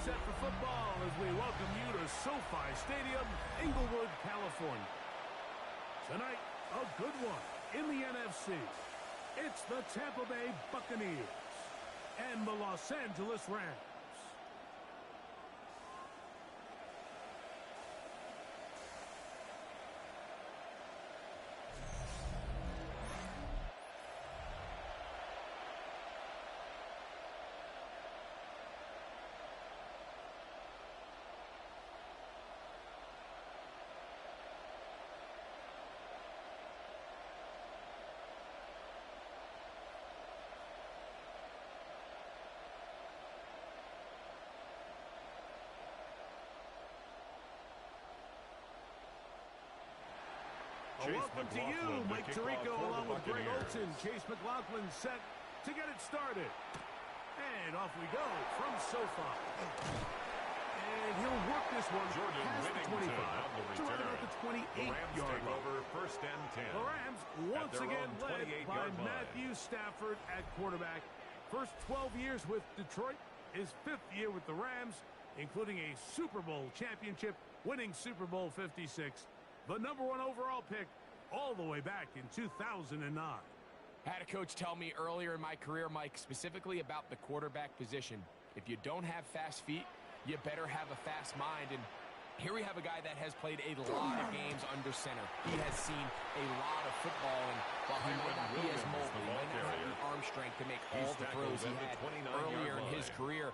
set for football as we welcome you to SoFi Stadium, Inglewood, California. Tonight, a good one in the NFC. It's the Tampa Bay Buccaneers and the Los Angeles Rams. Welcome to you, Mike Tirico, along with Greg Olson. Chase McLaughlin set to get it started. And off we go from SoFi. And he'll work this one past the 25 to right about the 28-yard line. Over first and 10. The Rams once again led by Matthew Stafford at quarterback. First 12 years with Detroit, his 5th year with the Rams, including a Super Bowl championship, winning Super Bowl 56. The #1 overall pick all the way back in 2009. I had a coach tell me earlier in my career, Mike, specifically about the quarterback position. If you don't have fast feet, you better have a fast mind. And here we have a guy that has played a lot of games under center. He has seen a lot of football, and while he might not be as mobile, he might not have the arm strength to make all the throws he had earlier in his career,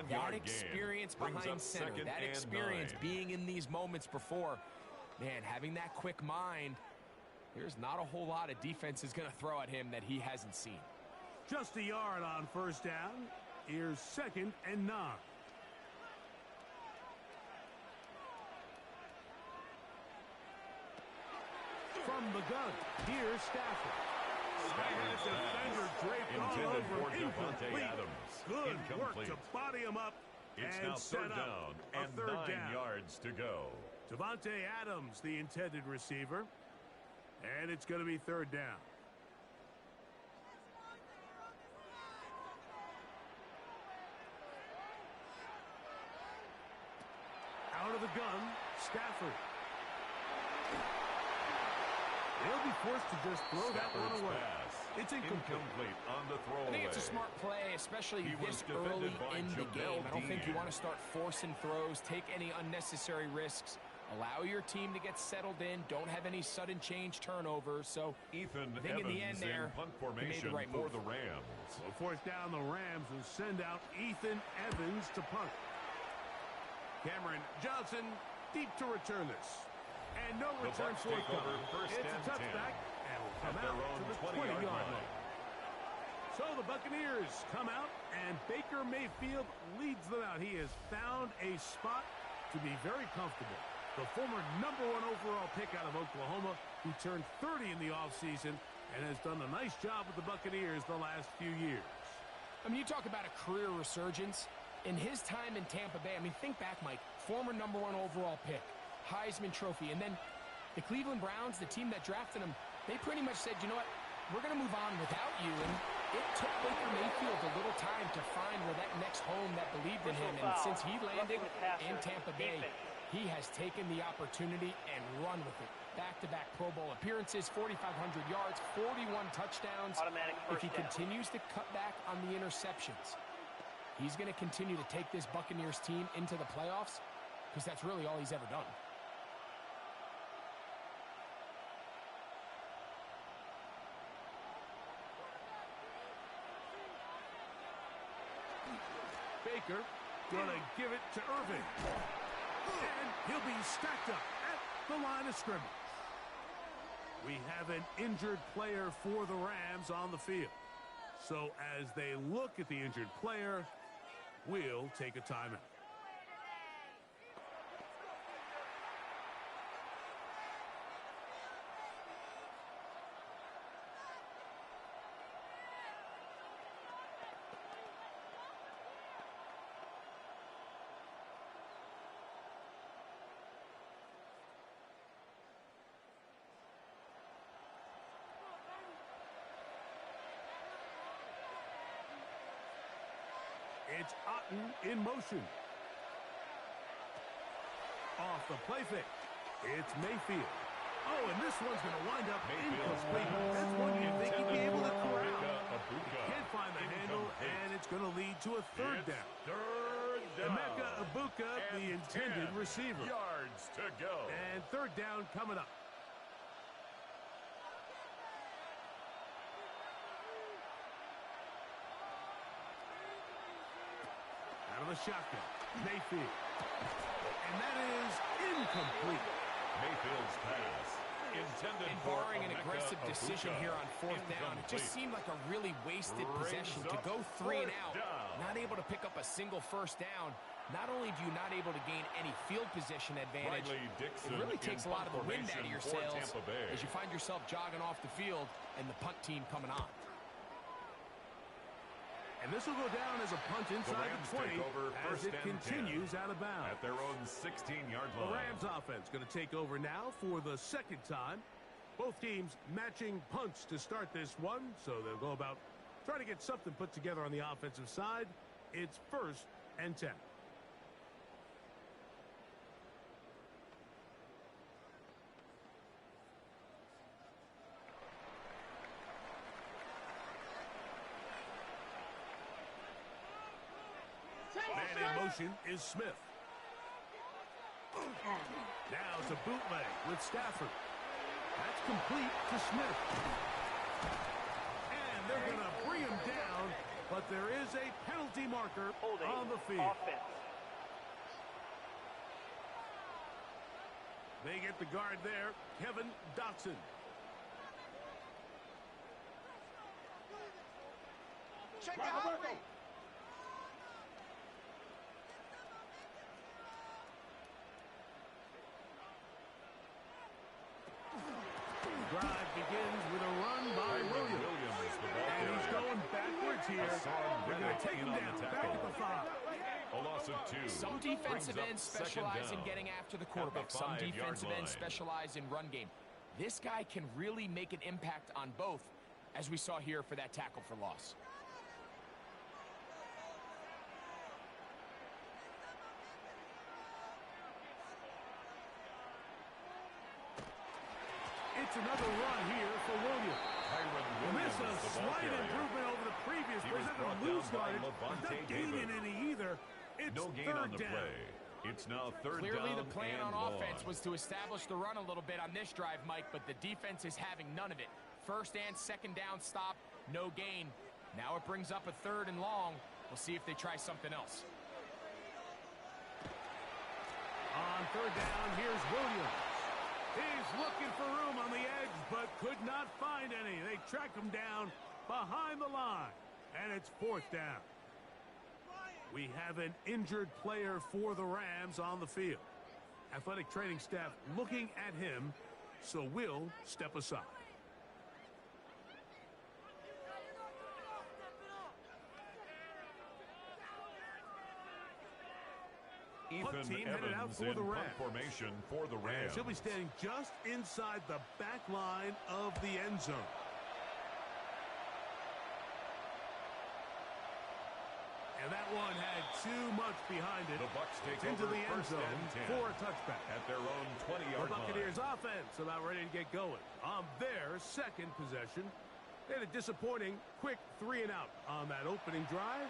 that experience behind center, that experience being in these moments before, man, having that quick mind, there's not a whole lot of defense is going to throw at him that he hasn't seen. Just a yard on first down. Here's 2nd and 9. From the gun, here's Stafford. Defender draped all over. Incomplete. Good work to body him up. It's now third down and 9 yards to go. Davante Adams, the intended receiver. And it's going to be 3rd down. Out of the gun, Stafford. They'll be forced to just throw that one away. It's incomplete on the throwaway. I think it's a smart play, especially this early in the game. I don't think you want to start forcing throws, take any unnecessary risks. Allow your team to get settled in. Don't have any sudden change turnovers. So Ethan I think in the end there, punt he formation made the right move. for the Rams. So 4th down, the Rams will send out Ethan Evans to punt. Cameron Johnson deep to return this. And no return forthcoming. It's a touchback and will come out to the 20-yard line. So the Buccaneers come out, and Baker Mayfield leads them out. He has found a spot to be very comfortable. The former #1 overall pick out of Oklahoma, who turned 30 in the offseason and has done a nice job with the Buccaneers the last few years. I mean, you talk about a career resurgence. In his time in Tampa Bay, I mean, think back, Mike, former #1 overall pick, Heisman Trophy, and then the Cleveland Browns, the team that drafted him, they pretty much said, you know what, we're going to move on without you, and it took Baker Mayfield a little time to find where that next home that believed in him, and since he landed in Tampa Bay, he has taken the opportunity and run with it. Back-to-back Pro Bowl appearances, 4,500 yards, 41 touchdowns. If he continues to cut back on the interceptions, he's going to continue to take this Buccaneers team into the playoffs, because that's really all he's ever done. Baker gonna give it to Irving. And he'll be stacked up at the line of scrimmage. We have an injured player for the Rams on the field. So as they look at the injured player, we'll take a timeout. It's Otten in motion. off the play fake. It's Mayfield. Oh, and this one's going to wind up incomplete. That's one you'd think he'd be able to corral. Can't find the handle, and it's going to lead to a third down. Emeka Egbuka, the intended receiver. Yards to go. And third down coming up. Out of the shotgun, Mayfield. And that is incomplete. Mayfield's pass. Intended and barring an aggressive decision here on fourth down, it just seemed like a really wasted possession to go 3 and out. Not able to pick up a single first down. Not only do you not able to gain any field position advantage, it really takes a lot of the wind out of your sails as you find yourself jogging off the field and the punt team coming on. And this will go down as a punt inside the 20 as it continues out of bounds. At their own 16-yard line. The Rams offense going to take over now for the second time. Both teams matching punts to start this one, so they'll go about trying to get something put together on the offensive side. It's 1st and 10. Man in motion is Smith. Now it's a bootleg with Stafford. That's complete to Smith. And they're going to bring him down, but there is a penalty marker on the field. They get the guard there, Kevin Dotson. Check out. Drive begins with a run by Williams. And he's going backwards here. They're going to take him down back at the 5. A loss of 2. Some defensive ends specialize in getting after the quarterback. Some defensive ends specialize in run game. This guy can really make an impact on both, as we saw here for that tackle for loss. It's another run here for Williams. This is a slight improvement over the previous. There's a loose yardage, but not gaining any either. It's no gain on the play. It's now third down. Clearly the plan on offense was to establish the run a little bit on this drive, Mike, but the defense is having none of it. First and second down stop, no gain. Now it brings up a 3rd and long. We'll see if they try something else. On 3rd down, here's Williams. He's looking for room on the edge, but could not find any. They track him down behind the line, and it's 4th down. We have an injured player for the Rams on the field. Athletic training staff looking at him, so we'll step aside. Ethan team headed out Evans for the in Rams. punt formation for the Rams. He'll be standing just inside the back line of the end zone. And that one had too much behind it. The Bucs take into over the end zone for a touchback. At their own 20-yard line. The Buccaneers offense about ready to get going on their second possession. They had a disappointing quick 3 and out on that opening drive.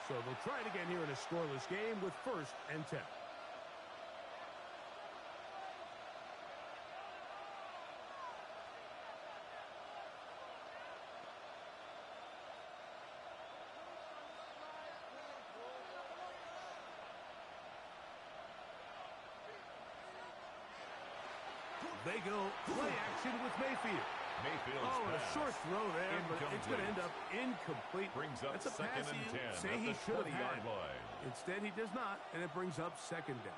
So they'll try it again here in a scoreless game with 1st and 10. They go play action with Mayfield. Mayfield's a short throw there, but it's going to end up incomplete. Brings up That's a pass 2nd and 10 say at he the should have 20-yard had. line. Instead, he does not, and it brings up 2nd down.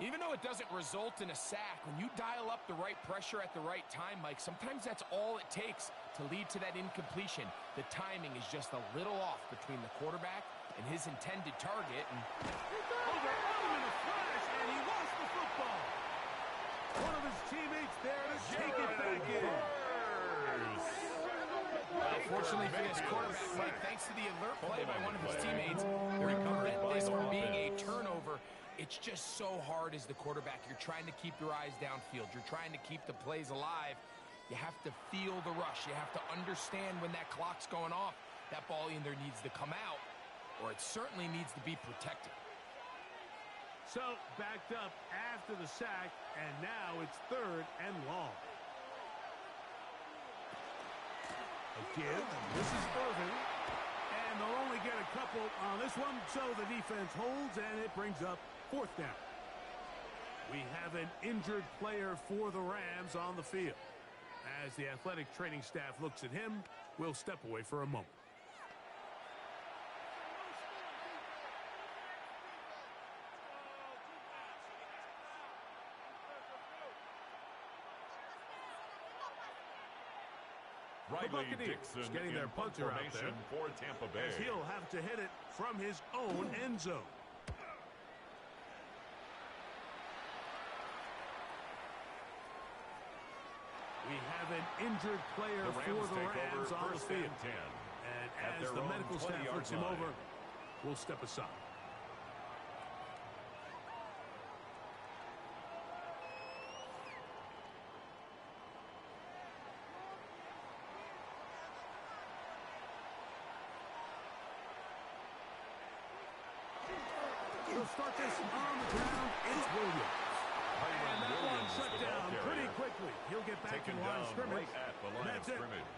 Even though it doesn't result in a sack, when you dial up the right pressure at the right time, Mike, sometimes that's all it takes to lead to that incompletion. The timing is just a little off between the quarterback and his intended target. And overwhelmed in a flash, and he lost the football. One of his teammates there to take it back in. Unfortunately for this quarterback, Mike, thanks to the alert play by one of his teammates, we prevent this from being a turnover. It's just so hard as the quarterback. You're trying to keep your eyes downfield. You're trying to keep the plays alive. You have to feel the rush. You have to understand when that clock's going off. That ball either needs to come out or it certainly needs to be protected. So, backed up after the sack, and now it's 3rd and long. A give. This is Irvin. And they'll only get a couple on this one, so the defense holds, and it brings up 4th down. We have an injured player for the Rams on the field. As the athletic training staff looks at him, we'll step away for a moment. The Buccaneers getting their punter out there for Tampa Bay. As he'll have to hit it from his own end zone. We have an injured player for the Rams on the field. And as the medical staff looks him over, we'll step aside. He'll start this on the ground. It's Williams. And that one shut down pretty quickly. He'll get back to the line of scrimmage. Right at the line of scrimmage.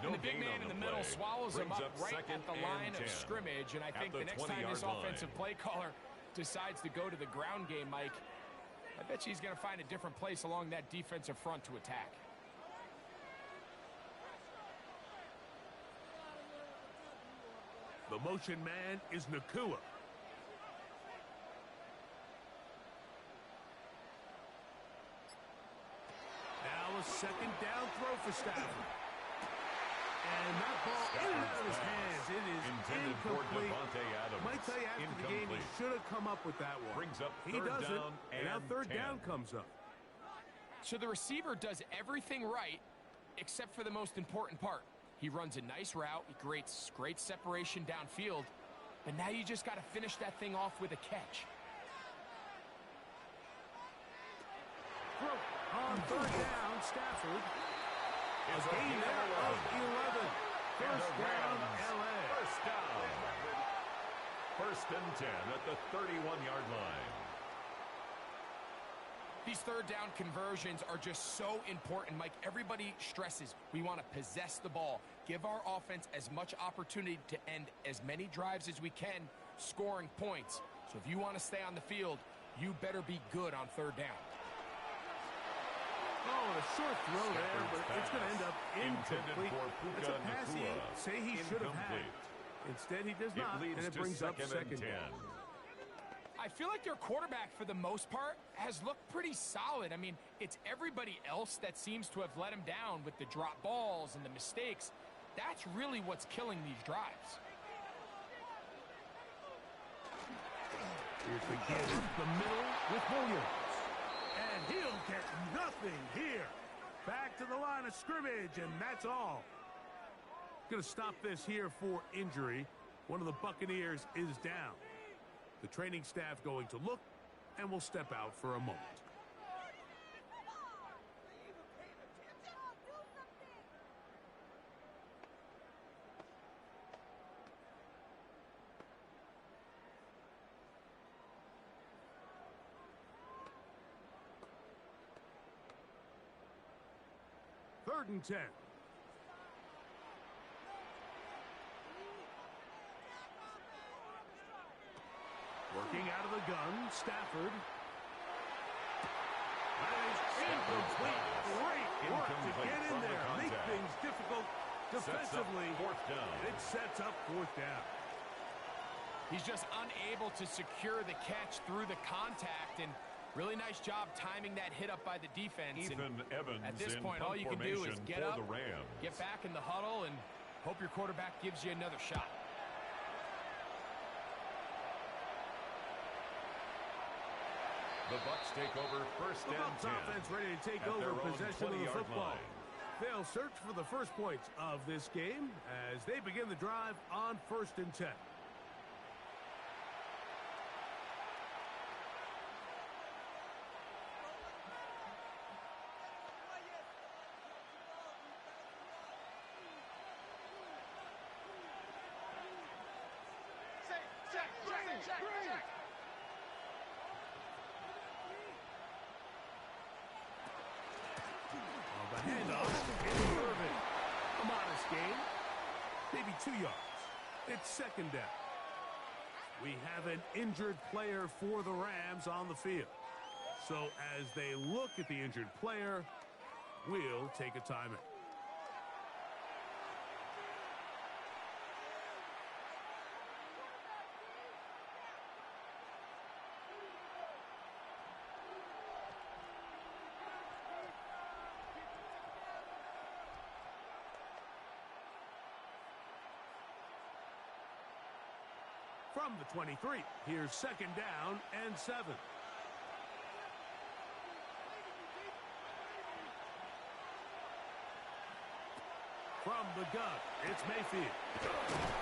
And the big man in the middle swallows him up right at the line of scrimmage. And I think the next time this offensive play caller decides to go to the ground game, Mike, I bet you he's going to find a different place along that defensive front to attack. The motion man is Nakua. Now a 2nd down throw for Stafford. And that ball in and out of his hands. It is incomplete. Might tell you after the game, he should have come up with that one. Brings up he doesn't, and now 3rd 10. down comes up. So the receiver does everything right except for the most important part. He runs a nice route. He creates great separation downfield. But now you just got to finish that thing off with a catch. Throw on 3rd down, Stafford. A gain there of 11. First down, LA. First down. 1st and 10 at the 31-yard line. These 3rd down conversions are just so important, Mike. Everybody stresses we want to possess the ball, give our offense as much opportunity to end as many drives as we can, scoring points. So if you want to stay on the field, you better be good on 3rd down. Oh, a short throw there, but it's going to end up incomplete. It's a pass he say he should have had. Instead, he does not, and it brings up 2nd down. I feel like their quarterback, for the most part, has looked pretty solid. I mean, it's everybody else that seems to have let him down with the drop balls and the mistakes. That's really what's killing these drives. Here's the give up the middle with Williams. And he'll get nothing here. Back to the line of scrimmage, and that's all. Going to stop this here for injury. One of the Buccaneers is down. The training staff going to look, and will step out for a moment. Third and 10. Working out of the gun, Stafford. That is incomplete. Great work to get in there. Make things difficult defensively. It sets up 4th down. He's just unable to secure the catch through the contact, and really nice job timing that hit up by the defense. Evans at this point, all you can do is get up, the Rams. get back in the huddle, and hope your quarterback gives you another shot. The Bucs take over 1st and 10. The Bucs offense ready to take over possession of the football. They'll search for the first points of this game as they begin the drive on 1st and 10. The handoff is Irvin. A modest gain, maybe 2 yards. It's second down. We have an injured player for the Rams on the field. So as they look at the injured player, we'll take a timeout. From the 23, here's second down and 7. From the gun, it's Mayfield.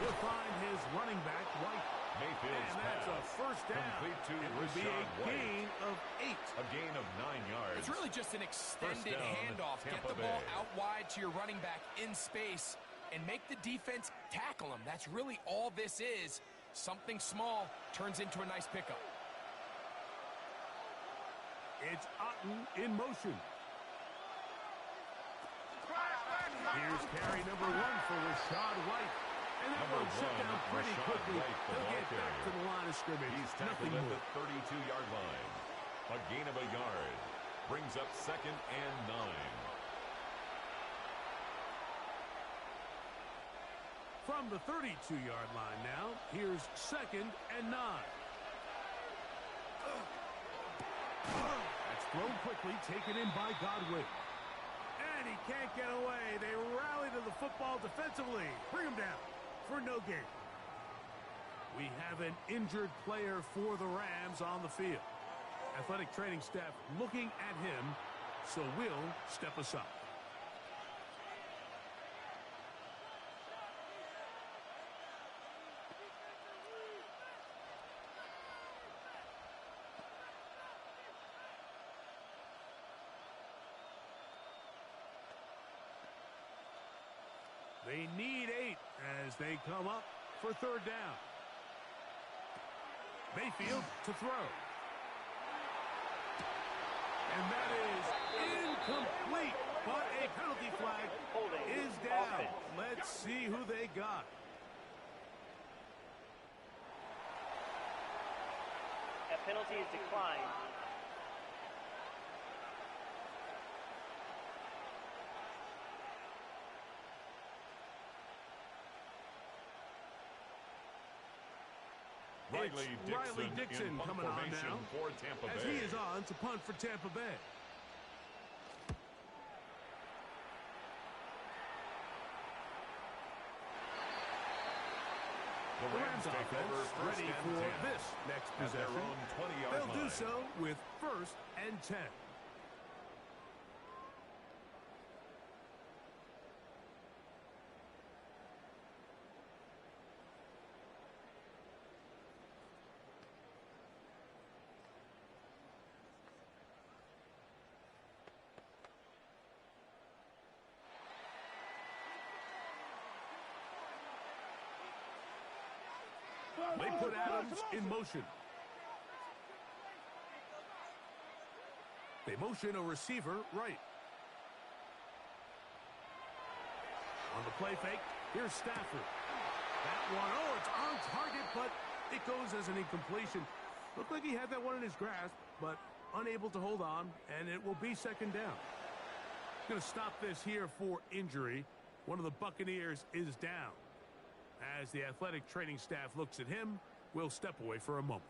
He'll find his running back, White. Mayfield's and that's a first down. Complete to it would be a gain of 8. A gain of 9 yards. It's really just an extended handoff. Get the ball out wide to your running back in space and make the defense tackle him. That's really all this is. Something small turns into a nice pickup. It's Otten in motion. Here's carry number 1 for Rashad White. And that one shut down pretty quickly. He'll get back to the line of scrimmage. He's tackled at the 32-yard line. A gain of a yard. Brings up second and 9. From the 32-yard line now, here's second and 9. That's thrown quickly, taken in by Godwin. And he can't get away. They rally to the football defensively. Bring him down for no gain. We have an injured player for the Rams on the field. Athletic training staff looking at him, so we'll step aside. They need 8 as they come up for third down. Mayfield to throw. And that is incomplete, but a penalty flag is down. Let's see who they got. That penalty is declined. Riley Dixon coming on now for Tampa Bay. As he is on to punt for Tampa Bay. The Rams take over ready for 10 this next possession. They'll do so with first and 10. They put Adams in motion. They motion a receiver right. On the play fake, here's Stafford. That one, oh, it's on target, but it goes as an incompletion. Looked like he had that one in his grasp, but unable to hold on, and it will be second down. Going to stop this here for injury. One of the Buccaneers is down. As the athletic training staff looks at him, we'll step away for a moment.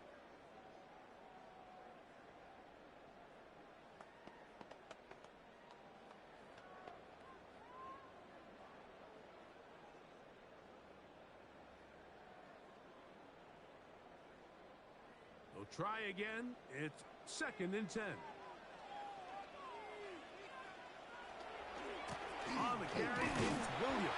They'll try again. It's second and 10. On the carry, it's Williams.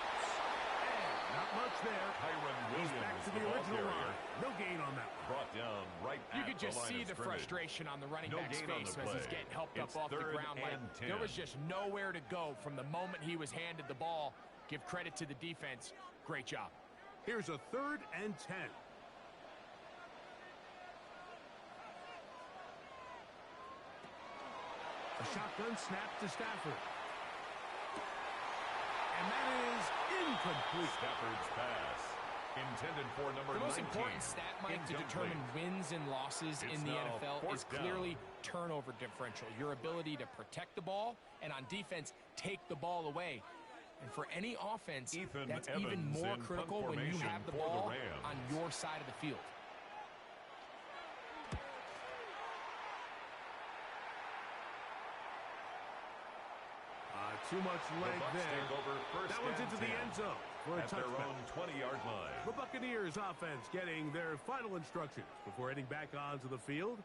Not much there. Kyron Williams back to the original line. No gain on that one. Brought down right You at could just the line see of the scrimmage. frustration on the running No back's gain on face the as he's play. getting helped It's up off the third ground. Like, and 10. there was just nowhere to go from the moment he was handed the ball. Give credit to the defense. Great job. Here's a third and 10. A shotgun snap to Stafford. And that is incomplete. Stafford's pass. Intended for number 19. The most important stat, Mike, to determine wins and losses in the NFL is clearly turnover differential. Your ability to protect the ball and on defense, take the ball away. And for any offense, that's even more critical when you have the ball on your side of the field. Too much leg there. That one's into the end zone for a touchdown. At their own 20-yard line. The Buccaneers offense getting their final instructions before heading back onto the field.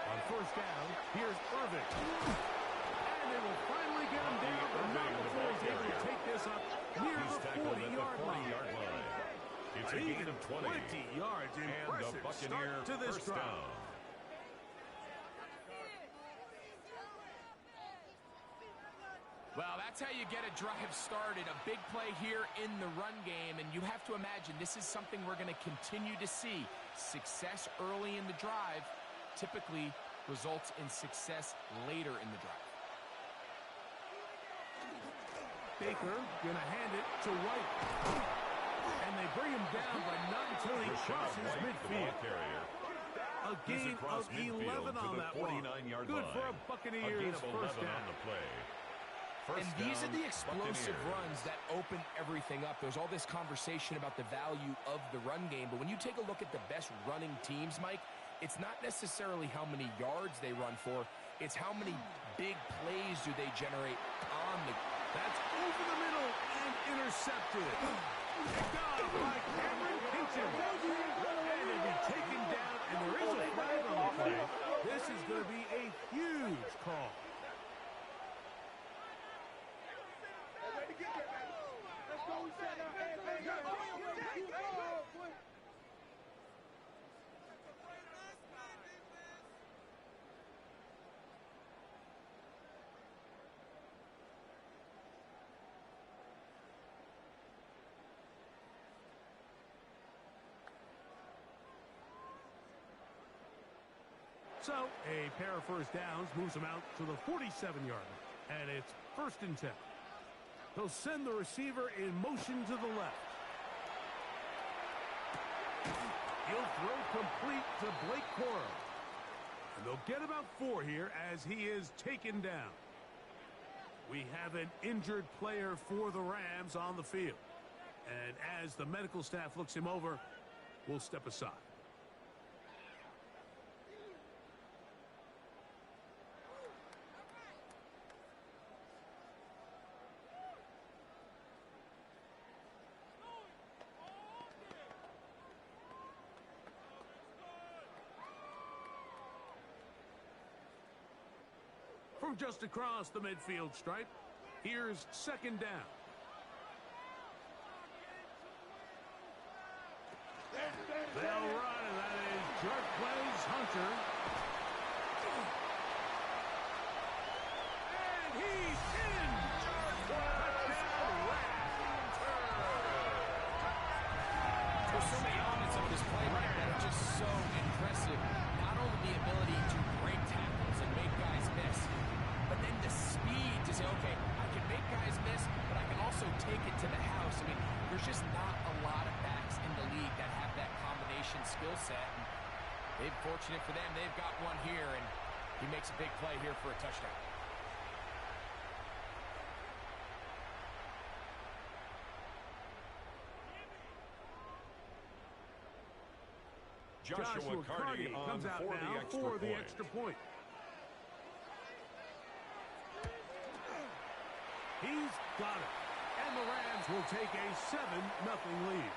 On first down, here's Irving. And they will finally get him down, but not before he's able to take this up near the 40-yard line. It's a gain of 20. 20 yards. Impressive start to this drive. Well, that's how you get a drive started. A big play here in the run game, and you have to imagine this is something we're going to continue to see. Success early in the drive typically results in success later in the drive. Baker going to hand it to White. And they bring him down, but not until he crosses midfield. A gain of 11 on that one. Good for a Buccaneers first down. And these are the explosive runs that open everything up. There's all this conversation about the value of the run game, but when you take a look at the best running teams, Mike, it's not necessarily how many yards they run for, it's how many big plays do they generate on the... That's over the middle and intercepted. Picked off by Cameron Kinchen. And it'll be taken down, and there is a flag on the play. This is going to be a huge call. So, a pair of first downs moves him out to the 47-yard line. And it's 1st and 10. He'll send the receiver in motion to the left. He'll throw complete to Blake Corum. And they'll get about 4 here as he is taken down. We have an injured player for the Rams on the field. And as the medical staff looks him over, we'll step aside. From just across the midfield stripe, here's 2nd down. They'll run, and that is Jarquez Hunter. And he's in! Touchdown, Rams! There's so many elements of this play right that are just so impressive. Not only the ability to break tackles and make guys miss, but then the speed to say, okay, I can make guys miss, but I can also take it to the house. I mean, there's just not a lot of backs in the league that have that combination skill set. And fortunate for them, they've got one here, and he makes a big play here for a touchdown. Joshua Carty comes out now for the extra point. He's got it. And the Rams will take a 7-0 lead.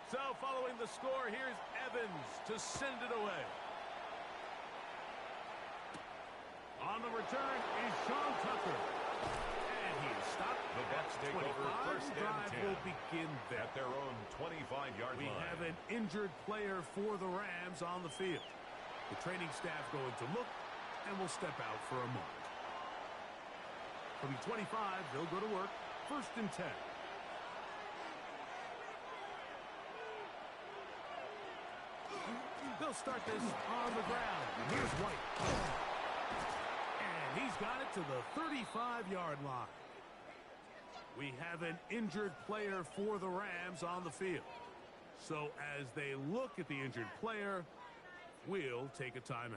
So following the score, here's Evans to send it away. On the return is Sean Tucker. And he is stopped. The Bucs take over first and 10. Will begin there. At their own 25-yard line. We have an injured player for the Rams on the field. The training staff going to look and will step out for a moment. From the 25, they'll go to work. First and 10. They'll start this on the ground. Here's White. And he's got it to the 35-yard line. We have an injured player for the Rams on the field. So as they look at the injured player, we'll take a timeout.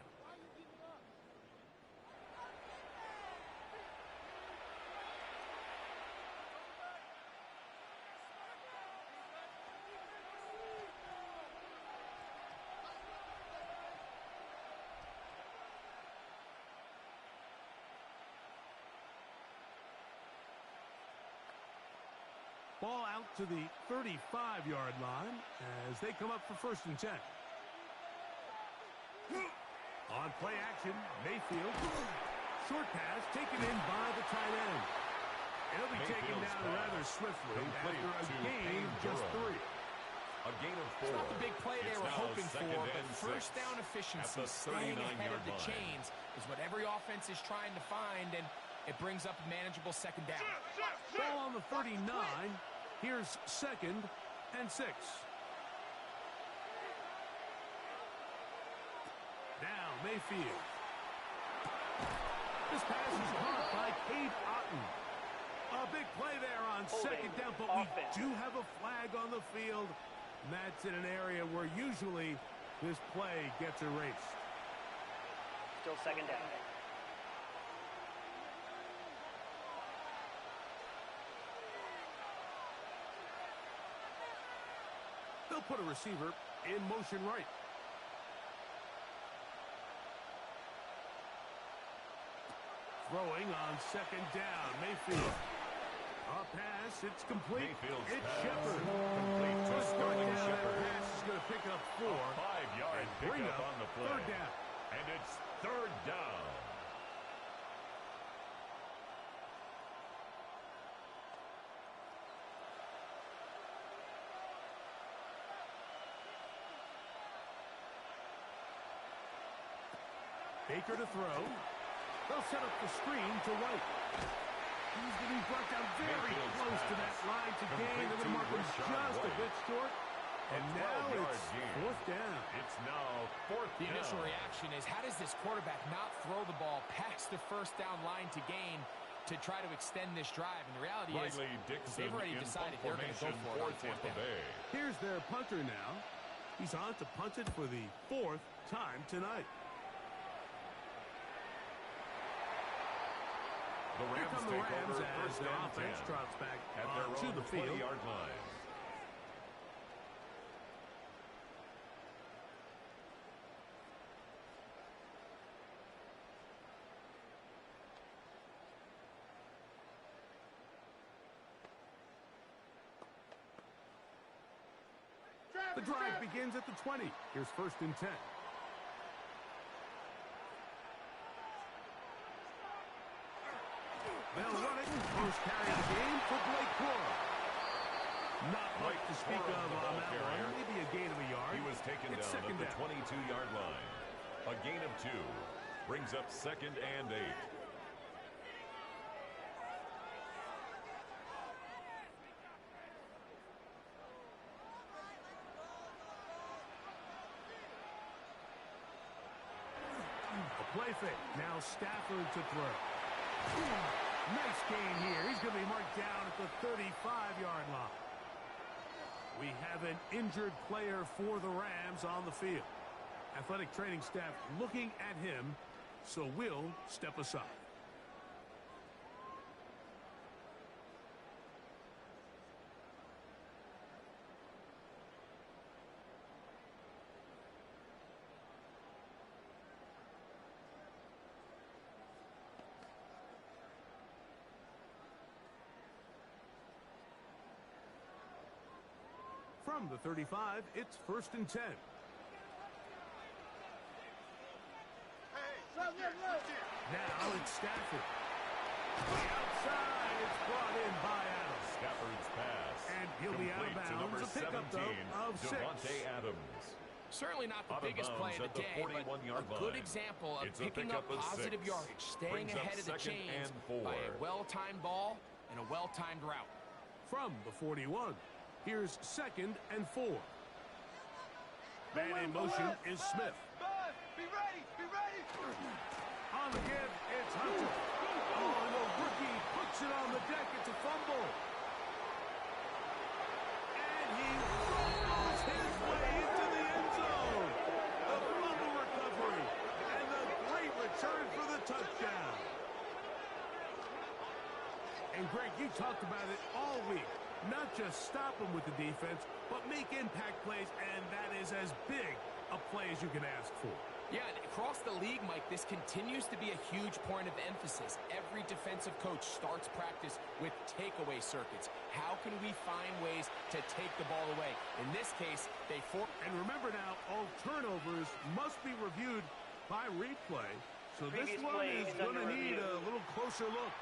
Ball out to the 35-yard line as they come up for first and 10. On play action, Mayfield. Short pass taken in by the tight end. It'll be taken down rather swiftly after a gain of just 3. A gain of 4. It's not the big play they were hoping for, but first 6. down efficiency, staying ahead of the chains, is what every offense is trying to find, and it brings up a manageable second down. Ball on the 39. Here's second and 6. Now Mayfield. This pass is caught by Cade Otton. A big play there on second down, but we do have a flag on the field. And that's in an area where usually this play gets erased. Still second down. They'll put a receiver in motion right. Throwing on second down. Mayfield. A pass. It's complete. Mayfield's it's pass. Shepard. Complete to Sterling Shepard. Pass is going to pick up 4. A 5-yard pickup on the play. Third down. And it's third down. Baker to throw. They'll set up the screen to White. He's going to be brought down very close to that line to gain. They're going to mark him just a bit short. And now it's fourth down. It's now fourth down. The initial reaction is, how does this quarterback not throw the ball past the first down line to gain to try to extend this drive? And the reality is, they've already decided they're going to go for it on fourth down. Here's their punter now. He's on to punt it for the 4th time tonight. The Rams take over first their and offense 10 drops back at their to own the field. 20-yard line. The drive begins at the 20. Here's first and 10. They'll run it. First carry of the game for Blake Cora. Not much to speak of on that one. Maybe a gain of a yard. He was taken down at the 22-yard line. A gain of 2 brings up second and 8. A play fake. Now Stafford to throw. Nice gain here. He's going to be marked down at the 35-yard line. We have an injured player for the Rams on the field. Athletic training staff looking at him, so we'll step aside. From From the 35, it's 1st and 10. Now it's Stafford. The outside, it's brought in by Adams. Stafford's pass. And he'll be out of Complete to bounds. number A pickup, 17, though, of 6. Devontae Adams. Certainly not the Out of biggest play bounds of the at the day, but 41-yard a good line. example of It's a picking pickup up of positive 6. yardage, staying Brings up ahead of the 2nd chains and 4. by a well-timed ball and a well-timed route. From the 41, here's 2nd and 4. Man in motion is Smith. Be ready! Be ready! On the give, it's Hunter. Oh, and the rookie puts it on the deck. It's a fumble. And he fumbles his way into the end zone. The fumble recovery and the great return for the touchdown. And Greg, you talked about it all week. Not just stop them with the defense, but make impact plays, and that is as big a play as you can ask for. Yeah, across the league, Mike, this continues to be a huge point of emphasis. Every defensive coach starts practice with takeaway circuits. How can we find ways to take the ball away? In this case, they force. And remember now, all turnovers must be reviewed by replay. So this Previous one play is is going to under need review. a little closer look.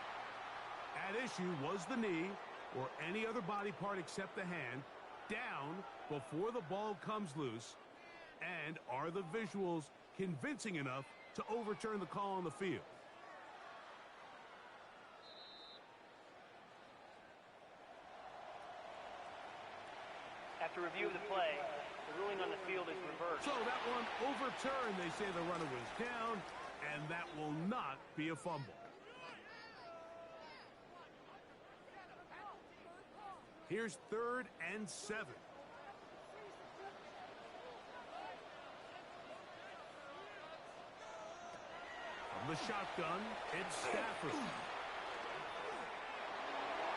At issue was the knee or any other body part except the hand down before the ball comes loose. And are the visuals convincing enough to overturn the call on the field? After review of the play, the ruling on the field is reversed. So that one overturned. They say the runner was down, and that will not be a fumble. Here's 3rd and 7. From the shotgun, it's Stafford.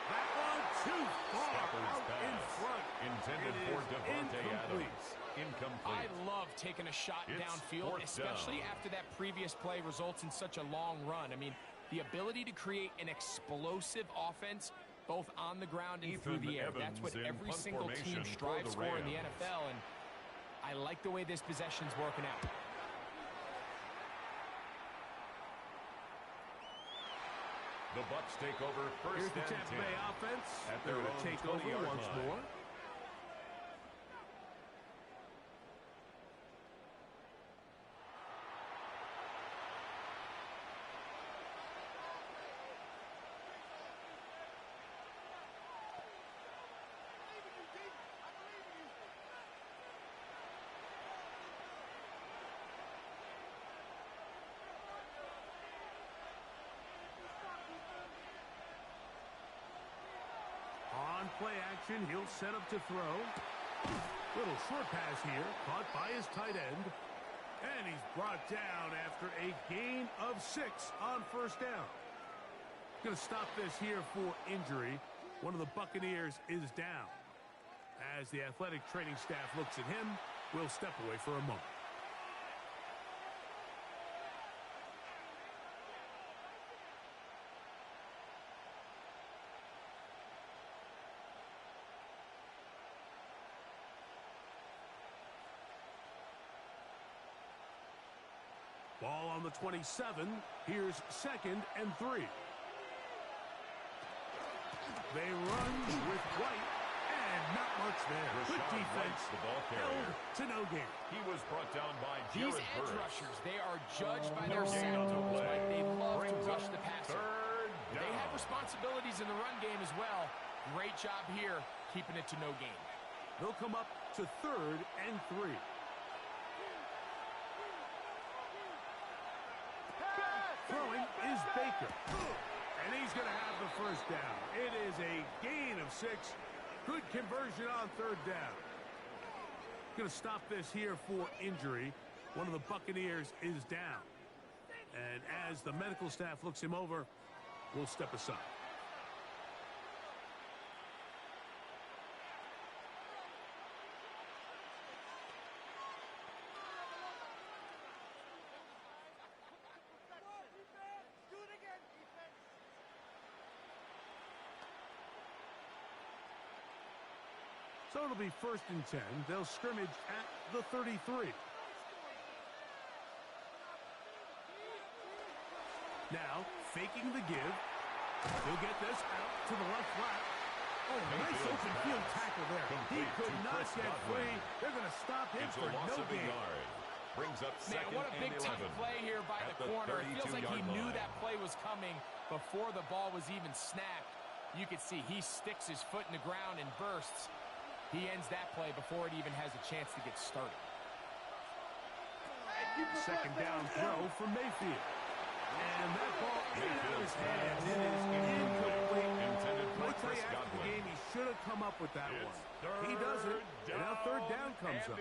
That one too far Stafford's out in pass. front. Intended It for is Devontae incomplete. Adams. Incomplete. I love taking a shot It's downfield, 4th especially down. after that previous play results in such a long run. I mean, the ability to create an explosive offense both on the ground and through the air. That's what Evans in every punt single team formation for strives the for in the Rams. NFL, and I like the way this possession's working out. The Bucs take over Here's 1st the and Tampa 10. Bay offense. At They're their going to own take over 20-yard once line. more. On play action, he'll set up to throw. Little short pass here, caught by his tight end. And he's brought down after a gain of 6 on 1st down. Going to stop this here for injury. One of the Buccaneers is down. As the athletic training staff looks at him, we'll step away for a moment. Ball on the 27. Here's 2nd and 3. They run with White, and not much there. Good Rashad defense, White's the ball held carrier. to no gain. He was brought down by These Jared edge Burris. rushers, they are judged by their No gain sound on the totals, play. Mike. They love to Brings rush up the passer. 3rd down. They have responsibilities in the run game as well. Great job here, keeping it to no gain. They'll come up to 3rd and 3. Throwing is Baker. And he's going to have the 1st down. It is a gain of 6. Good conversion on 3rd down. Going to stop this here for injury. One of the Buccaneers is down. And as the medical staff looks him over, we'll step aside. So it'll be 1st and 10. They'll scrimmage at the 33. Now, faking the give. He'll get this out to the left flat. Oh, nice open field tackle there. He could not get free. They're going to stop him for no gain. Brings up Man, what a big time play here by the corner. It feels like he knew that play was coming before the ball was even snapped. You can see he sticks his foot in the ground and bursts. He ends that play before it even has a chance to get started. 2nd down throw for Mayfield. And that ball in and out of his hands. It is incomplete. I'll tell you, after the game, he should have come up with that one. He doesn't. And now 3rd down comes up.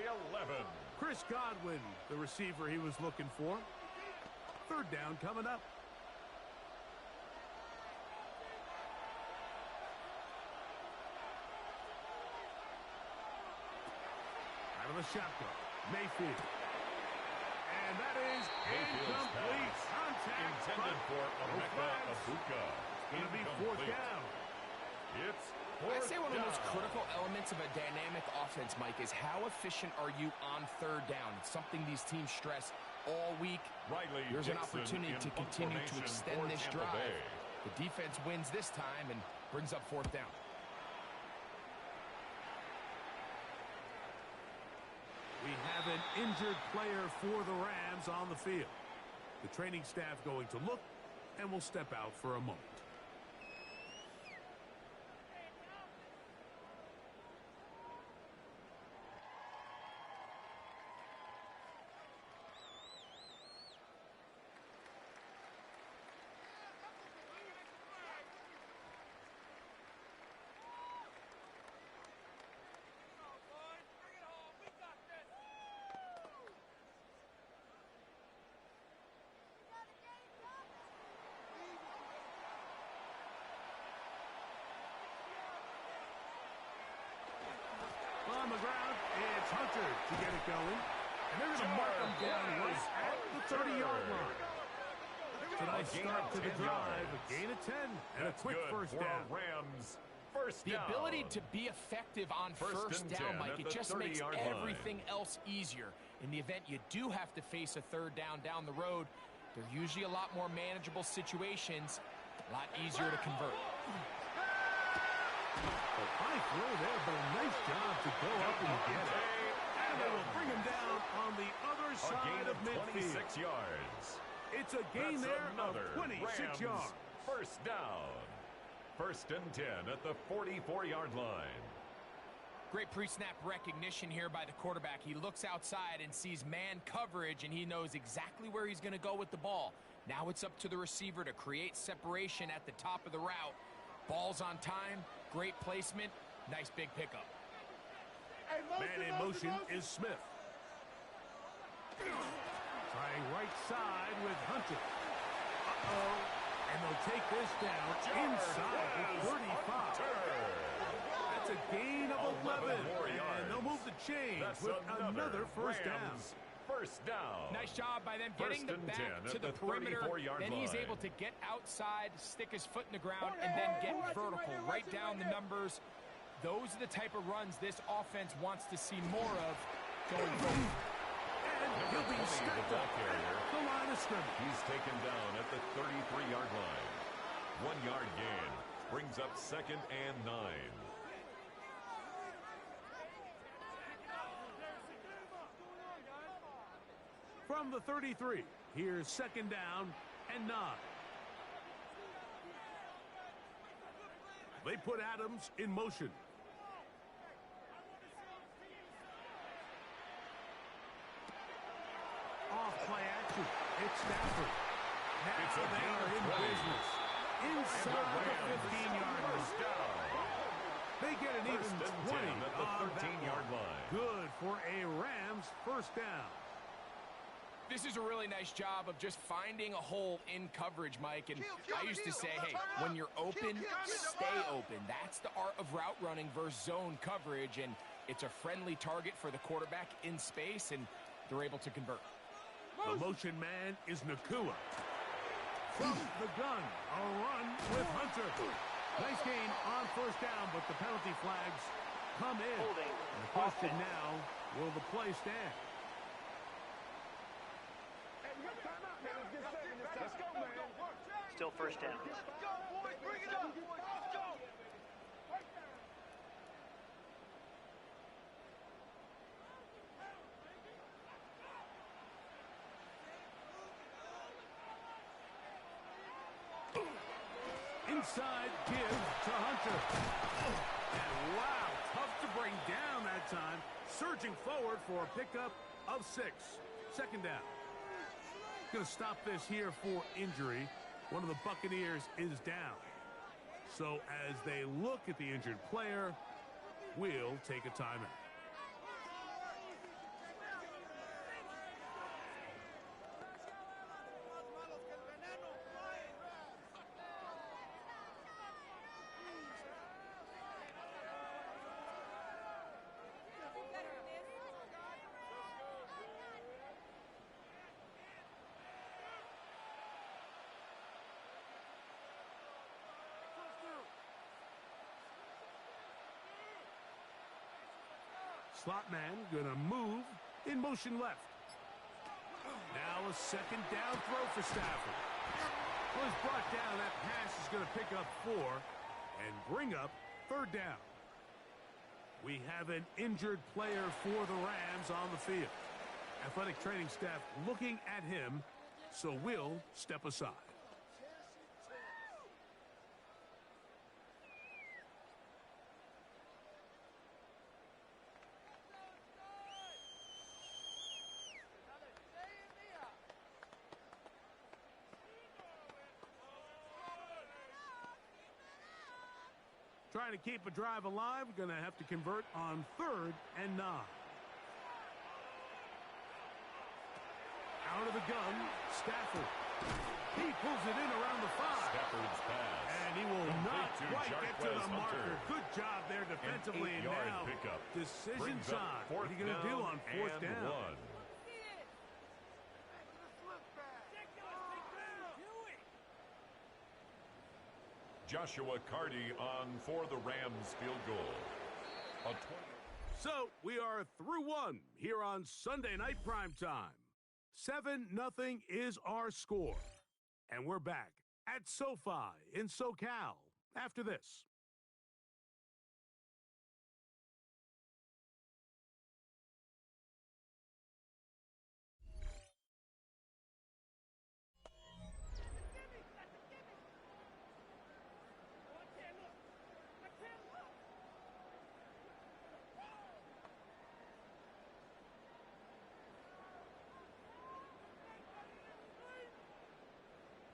Chris Godwin, the receiver he was looking for. 3rd down coming up. Out of the shotgun, Mayfield. And that is incomplete. Contact. Intended for Buccaneers. Going to be 4th down. It's I'd say one of the most critical elements of a dynamic offense, Mike, is how efficient are you on 3rd down. It's something these teams stress all week. There's an opportunity to continue to extend this drive. The defense wins this time and brings up 4th down. We have an injured player for the Rams on the field. The training staff going to look and will step out for a moment. On the ground, it's Hunter to get it going. And they're going to mark him down right at the 30-yard line. Tonight's start to the drive, a gain of 10 and a quick 1st down. Rams. The ability to be effective on first down, Mike, it just makes everything else easier. In the event you do have to face a 3rd down down the road, they're usually a lot more manageable situations, a lot easier to convert. A high throw there, but a nice job to go up and get it. And they will bring him down on the other side of midfield. 26 yards. It's a gain there of 26 Rams yards. 1st down. 1st and 10 at the 44-yard line. Great pre-snap recognition here by the quarterback. He looks outside and sees man coverage, and he knows exactly where he's going to go with the ball. Now it's up to the receiver to create separation at the top of the route. Ball's on time, great placement, nice big pickup. Man in motion is Smith. Trying right side with Hunter. And they'll take this down inside the 35. That's a gain of 11. And they'll move the chains with another 1st down. 1st down. Nice job by them getting the back to the perimeter. Then he's able to get outside, stick his foot in the ground, and then get vertical. Right down the numbers. Those are the type of runs this offense wants to see more of going forward. And he'll be stepped up at the line of scrimmage. He's taken down at the 33-yard line. 1-yard gain. Brings up 2nd and 9. From the 33, here's 2nd down and 9. They put Adams in motion. Off play action. It's Stafford. Now they are in business. Inside the 15-yard line. They get an even 20 at the 13-yard line. Good for a Rams 1st down. This is a really nice job of just finding a hole in coverage, Mike. And I used to say, hey, when you're open, stay open. That's the art of route running versus zone coverage. And it's a friendly target for the quarterback in space, and they're able to convert. The motion man is Nakua. From the gun, a run with Hunter. Nice gain on 1st down, but the penalty flags come in. Holding. And the question now, will the play stand? Still first down. Let's go, boys. Bring it up. Let's go. Inside give to Hunter. And wow, tough to bring down that time. Surging forward for a pickup of 6. Second down. Going to stop this here for injury. One of the Buccaneers is down. So as they look at the injured player, we'll take a timeout. Slot man gonna move in motion left. Now a second down throw for Stafford. Well, he's brought down. That pass is gonna pick up 4 and bring up third down. We have an injured player for the Rams on the field. Athletic training staff looking at him, so we'll step aside. Trying to keep a drive alive, going to have to convert on 3rd and 9. Out of the gun, Stafford. He pulls it in around the 5. Stafford's pass. And he will not quite get to the marker. Hunter. Good job there defensively. And now, pickup. decision Brings time. What are you going to do on 4th down? 1. Joshua Carty on for the Rams field goal. So we are through 1 here on Sunday Night Primetime. 7-0 is our score. And we're back at SoFi in SoCal after this.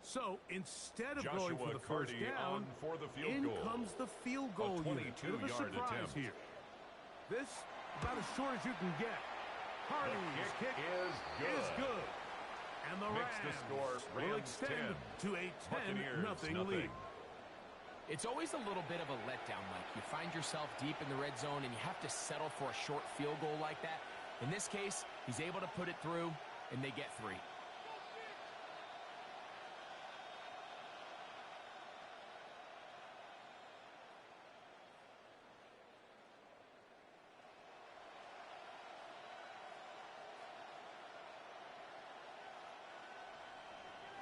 So instead of going for the first down, for the field in goal. comes the field goal unit. Bit of a surprise here. This about as short as you can get. Hardy's kick is good. And the Rams will extend to a 10-0 lead. It's always a little bit of a letdown, Mike. You find yourself deep in the red zone and you have to settle for a short field goal like that. In this case, he's able to put it through, and they get 3.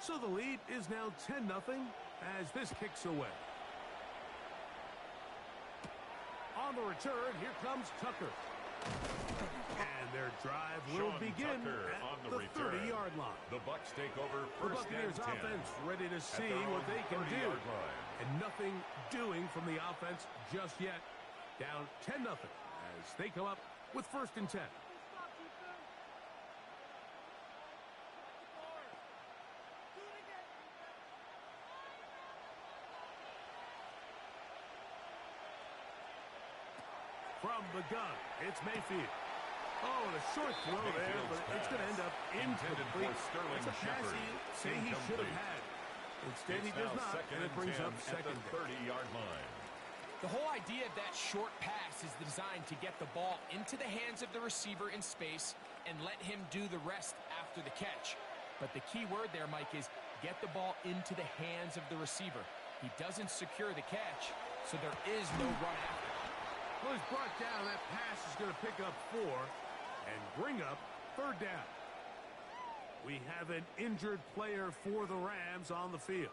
So the lead is now 10-0 as this kicks away. On the return, here comes Tucker. And their drive will begin at the 30-yard line. The Bucs take over The first Buccaneers and 10. offense ready to see what they can do. And nothing doing from the offense just yet. Down 10-0 as they come up with first and 10. From the gun, it's Mayfield. Oh, and a short throw there, but it's going to end up incomplete. It's a pass say he should have had. Instead, he does not, and it brings up second. 30-yard line. The whole idea of that short pass is designed to get the ball into the hands of the receiver in space and let him do the rest after the catch. But the key word there, Mike, is get the ball into the hands of the receiver. He doesn't secure the catch, so there is no run after. Well, he's brought down. That pass is going to pick up 4 and bring up 3rd down. We have an injured player for the Rams on the field.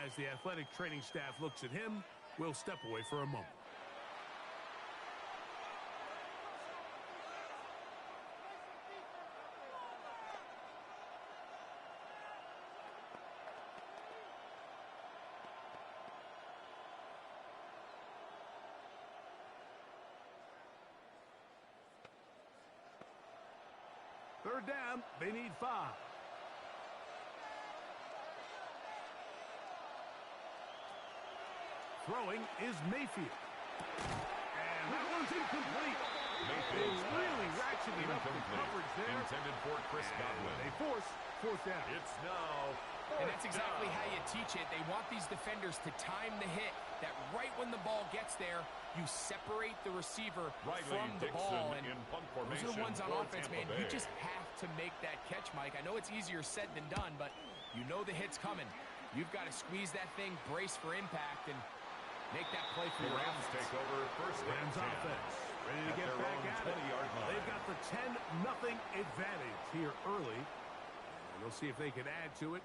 As the athletic training staff looks at him, we'll step away for a moment. Third down, they need 5. Throwing is Mayfield. And that one's incomplete. They really ratcheted up the coverage there. Intended for Chris Godwin. They force 4th down. It's now And that's exactly how you teach it. They want these defenders to time the hit, that right when the ball gets there, you separate the receiver from the ball. And those are the ones on offense, man. You just have to make that catch, Mike. I know it's easier said than done, but you know the hit's coming. You've got to squeeze that thing, brace for impact, and make that play for the your Rams take over first Rams offense. Ready to get back at it. They've got the 10-0 advantage here early. And we'll see if they can add to it.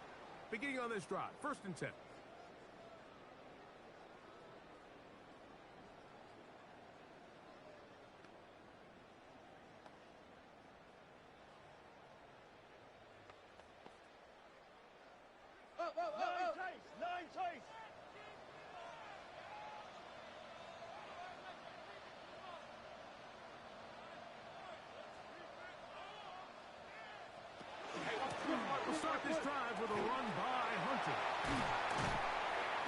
Beginning on this drive, 1st and 10. Nine chase. We'll start this drive with a run by Hunter.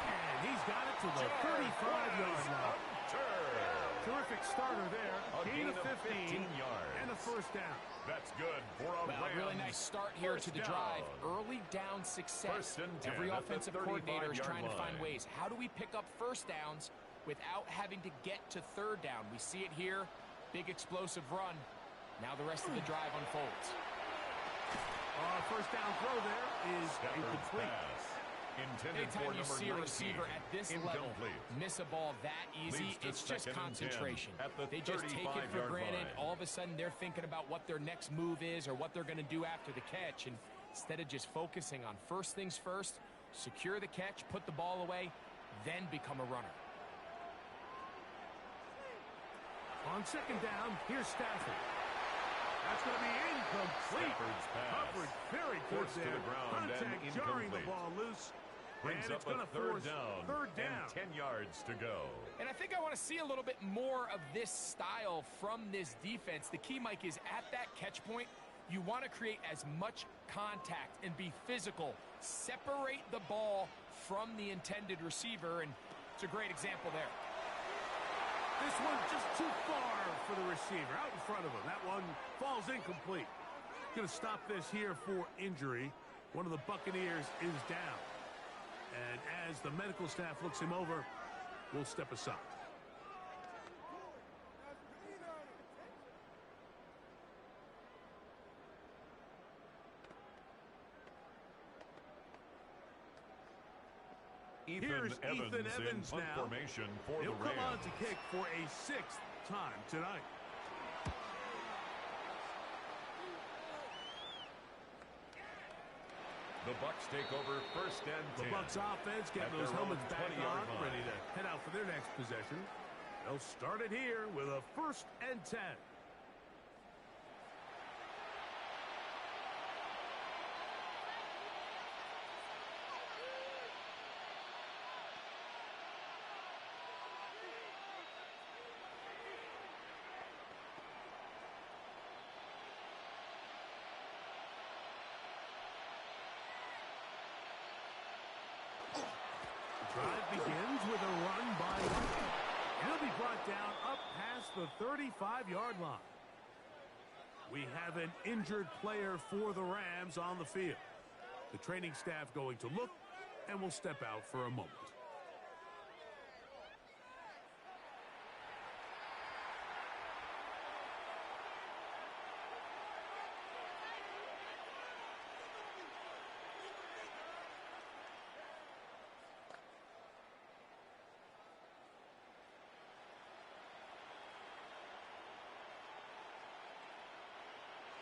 And he's got it to the 35-yard line. Terrific starter there. Gain of 15 yards. And a 1st down. That's good for a Well, a really nice start here to the drive. Early down success. Every offensive coordinator is trying to find ways. How do we pick up 1st downs without having to get to 3rd down? We see it here. Big explosive run. Now the rest of the drive unfolds. 1st down throw there is incomplete. Anytime you see a receiver at this level miss a ball that easy, it's just concentration. They just take it for granted. All of a sudden, they're thinking about what their next move is or what they're going to do after the catch. And instead of just focusing on first things first, secure the catch, put the ball away, then become a runner. On 2nd down, here's Stafford. That's going to be incomplete. Coverage very good there. To the ground Contact and jarring the incomplete. ball loose. Brings and up it's going to force 3rd down. And 10 yards to go. And I think I want to see a little bit more of this style from this defense. The key, Mike, is at that catch point, you want to create as much contact and be physical. Separate the ball from the intended receiver, and it's a great example there. This one's just too far for the receiver. Out in front of him. That one falls incomplete. Going to stop this here for injury. One of the Buccaneers is down. And as the medical staff looks him over, we'll step aside. Here's Ethan Evans in now. formation for He'll the come on Rams. to kick for a 6th time tonight. The Bucs take over first and 10. The Bucs offense getting those helmets back on, ready to head out for their next possession. They'll start it here with a 1st and 10. Drive begins with a run by Hunter. He'll be brought down up past the 35-yard line. We have an injured player for the Rams on the field. The training staff going to look, and will step out for a moment.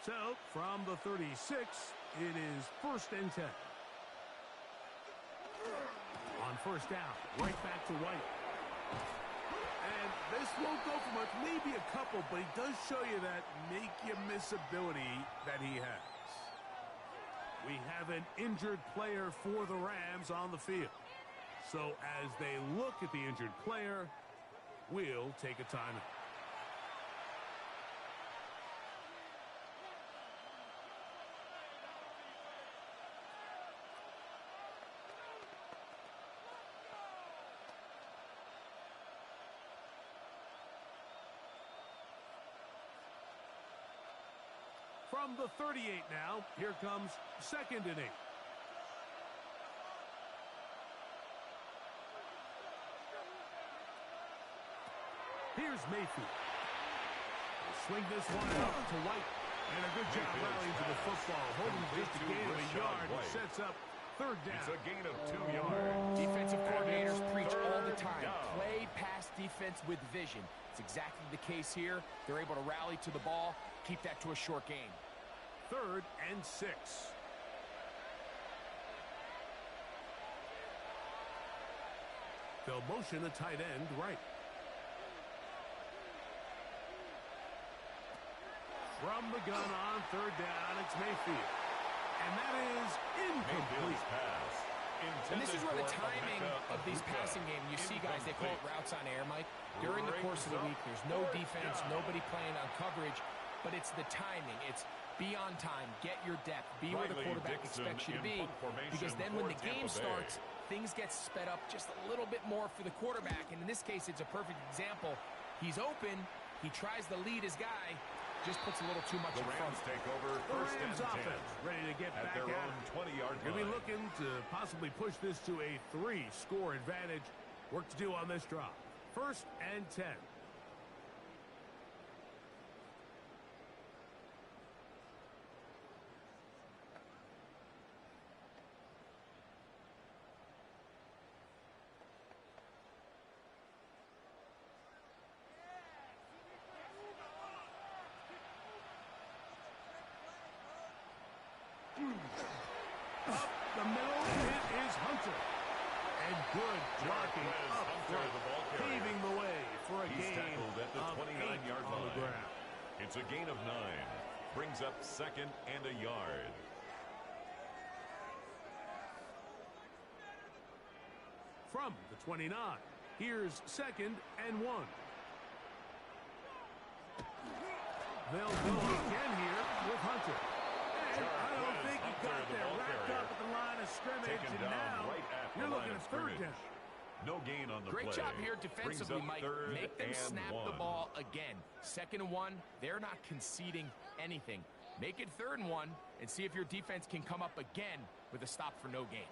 So, from the 36, it is 1st and 10. On 1st down, right back to White. And this won't go for much, maybe a couple, but he does show you that make-you-miss ability that he has. We have an injured player for the Rams on the field. So as they look at the injured player, we'll take a timeout. From the 38 now, here comes 2nd and 8. Here's Mayfield. Swing this one up to White. And a good job rallying to the football. Holding just a gain of a yard. It sets up 3rd down. It's a gain of 2 yards. Defensive coordinators preach all the time. Play pass defense with vision. It's exactly the case here. They're able to rally to the ball, keep that to a short game. 3rd and 6. They'll motion a tight end right. From the gun on 3rd down, it's Mayfield. And that is incomplete. Pass. And this is where the timing of these passing games, you see guys, they call it routes on air, Mike. During the course of the week, there's no defense, nobody playing on coverage, but it's the timing. It's be on time, get your depth, be where the quarterback expects you to be. Because then when the game starts, things get sped up just a little bit more for the quarterback. And in this case, it's a perfect example. He's open, he tries to lead his guy, just puts a little too much in front. The Rams take over The 1st and Rams 10 offense ready to get at back their at own 20-yard line. He'll be looking to possibly push this to a 3-score advantage. Work to do on this drop. 1st and 10. Up the middle, it is Hunter. And good blocking up front, paving the way for a He's gain tackled at the of 29-yard 8 on the line. ground. It's a gain of 9. Brings up 2nd and a yard. From the 29, here's 2nd and 1. They'll go again here with Hunter. And I don't think he got there. Wrapped up at the line of scrimmage, Taken and down now right at the you're line looking of at 3rd scrimmage. down. No gain on the Great play. job here Brings defensively, up Mike. 3rd Make them and snap 1. the ball again. 2nd and 1, they're not conceding anything. Make it 3rd and 1 and see if your defense can come up again with a stop for no gain.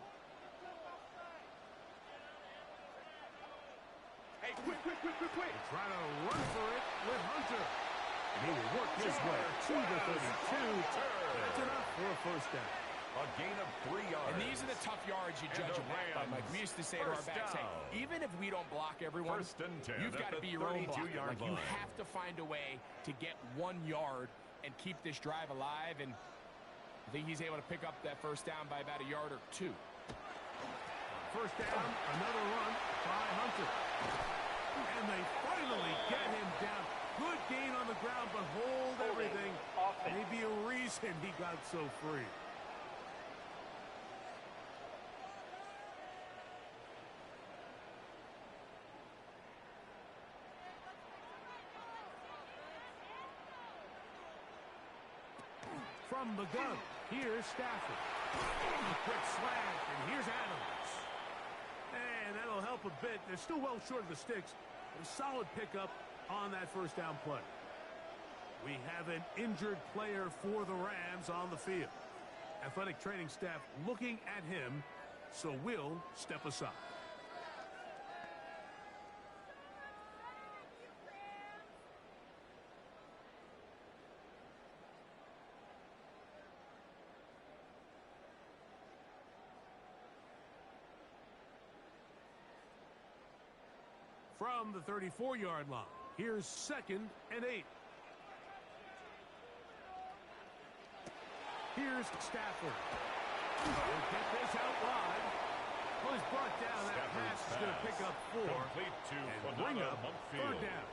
Hey, quick. Try to run for it with Hunter. And he will work his way to the 32. That's enough for a 1st down. A gain of 3 yards. And these are the tough yards you judge the a back by, Mike. We used to say to our first backs, hey, down. even if we don't block everyone, 1st and 10 you've at got to the be your own blocker. 32-yard Like, you line. have to find a way to get 1 yard and keep this drive alive. And I think he's able to pick up that 1st down by about a yard or 2. 1st down, another run by Hunter. And they finally get him down. Good gain on the ground, but hold everything. Maybe a reason he got so free. From the gun, here's Stafford. A quick slant, and here's Adams. And that'll help a bit. They're still well short of the sticks. A solid pickup on that 1st down play. We have an injured player for the Rams on the field. Athletic training staff looking at him, so we'll step aside. From the 34-yard line, here's 2nd and 8. Here's Stafford. He'll get this out wide. Well, he's brought down. That pass is going to pick up 4 and bring up third down.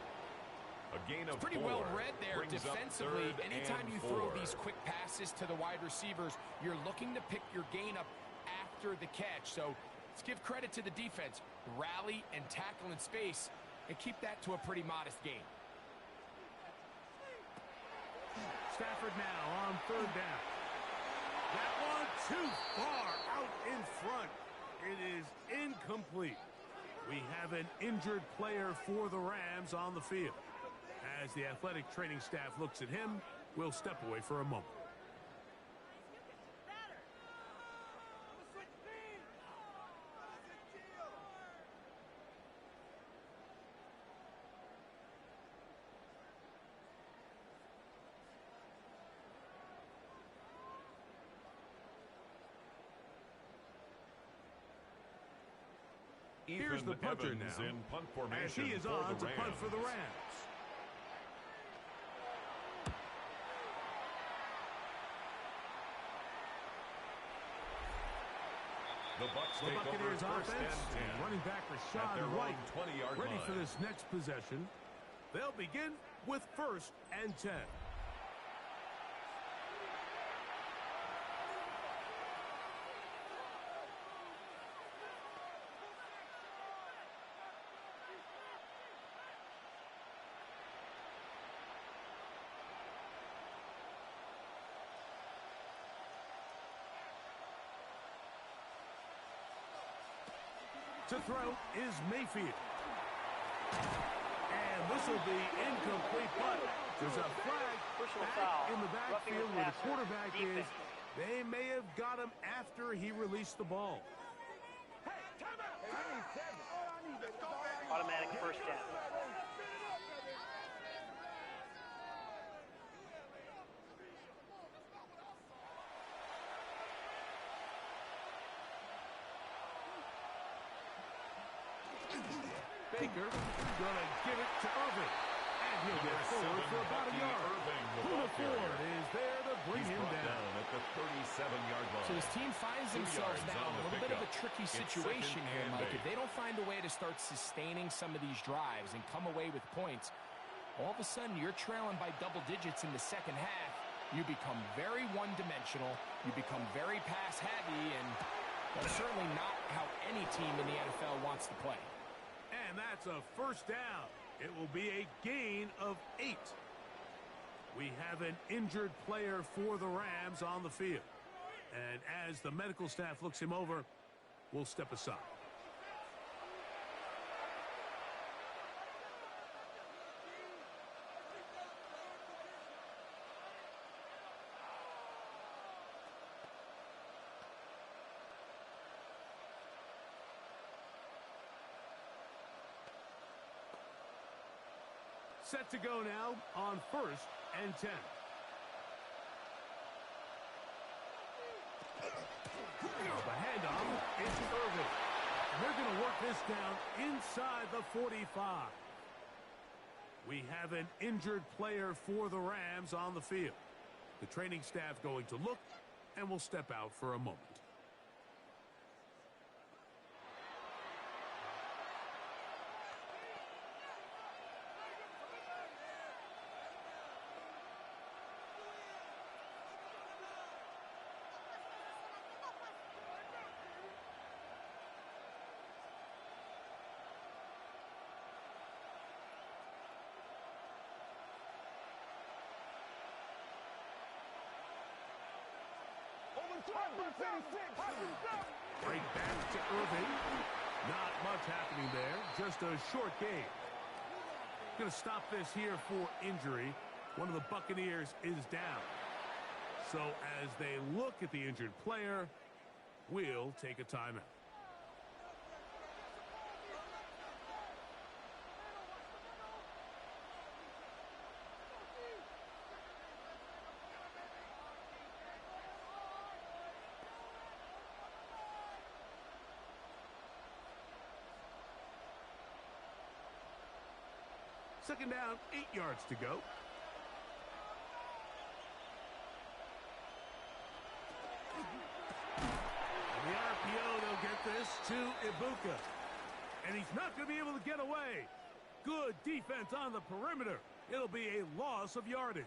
A gain of it's pretty 4 well read there defensively. Anytime you 4. throw these quick passes to the wide receivers, you're looking to pick your gain up after the catch. So let's give credit to the defense. Rally and tackle in space and keep that to a pretty modest gain. Stafford now on third down. That one too far out in front. It is incomplete. We have an injured player for the Rams on the field. As the athletic training staff looks at him, we'll step away for a moment. Here's the punter now, in punt formation as he is on to punt for the Rams. The Buccaneers offense, running back Rashad White, 20-yard ready line. for this next possession. They'll begin with 1st and 10. To throw is Mayfield. And this will be incomplete, but there's a flag back in the backfield where the quarterback is. They may have got him after he released the ball. Automatic first down. Baker gonna give it to Irving. And he'll get forward for about a yard. Ford is there to bring him down at the 37-yard line. So his team finds themselves now in a little bit of a tricky situation here, Mike. If they don't find a way to start sustaining some of these drives and come away with points, all of a sudden you're trailing by double digits in the second half. You become very one-dimensional. You become very pass-heavy, and that's certainly not how any team in the NFL wants to play. And that's a first down. It will be a gain of 8. We have an injured player for the Rams on the field. And as the medical staff looks him over, we'll step aside. Set to go now on 1st and 10. The handoff is Irving. They're going to work this down inside the 45. We have an injured player for the Rams on the field. The training staff going to look, and we'll step out for a moment. Right back to Irving. Not much happening there. Just a short game. Going to stop this here for injury. One of the Buccaneers is down. So as they look at the injured player, we'll take a timeout. Second down, 8 yards to go. Ibuka. And he's not going to be able to get away. Good defense on the perimeter. It'll be a loss of yardage.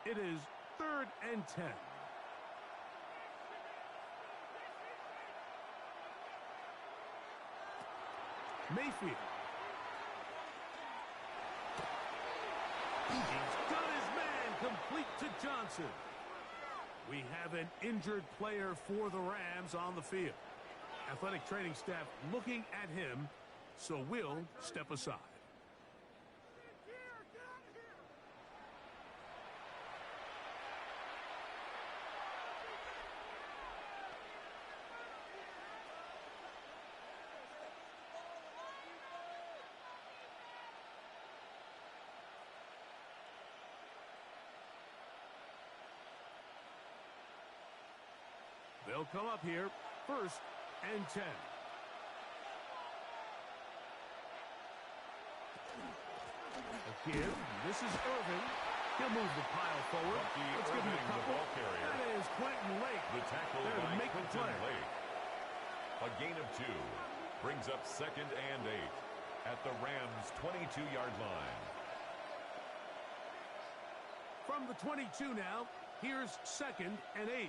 It is 3rd and 10. Mayfield. He's got his man complete to Johnson. We have an injured player for the Rams on the field. Athletic training staff looking at him, so we'll step aside. They'll come up here, 1st and 10. Here, this is Irving. He'll move the pile forward. Let's give him a couple. That is Quentin Lake. The tackle there by to make Quentin the play. Lake. A gain of 2 brings up 2nd and 8 at the Rams' 22-yard line. From the 22 now, here's 2nd and 8.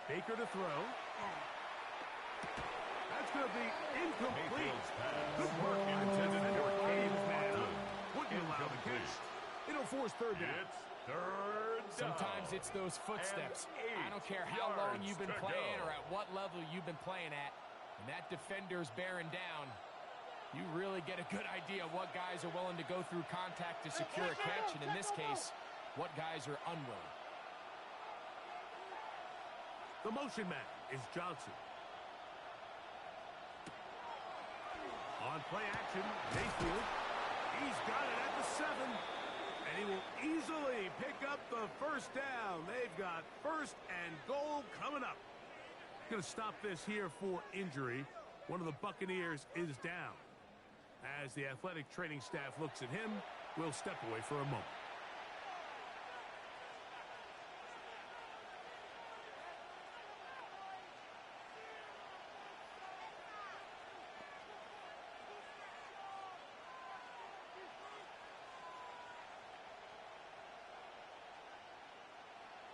Baker to throw. That's going to be incomplete. Good work intended for Caves, man. Wouldn't allow the catch. It'll force 3rd down. It's 3rd down. Sometimes it's those footsteps. I don't care how long you've been playing or at what level you've been playing at. When that defender's bearing down, you really get a good idea of what guys are willing to go through contact to secure a catch, and in this case, what guys are unwilling. The motion man is Johnson. On play action, Mayfield. He's got it at the 7. And he will easily pick up the 1st down. They've got 1st and goal coming up. Going to stop this here for injury. One of the Buccaneers is down. As the athletic training staff looks at him, we'll step away for a moment.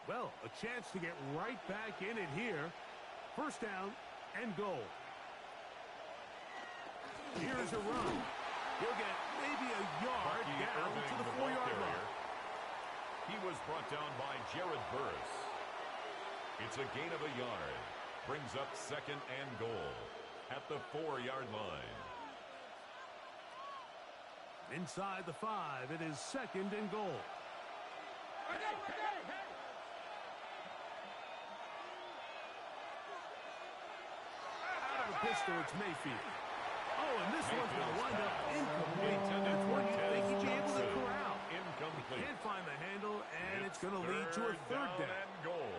Well, a chance to get right back in it here. 1st down and goal. Here's a run. He'll get maybe a yard down to the 4-yard line. He was brought down by Jared Burris. It's a gain of a yard. Brings up 2nd and goal at the 4-yard line. Inside the 5, it is 2nd and goal. Pistol, it's Mayfield. Oh, and this one's going to wind up incomplete. That's one you think he'd be able to corral. Incomplete. Can't find the handle, and it's going to lead to a 3rd down. And goal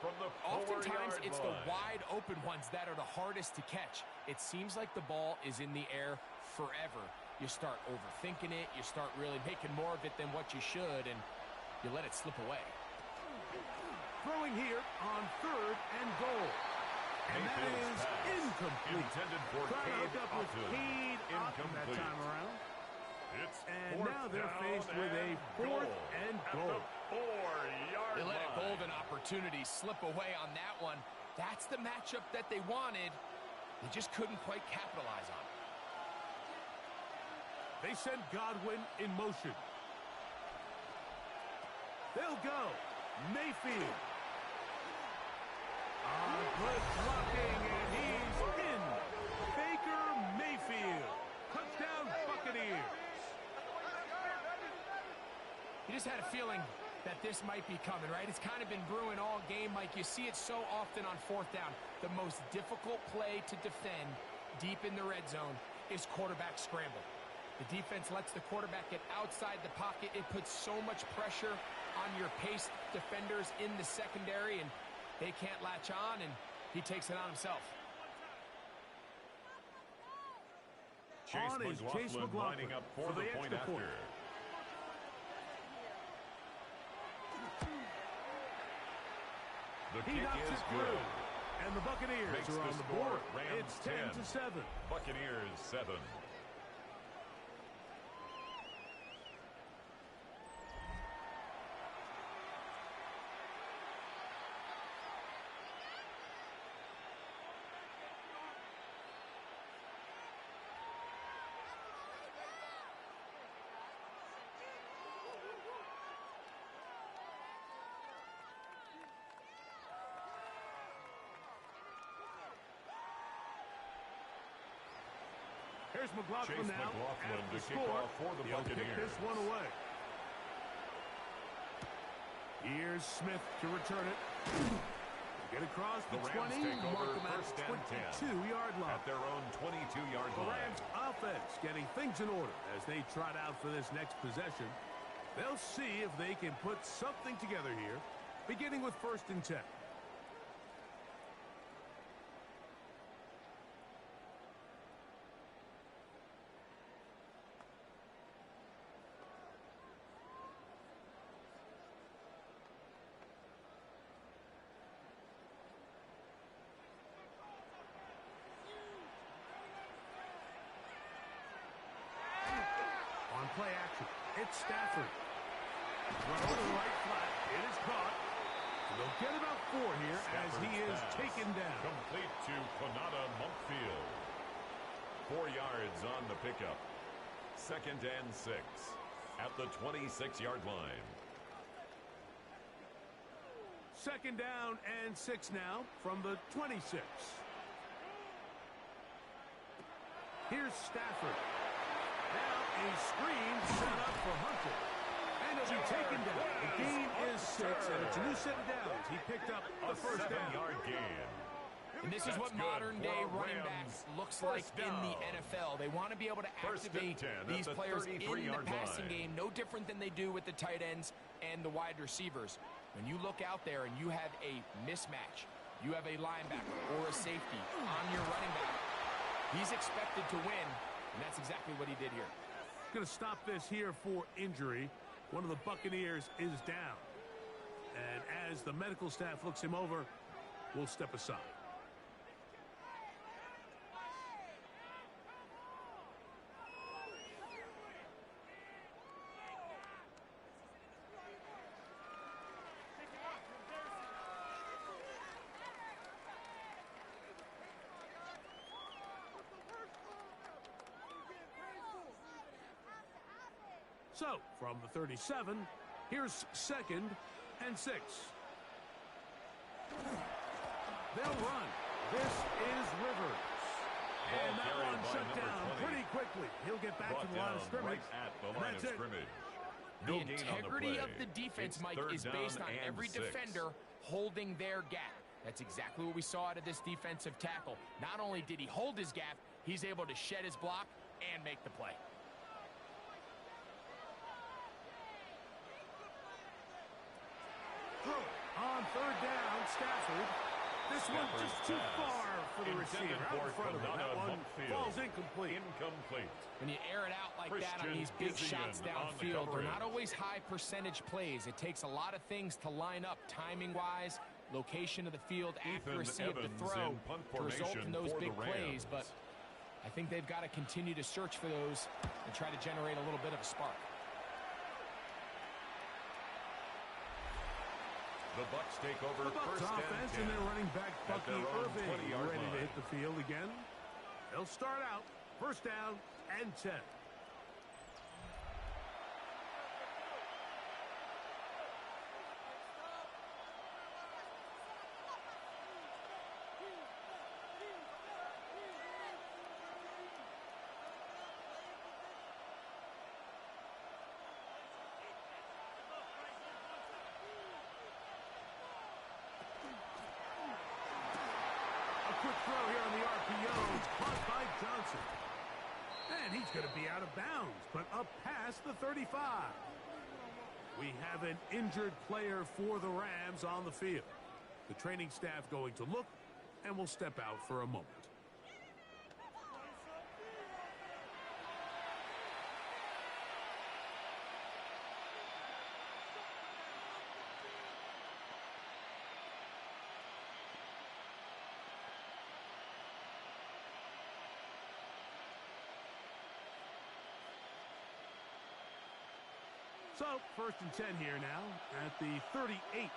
from the Oftentimes, it's the line. wide open ones that are the hardest to catch. It seems like the ball is in the air forever. You start overthinking it. You start really making more of it than what you should, and you let it slip away. Throwing here on 3rd and goal. And that is incomplete. Intended for Trying to hook up with Cade Otton that time around. And now they're faced with a 4th and goal. 4-yard They let a line. golden opportunity slip away on that one. That's the matchup that they wanted. They just couldn't quite capitalize on it. They send Godwin in motion. They'll go. Mayfield. Good blocking, and he's in. Baker Mayfield. Touchdown, Buccaneers. You just had a feeling that this might be coming, right? It's kind of been brewing all game, Mike. You see it so often on fourth down. The most difficult play to defend deep in the red zone is quarterback scramble. The defense lets the quarterback get outside the pocket. It puts so much pressure on your pace defenders in the secondary, and they can't latch on, and he takes it on himself. Chase McLaughlin lining up for the point after. The kick is good. And the Buccaneers are on the board. It's 10-7. Buccaneers 7. Here's McLaughlin now to kick off for the Buccaneers. Kick this one away. Here's Smith to return it. Get across the 20, mark them at the 22-yard line. At their own 22-yard line. The Rams offense getting things in order as they trot out for this next possession. They'll see if they can put something together here, beginning with 1st and 10. Play action. It's Stafford. Throw to the right flat. It is caught. They'll get about 4 here as he is taken down. Complete to Konata Monkfield. 4 yards on the pickup. 2nd and 6 at the 26-yard line. 2nd down and 6 now from the 26. Here's Stafford. Now a screen set up for Hunter. And it'll be taken down. The gain is 6, and it's a new set of downs. He picked up the 1st down. 7-yard gain. And this is what modern-day running backs looks like in the NFL. They want to be able to activate these players in the passing game, no different than they do with the tight ends and the wide receivers. When you look out there and you have a mismatch, you have a linebacker or a safety on your running back, he's expected to win. And that's exactly what he did here. Going to stop this here for injury. One of the Buccaneers is down. And as the medical staff looks him over, we'll step aside. So, from the 37, here's 2nd and 6. They'll run. This is Rivers. And that one shut down pretty quickly. He'll get back to the line of scrimmage. Right at the line of scrimmage. The integrity of the defense, Mike, is based on every defender holding their gap. That's exactly what we saw out of this defensive tackle. Not only did he hold his gap, he's able to shed his block and make the play. On 3rd down, Stafford. This one just too far for the receiver. Out in front of him. That one falls incomplete. When you air it out like that on these big shots downfield, they're not always high percentage plays. It takes a lot of things to line up timing-wise, location of the field, accuracy of the throw to result in those big plays. But I think they've got to continue to search for those and try to generate a little bit of a spark. The Bucs take over the Bucs 1st offense, and their running back Bucky Irving ready to hit the field again. They'll start out 1st down and 10. quick throw here on the RPO. It's caught by Johnson. And he's going to be out of bounds, but up past the 35. We have an injured player for the Rams on the field. The training staff going to look, and will step out for a moment. So, 1st and 10 here now at the 38.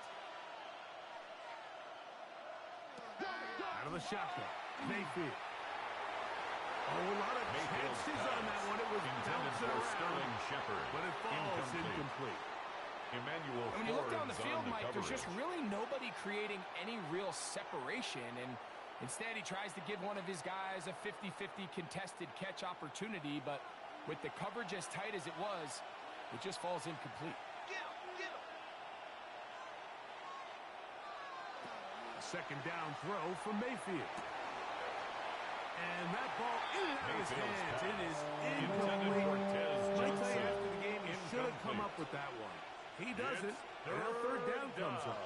Out of the shotgun, Mayfield. Oh, a lot of chances on that one. It was bouncing around, but it falls incomplete. Emmanuel when you look down the field, Mike, there's just really nobody creating any real separation, and instead he tries to give one of his guys a 50-50 contested catch opportunity, but with the coverage as tight as it was, it just falls incomplete. A 2nd down throw from Mayfield. And that ball in and out of his hands. It is incomplete. Might say after the game he should have come up with that one. He doesn't. And now 3rd down comes up.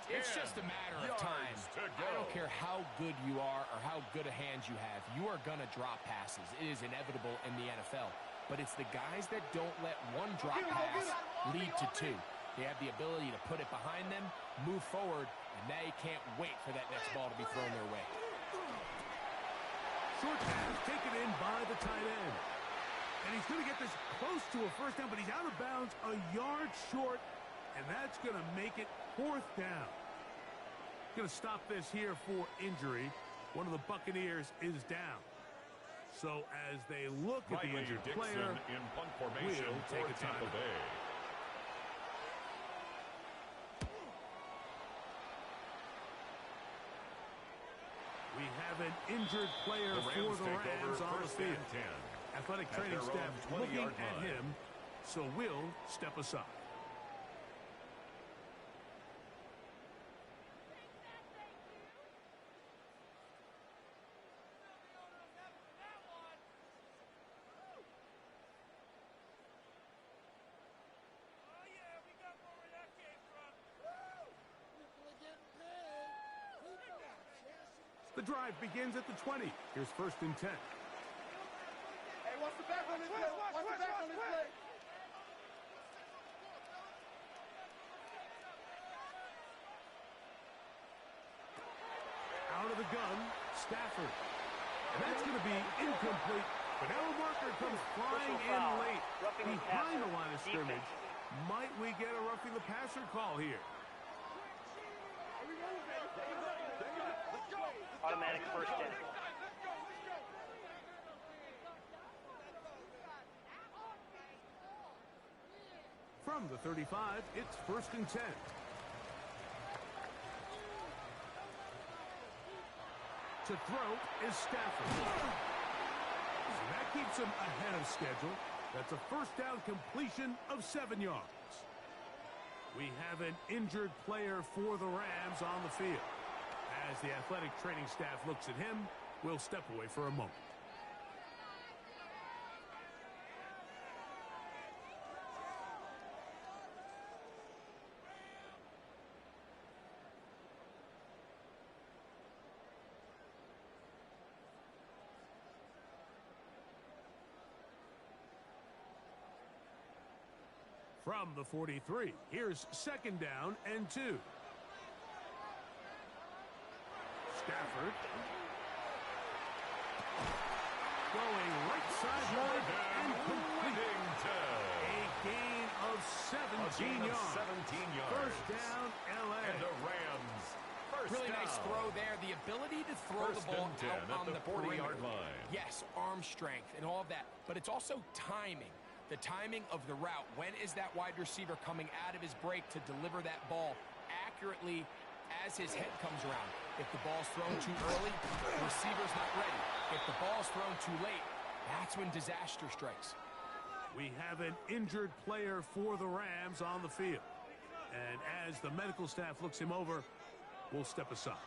It's just a matter of time. I don't care how good you are or how good a hand you have. You are going to drop passes. It is inevitable in the NFL. But it's the guys that don't let one drop pass lead to 2. They have the ability to put it behind them, move forward, and they can't wait for that next ball to be thrown their way. Short pass taken in by the tight end. And he's going to get this close to a 1st down, but he's out of bounds a yard short, and that's going to make it 4th down. Going to stop this here for injury. One of the Buccaneers is down. So as they look at the injured player, in punt formation we'll take a Tampa Bay. We have an injured player for the Rams on the field. Athletic training staff looking at him, so we'll step aside. The drive begins at the 20. Here's 1st and 10. Hey, what's the back on this play? What's the back on this play? Out of the gun, Stafford. And that's going to be incomplete. But now a marker comes flying in late behind the line of scrimmage. Might we get a roughing the passer call here? Automatic 1st down. From the 35, it's 1st and 10. To throw is Stafford. So that keeps him ahead of schedule. That's a 1st down completion of 7 yards. We have an injured player for the Rams on the field. As the athletic training staff looks at him, we'll step away for a moment. From the 43, here's 2nd down and 2. Stafford. Going right sideline and completing. A gain of 17 yards. 17 yards. 1st down, L.A. And the Rams. Really nice throw there. The ability to throw the ball out on the 40-yard line. Yes, arm strength and all of that. But it's also timing. The timing of the route. When is that wide receiver coming out of his break to deliver that ball accurately as his head comes around? If the ball's thrown too early, the receiver's not ready. If the ball's thrown too late, that's when disaster strikes. We have an injured player for the Rams on the field. And as the medical staff looks him over, we'll step aside.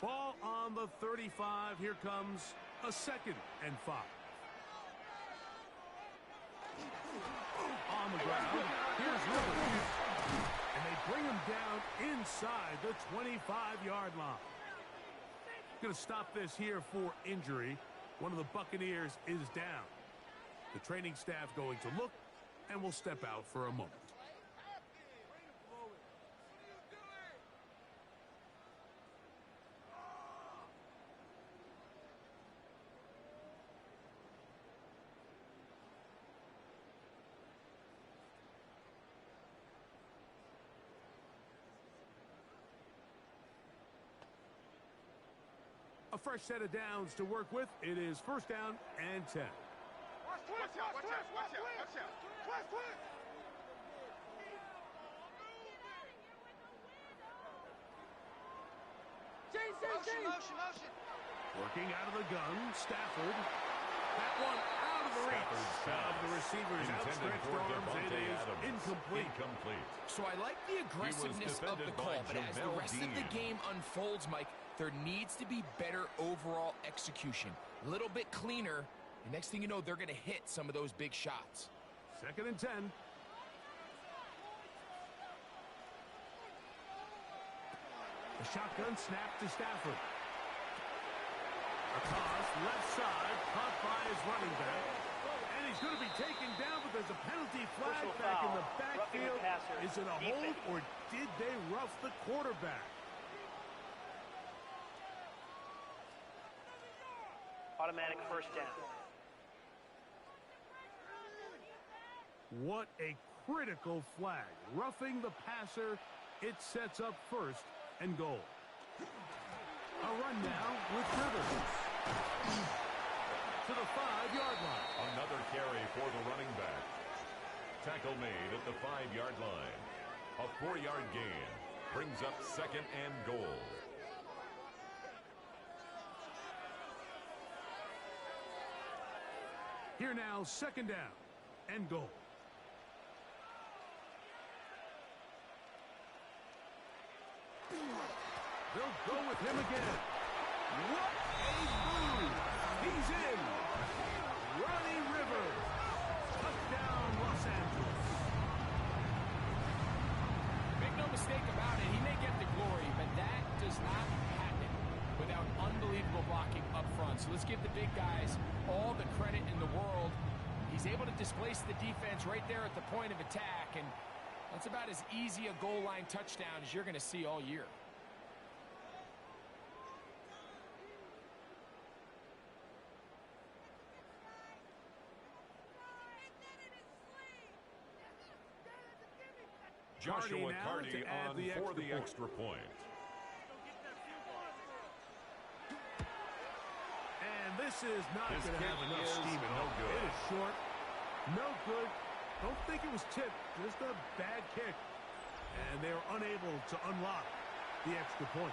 Ball on the 35. Here comes a 2nd and 5. On the ground, here's Rivers. And they bring him down inside the 25-yard line. Going to stop this here for injury. One of the Buccaneers is down. The training staff going to look and will step out for a moment. A fresh set of downs to work with. It is 1st down and 10. Watch out. Motion. Working out of the gun, Stafford. That one out of the reach of the receiver's outstretched arms. It is incomplete. So I like the aggressiveness of the call, but as the rest of the game unfolds, Mike, there needs to be better overall execution. A little bit cleaner. And next thing you know, they're going to hit some of those big shots. 2nd and 10. The shotgun snap to Stafford. A toss, left side, caught by his running back. And he's going to be taken down, but there's a penalty flag back in the backfield. Is it a hold, or did they rough the quarterback? Automatic 1st down. What a critical flag. Roughing the passer, it sets up 1st and goal. A run now with Rivers. To the 5-yard line. Another carry for the running back. Tackle made at the 5-yard line. A 4-yard gain brings up 2nd and goal. Here now, 2nd down and goal. They'll go with him again. What a move! He's in. Ronnie Rivers. Touchdown, Los Angeles. Make no mistake about it, he may get the glory, but that does not happen without unbelievable blocking up front. So let's give the big guys all the credit in the world. He's able to displace the defense right there at the point of attack, and that's about as easy a goal line touchdown as you're going to see all year. Joshua Carty on for the extra point. And this is not going to have enough steam in it. It is short. No good. Don't think it was tipped. Just a bad kick. And they are unable to unlock the extra point.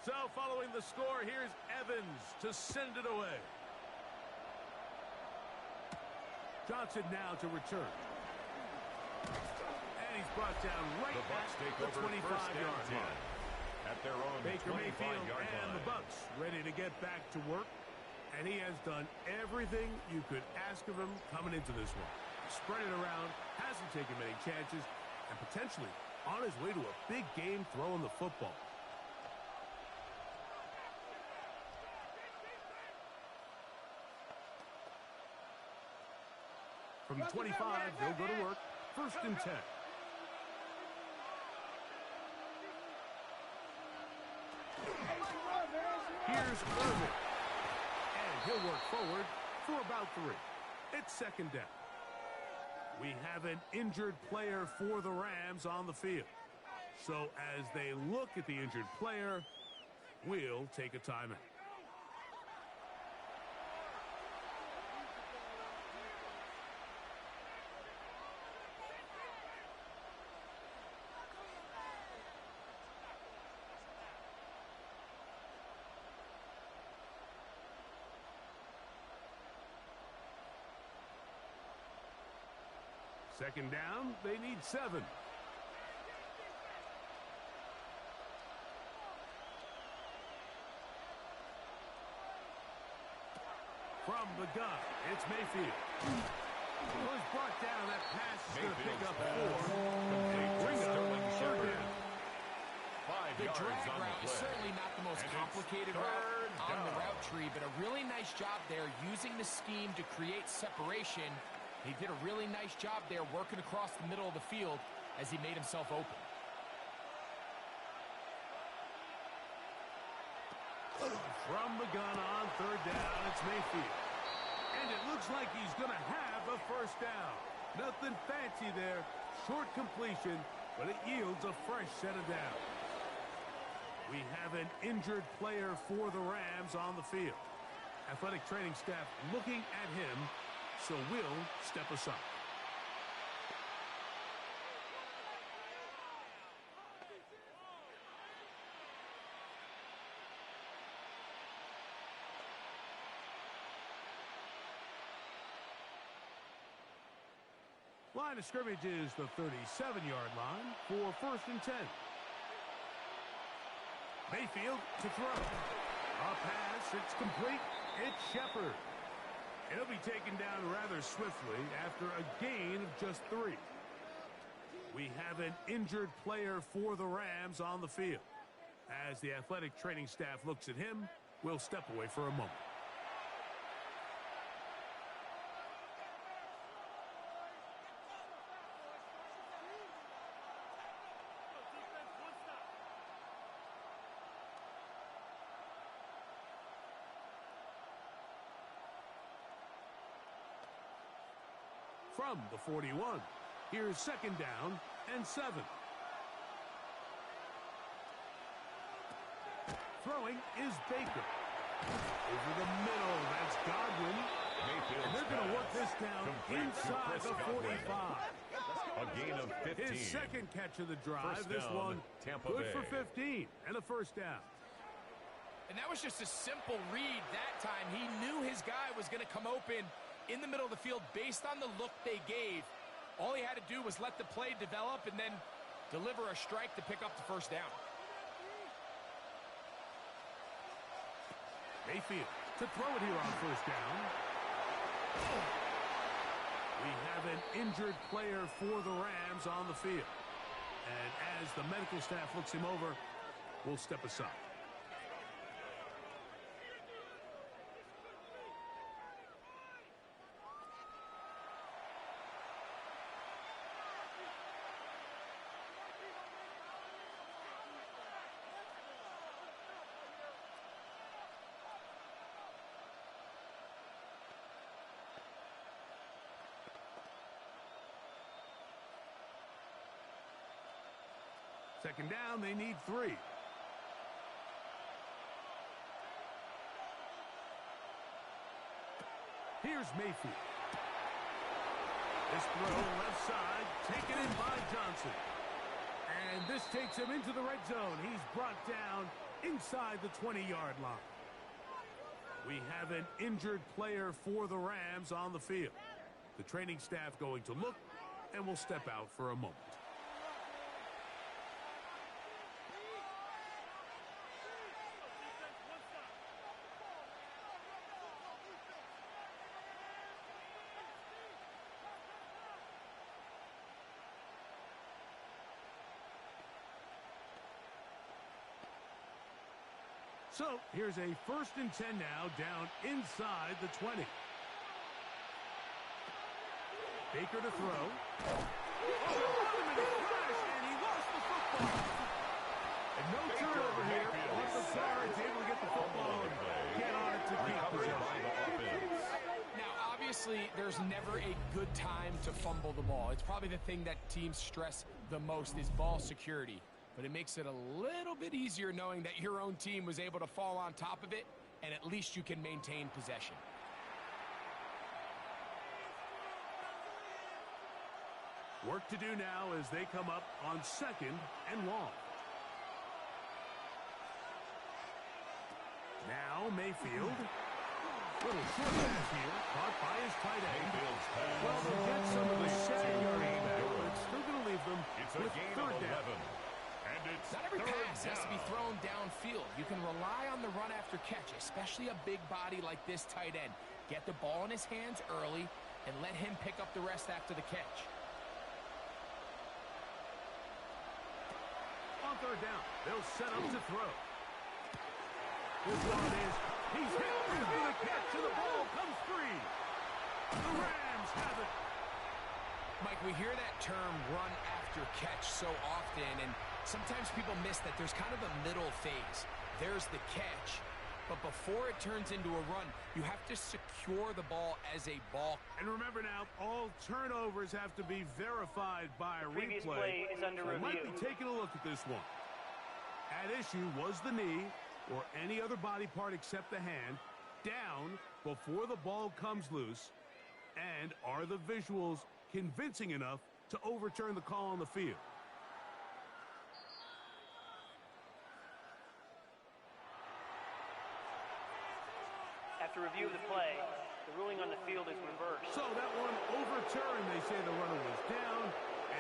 So following the score, here's Evans to send it away. Johnson now to return. And he's brought down right at the 25-yard line. At their own Baker Mayfield 25-yard and line. the Bucs ready to get back to work. And he has done everything you could ask of him coming into this one. Spread it around, hasn't taken many chances, and potentially on his way to a big game throwing the football. From the 25, they'll go to work. 1st and 10. Here's Irvin. And he'll work forward for about 3. It's 2nd down. We have an injured player for the Rams on the field. So as they look at the injured player, we'll take a timeout. Second down, they need 7. From the gun, it's Mayfield. Was brought down. That pass is going to pick up 4. Bring up third down. 5 The yards drag on route the is play. certainly not the most complicated route on the route tree, but a really nice job there using the scheme to create separation. He did a really nice job there working across the middle of the field as he made himself open. From the gun on third down, it's Mayfield. And it looks like he's going to have a first down. Nothing fancy there. Short completion, but it yields a fresh set of downs. We have an injured player for the Rams on the field. Athletic training staff looking at him, so we'll step aside. Line of scrimmage is the 37-yard line for 1st and 10. Mayfield to throw. A pass, it's complete. It's Shepard. He'll be taken down rather swiftly after a gain of just 3. We have an injured player for the Rams on the field. As the athletic training staff looks at him, we'll step away for a moment. From the 41, here's 2nd down and 7. Throwing is Baker. Over the middle, that's Godwin. Mayfield's And they're going to work this down inside the 45. A gain of 15. His second catch of the drive. First This down, one Tampa good Bay. for 15 and a first down. And that was just a simple read that time. He knew his guy was going to come open in the middle of the field based on the look they gave. All he had to do was let the play develop and then deliver a strike to pick up the first down. Mayfield to throw it here on first down. We have an injured player for the Rams on the field. And as the medical staff looks him over, we'll step aside. Second down, they need 3. Here's Mayfield. This throw left side, taken in by Johnson. And this takes him into the red zone. He's brought down inside the 20-yard line. We have an injured player for the Rams on the field. The training staff going to look, and we'll step out for a moment. So here's a 1st and 10 now, down inside the 20. Baker to throw. And he lost the football. And no turnover here. Once the Sarge able to get the football and get on it to keep possession. Now, obviously, there's never a good time to fumble the ball. It's probably the thing that teams stress the most is ball security. But it makes it a little bit easier knowing that your own team was able to fall on top of it, and at least you can maintain possession. Work to do now as they come up on 2nd and long. Now Mayfield. Little short pass here. Caught up by his tight end. Mayfield's pass. Well, they'll get some of the 7-yard back, but it's still going to leave them It's with a gain third of 11. down. And it's Not every third pass has to be down. thrown downfield. You can rely on the run after catch, especially a big body like this tight end. Get the ball in his hands early and let him pick up the rest after the catch. On third down, they'll set up to throw. This one is, he's hit for the catch, and the ball comes free. The Rams have it. Mike, we hear that term run after catch so often, and sometimes people miss that there's kind of a middle phase. There's the catch, but before it turns into a run, you have to secure the ball as a ball. And remember now, all turnovers have to be verified by a Previous replay. play is under So I might review. be taking a look at this one. At issue was the knee or any other body part except the hand down before the ball comes loose. And are the visuals convincing enough to overturn the call on the field? After review of the play, the ruling on the field is reversed. So that one overturned. They say the runner was down,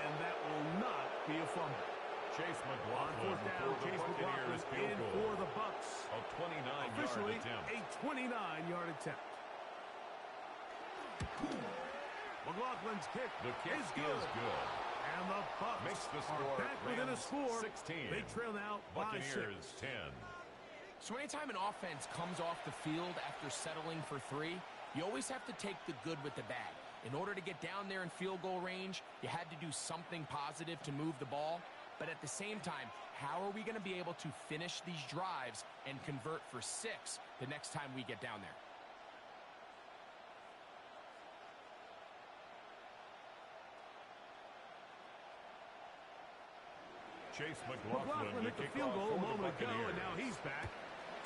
and that will not be a fumble. Chase On McLaughlin fourth down, for the Chase McLaughlin Buccaneers field in goal. for the Bucks. A 29-yard Officially attempt. a 29-yard attempt. McLaughlin's kick, The kick is good. And the Bucks Makes the are score back within a Rams score. 16. They trail now by 6. Buccaneers 10. So anytime an offense comes off the field after settling for 3, you always have to take the good with the bad. In order to get down there in field goal range, you had to do something positive to move the ball. But at the same time, how are we going to be able to finish these drives and convert for 6 the next time we get down there? Chase McLaughlin McLaughlin hit the field goal a moment ago, and now he's back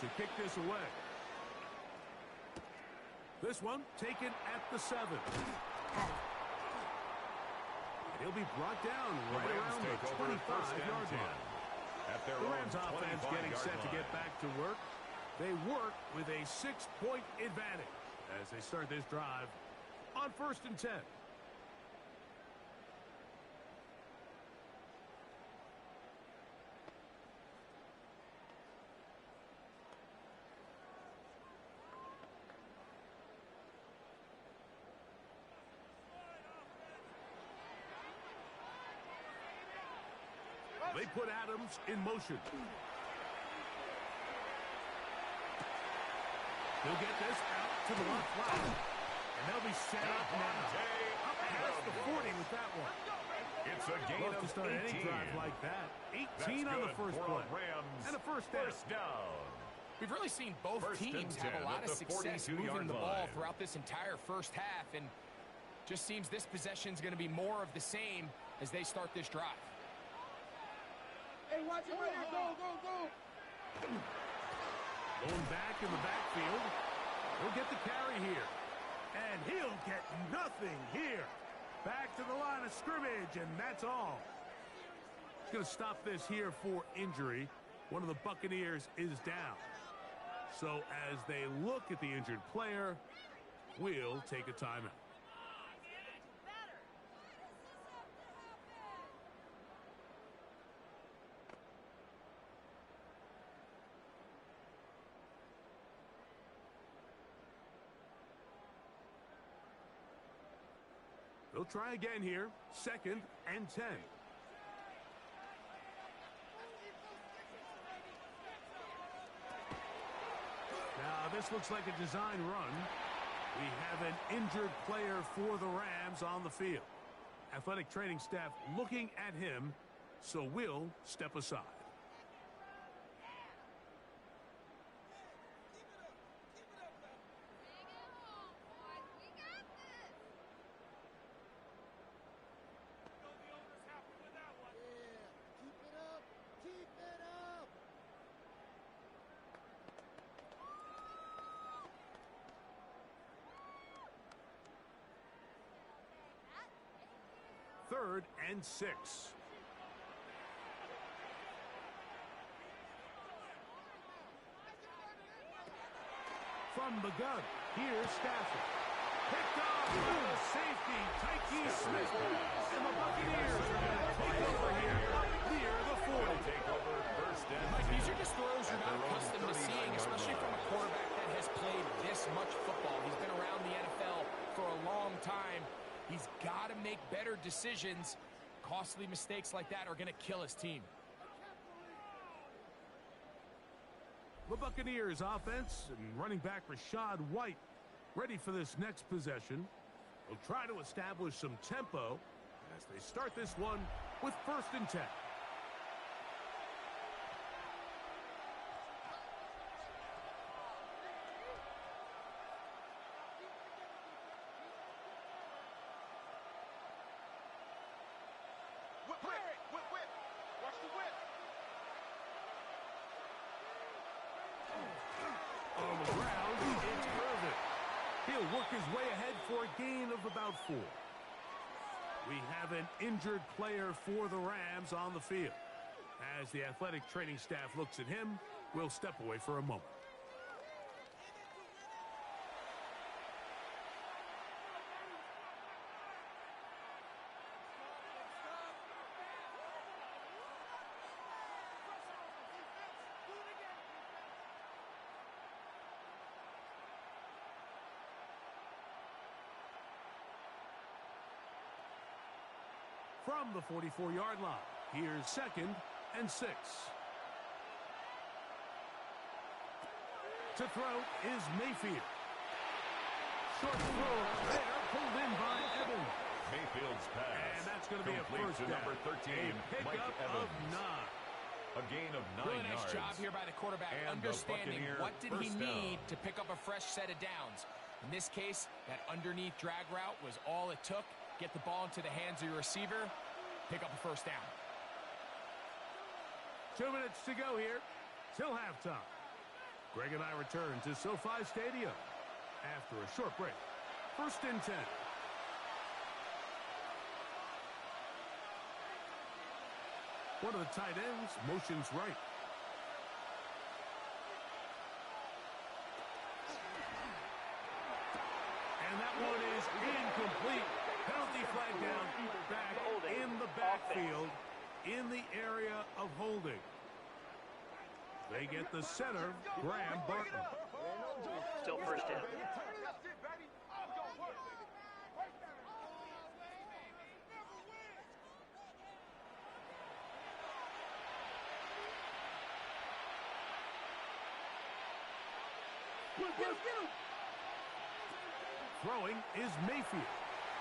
to kick this away. This one taken at the 7. And he'll be brought down right around the 25-yard line. At their The own Rams offense getting 25-yard set to line. get back to work. They work with a 6-point advantage as they start this drive on 1st and 10. They put Adams in motion. He'll get this out to the left flat. And they'll be set up now. Up past the 40 with that one. It's a gain Love of to start 18. any drive like that. 18 That's on the good first for a play. Rams And a first down. First down. We've really seen both First and teams have 10 a lot at of the success 42-yard moving the ball line. throughout this entire first half, and just seems this possession is going to be more of the same as they start this drive. Hey, watch it right here. Go, go, go. Going back in the backfield. He'll get the carry here. And he'll get nothing here. Back to the line of scrimmage, and that's all. Going to stop this here for injury. One of the Buccaneers is down. So as they look at the injured player, we'll take a timeout. They'll try again here. 2nd and 10. Now, this looks like a design run. We have an injured player for the Rams on the field. Athletic training staff looking at him, so we'll step aside. Third and 6. From the gun, here's Stafford. Picked off by the safety, Tyke Smith. And the Buccaneers are going to take over here near the 40. Take over first and Mike, 10. these are just throws you're not accustomed to seeing, especially from a quarterback that has played this much football. He's been around the NFL for a long time. He's got to make better decisions. Costly mistakes like that are going to kill his team. The Buccaneers offense and running back Rashad White ready for this next possession. They'll try to establish some tempo as they start this one with 1st and 10. Whip. Watch the whip. On the ground, it's Irvin. He'll work his way ahead for a gain of about 4. We have an injured player for the Rams on the field. As the athletic training staff looks at him, we'll step away for a moment. From the 44-yard line, here's 2nd and 6. To throw is Mayfield. Short throw there, pulled in by Evans. Mayfield's pass. And that's going to be a complete first to down. number 13, Mike Pickup Evans. of 9. A gain of 9 Really nice yards. job here by the quarterback, And understanding the what did he Buccaneer need first to pick up a fresh set of downs. In this case, that underneath drag route was all it took. Get the ball into the hands of your receiver, pick up a first down. 2 minutes to go here till halftime. Greg and I return to SoFi Stadium after a short break. 1st and 10. One of the tight ends motions right. And that one is incomplete. Penalty flag down back in the backfield in the area of holding. They get the center, Graham Barton. Still first down. Throwing is Mayfield.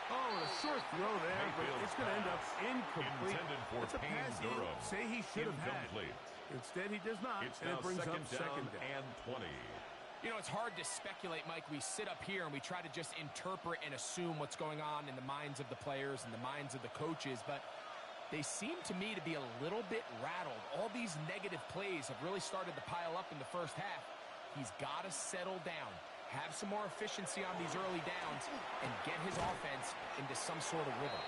Oh, a short throw there, but it's going to end up incomplete. Intended for It's a Payne pass he'd Durham. say he should have had. Incomplete. Instead, he does not, It's and now it brings up second second down. and 20. You know, it's hard to speculate, Mike. We sit up here and we try to just interpret and assume what's going on in the minds of the players and the minds of the coaches, but they seem to me to be a little bit rattled. All these negative plays have really started to pile up in the first half. He's got to settle down, have some more efficiency on these early downs, and get his offense into some sort of rhythm.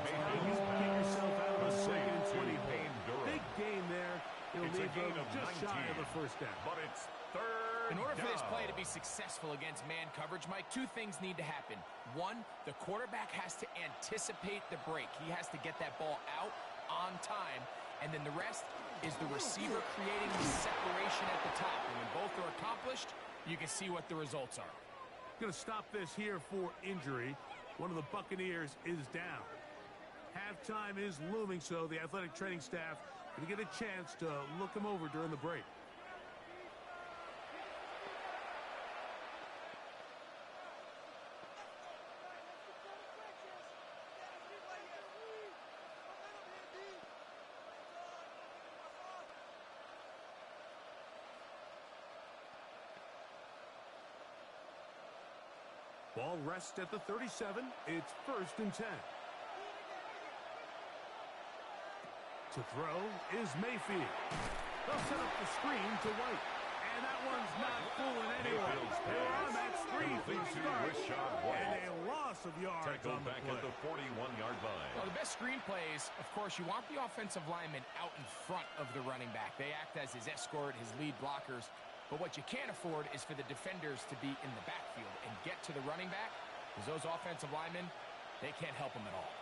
You get yourself out of a second and 20 Payne Durham. Big gain there. He'll It's a leave gain them of just 19, shy of the first down. But it's 3rd In order for this down. play to be successful against man coverage, Mike, 2 things need to happen. 1, the quarterback has to anticipate the break. He has to get that ball out on time. And then the rest is the receiver creating the separation at the top. And when both are accomplished, you can see what the results are. Going to stop this here for injury. One of the Buccaneers is down. Halftime is looming, so the athletic training staff going to get a chance to look him over during the break. Ball rests at the 37. It's 1st and 10. To throw is Mayfield. They'll set up the screen to White. And that one's not fooling anyone. They're on that screen from the start. And a loss of yards Tackled on the back play. at the 41-yard line. Well, the best screen plays, of course, you want the offensive lineman out in front of the running back. They act as his escort, his lead blockers. But what you can't afford is for the defenders to be in the backfield and get to the running back, because those offensive linemen, they can't help them at all.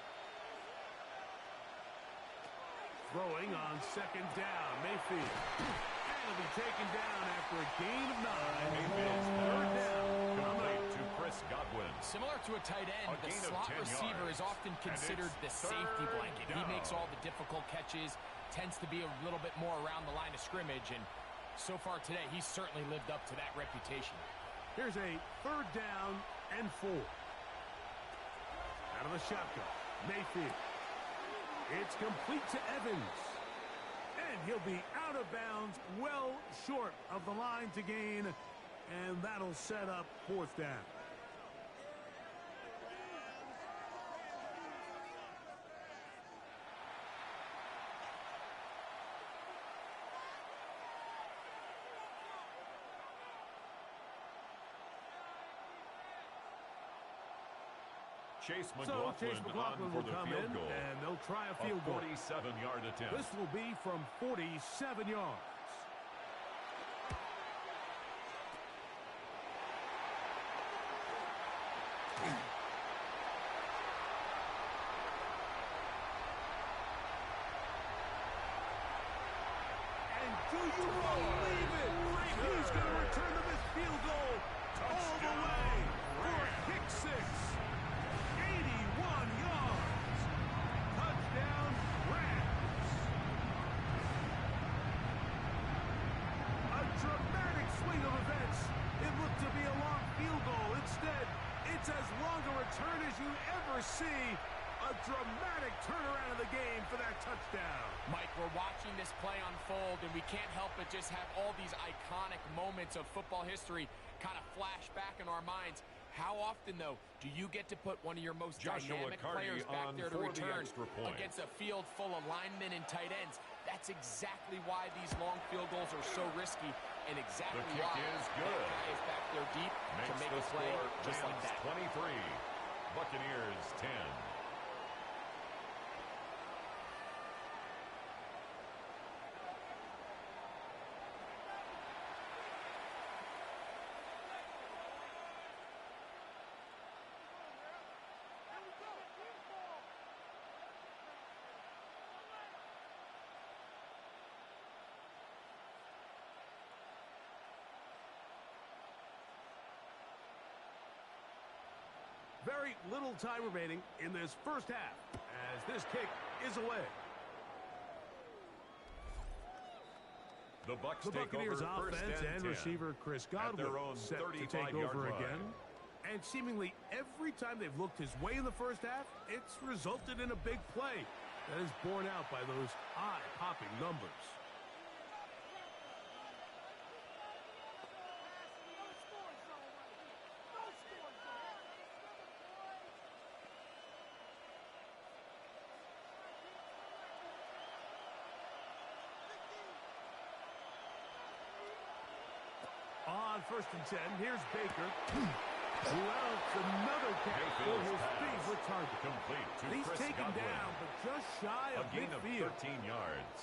Throwing on second down, Mayfield. And he'll be taken down after a gain of 9. Mayfield's third down. Complete to Chris Godwin. Similar to a tight end, the slot receiver is often considered the safety blanket. He makes all the difficult catches, tends to be a little bit more around the line of scrimmage, and so far today, he's certainly lived up to that reputation. Here's a third down and 4. Out of the shotgun, Mayfield. It's complete to Evans. And he'll be out of bounds, well short of the line to gain, and that'll set up fourth down. Chase McLaughlin will come in, and they'll try a field goal. 47-yard attempt. This will be from 47 yards. And do you believe it? He's going to return to this field goal all the way for a kick 6. 81 yards. Touchdown, Rams. A dramatic swing of events. It looked to be a long field goal. Instead, it's as long a return as you ever see. A dramatic turnaround of the game for that touchdown. Mike, we're watching this play unfold, and we can't help but just have all these iconic moments of football history kind of flash back in our minds. How often, though, do you get to put one of your most dynamic players back there to return against a field full of linemen and tight ends? That's exactly why these long field goals are so risky, and exactly why that guy is back there deep to make a play just like that. 23, Buccaneers 10. Very little time remaining in this first half as this kick is away. The Buccaneers offense and receiver Chris Godwin set to take over again. And seemingly every time they've looked his way in the first half, it's resulted in a big play that is borne out by those eye-popping numbers. On 1st and 10, here's Baker. Well, it's another catch for his favorite target. Complete to He's Chris taken Godwin. down, but just shy of gain midfield. of 13 yards.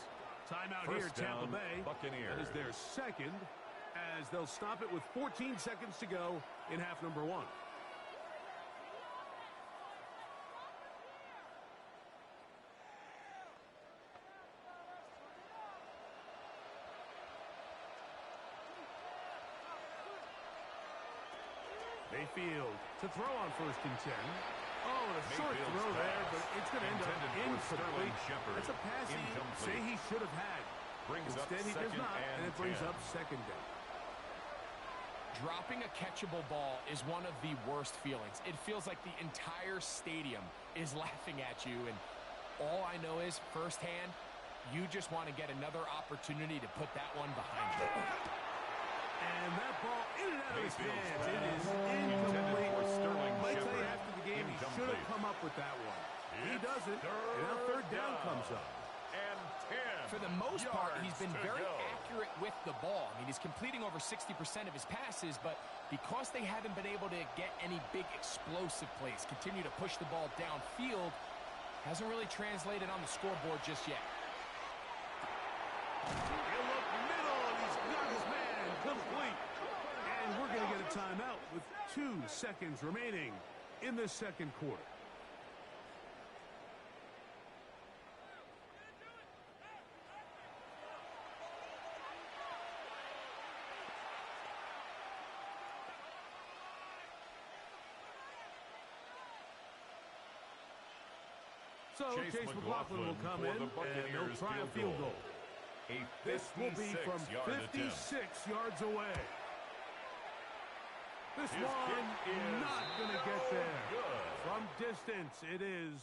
Timeout First here, Tampa down, Bay. Buccaneers. That is their second, as they'll stop it with 14 seconds to go in half number 1. Mayfield to throw on 1st and 10. Oh, and a short throw there, but it's going to end up incomplete. That's a pass he say he should have had. Instead, he does not, and it brings up second down. Dropping a catchable ball is one of the worst feelings. It feels like the entire stadium is laughing at you, and all I know is, firsthand, you just want to get another opportunity to put that one behind you. And that ball in and out of his hands. It is incomplete. Might say after the game he should have come up with that one. He doesn't, and now third down comes up. And 10. For the most part, he's been very accurate with the ball. I mean, he's completing over 60% of his passes, but because they haven't been able to get any big explosive plays, continue to push the ball downfield, hasn't really translated on the scoreboard just yet. He'll look middle, and he's got his man complete. timeout with 2 seconds remaining in the second quarter. So Chase McLaughlin will come in, and they'll try a field goal. This will be from 56 yards away. This one is not going to get there. From distance, it is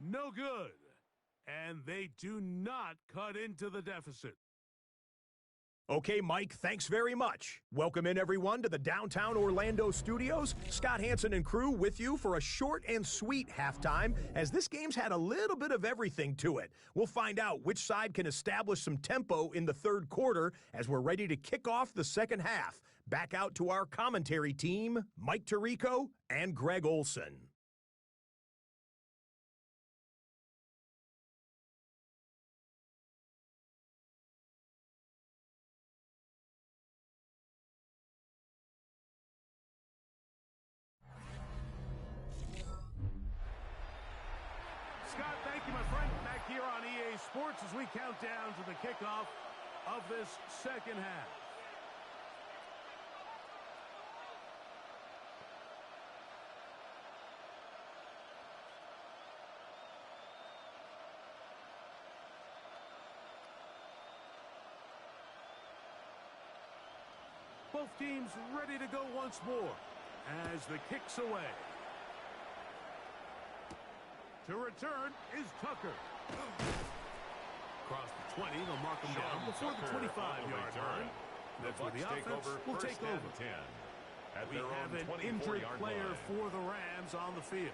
no good. And they do not cut into the deficit. Okay, Mike, thanks very much. Welcome in, everyone, to the downtown Orlando studios. Scott Hansen and crew with you for a short and sweet halftime, as this game's had a little bit of everything to it. We'll find out which side can establish some tempo in the third quarter as we're ready to kick off the second half. Back out to our commentary team, Mike Tirico and Greg Olson. Scott, thank you, my friend. Back here on EA Sports as we count down to the kickoff of this second half. Both teams ready to go once more as the kick's away. To return is Tucker. Across the 20, they'll mark him down before the 25-yard line. That's where the offense will take over. We have an injured player for the Rams on the field.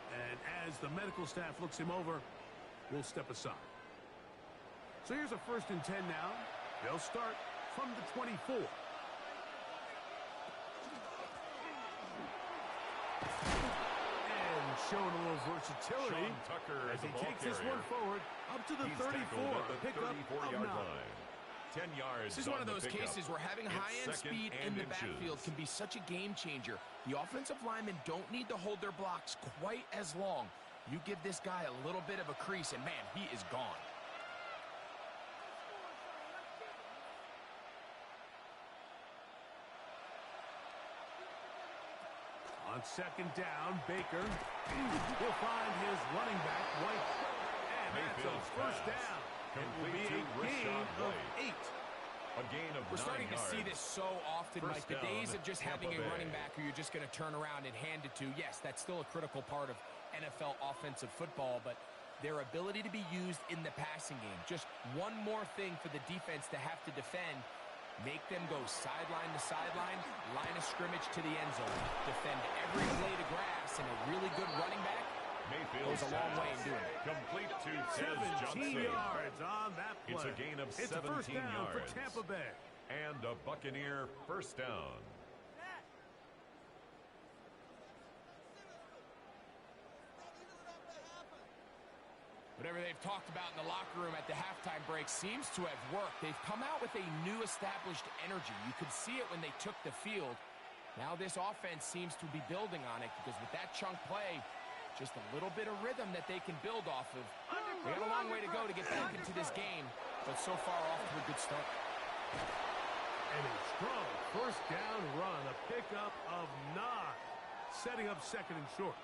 And as the medical staff looks him over, we'll step aside. So here's a 1st and 10 now. They'll start from the 24. Showing a little versatility as he takes this one forward up to the 34. Pickup of 9. 10 yards. This is one of those cases where having high-end speed in the backfield can be such a game changer. The offensive linemen don't need to hold their blocks quite as long. You give this guy a little bit of a crease, and man, he is gone. On 2nd down, Baker will find his running back, White. And that's a 1st down. It will be a gain of 8. A gain of 9 yards. We're starting to see this so often, Mike. The days of just having a running back who you're just going to turn around and hand it to, yes, that's still a critical part of NFL offensive football, but their ability to be used in the passing game, just one more thing for the defense to have to defend. Make them go sideline to sideline, line of scrimmage to the end zone. Defend every blade of grass, and a really good running back goes a long way in doing it. Complete to 17 yards on that play. It's a gain of 17 it's a 1st down yards. for Tampa Bay. And a Buccaneer 1st down. Whatever they've talked about in the locker room at the halftime break seems to have worked. They've come out with a new established energy. You could see it when they took the field. Now this offense seems to be building on it because with that chunk play, just a little bit of rhythm that they can build off of. They got a long way to go to get back into this game, but so far off to a good start. And a strong 1st down run, a pickup of 9, setting up 2nd and short.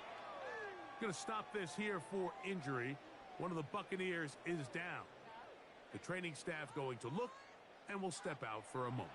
Going to stop this here for injury. One of the Buccaneers is down. The training staff going to look, and will step out for a moment.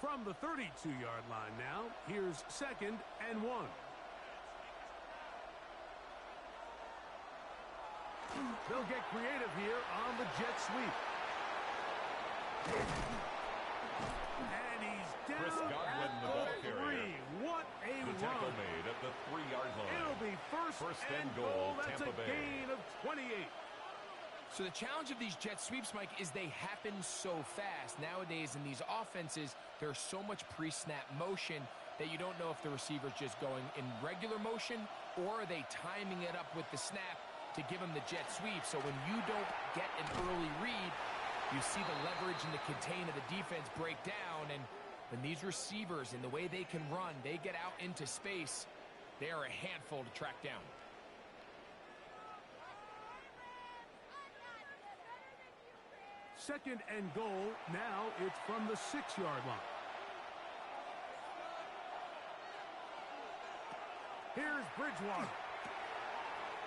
From the 32-yard line now, here's 2nd and 1. They'll get creative here on the jet sweep. And he's down at the 3. What a run. The tackle made at the 3-yard line. It'll be first and goal. That's Tampa a gain of 28. So the challenge of these jet sweeps, Mike, is they happen so fast. Nowadays in these offenses, there's so much pre-snap motion that you don't know if the receiver's just going in regular motion or are they timing it up with the snap to give him the jet sweep. So when you don't get an early read, you see the leverage and the contain of the defense break down. And when these receivers and the way they can run, they get out into space, they are a handful to track down. Second and goal. Now it's from the 6-yard line. Here's Bridgewater.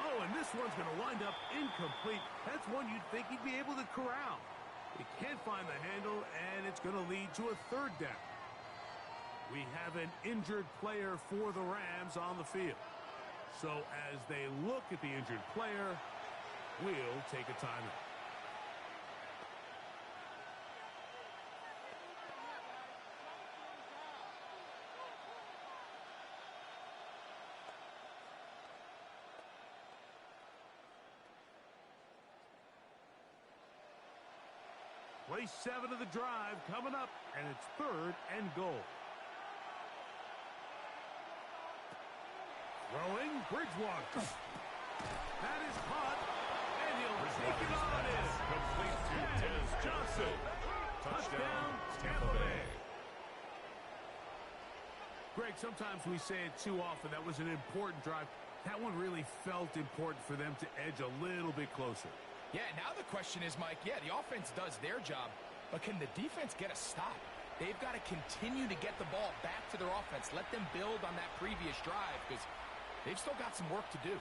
Oh, and this one's going to wind up incomplete. That's one you'd think he'd be able to corral. He can't find the handle, and it's going to lead to a third down. We have an injured player for the Rams on the field. So as they look at the injured player, we'll take a timeout. Play 7 of the drive coming up, and it's third and goal. Throwing Bridgewater. That is caught, and he'll take it on in. Complete to Dennis Johnson. Touchdown, Tampa Bay. Greg, sometimes we say it too often. That was an important drive. That one really felt important for them to edge a little bit closer. Yeah, now the question is, Mike, yeah, the offense does their job, but can the defense get a stop? They've got to continue to get the ball back to their offense. Let them build on that previous drive because they've still got some work to do.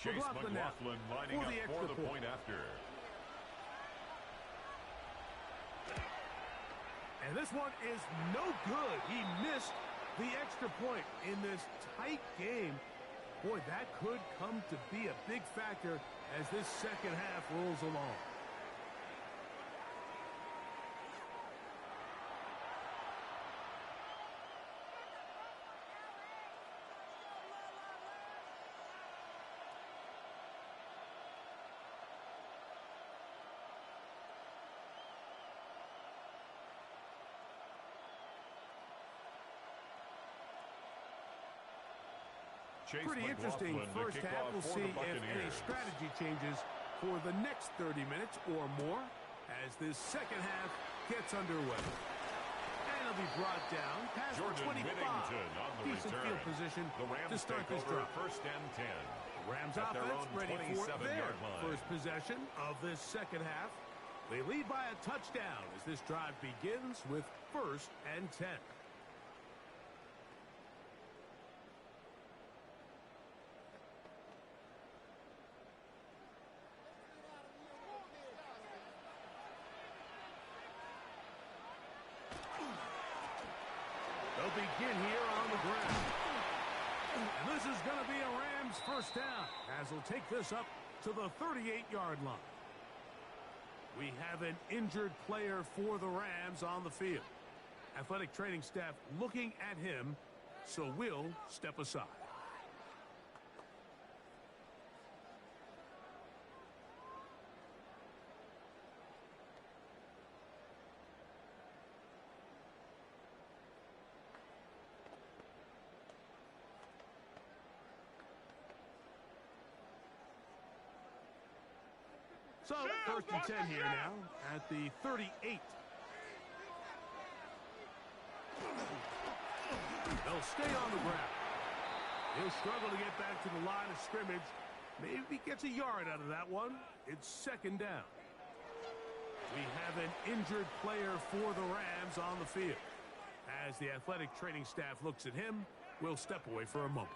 Chase McLaughlin lining up for the point after. And this one is no good. He missed the extra point in this tight game. Boy, that could come to be a big factor as this second half rolls along. Pretty interesting first half. We'll see if any strategy changes for the next 30 minutes or more as this second half gets underway. And it'll be brought down past the 25. Decent field position to start this drive. First and 10. Rams offense ready for their first possession of this second half. They lead by a touchdown as this drive begins with first and 10. Begin here on the ground. And this is going to be a Rams first down as they'll take this up to the 38-yard line. We have an injured player for the Rams on the field. Athletic training staff looking at him, so we'll step aside. So, first and 10 here now at the 38. They'll stay on the ground. He'll struggle to get back to the line of scrimmage. Maybe he gets a yard out of that one. It's second down. We have an injured player for the Rams on the field. As the athletic training staff looks at him, we'll step away for a moment.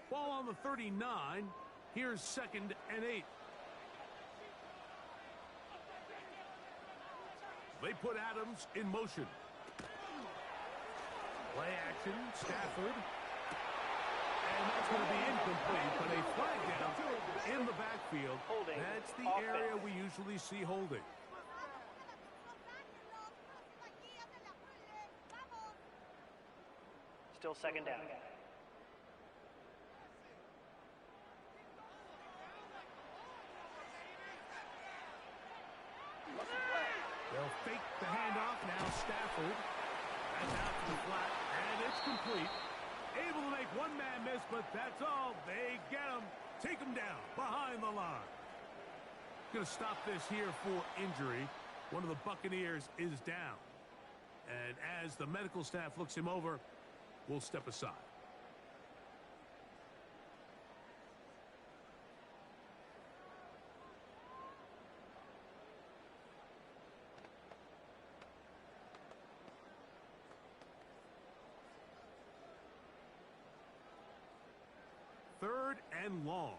Ball on the 39. Here's second and 8. They put Adams in motion. Play action. Stafford. And that's going to be incomplete, but a flag down in the backfield. Holding. That's the Offense. area we usually see holding. Still second down. They'll fake the handoff. Now Stafford. That's out to the flat, and it's complete. Able to make one man miss, but that's all. They get him. Take him down behind the line. Going to stop this here for injury. One of the Buccaneers is down. And as the medical staff looks him over, we'll step aside. Third and long.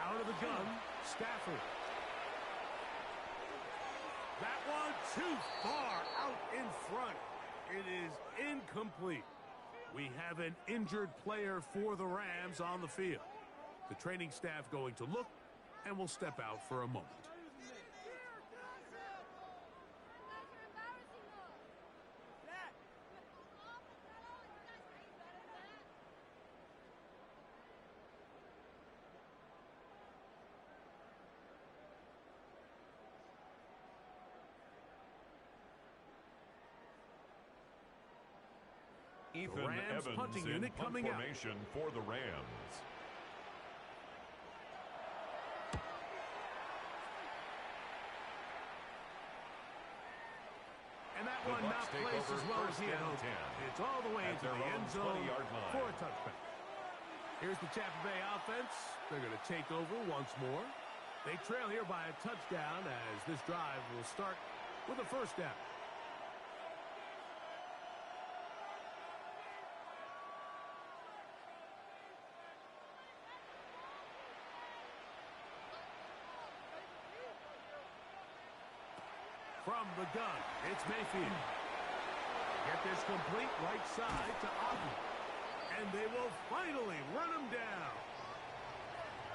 Out of the gun, Stafford. That one too far out in front. It is incomplete. We have an injured player for the Rams on the field. The training staff going to look, and will step out for a moment. Ethan Rams Evans punting in unit punt coming out. formation for the Rams. And that The one Bucs not take placed over as well as first he had and hoped. 10 It's all the way at into their the own end zone 20-yard line. for a touchback. Here's the Tampa Bay offense. They're going to take over once more. They trail here by a touchdown as this drive will start with a first down. From the gun, it's Mayfield. Get this complete right side to Ogden. And they will finally run him down.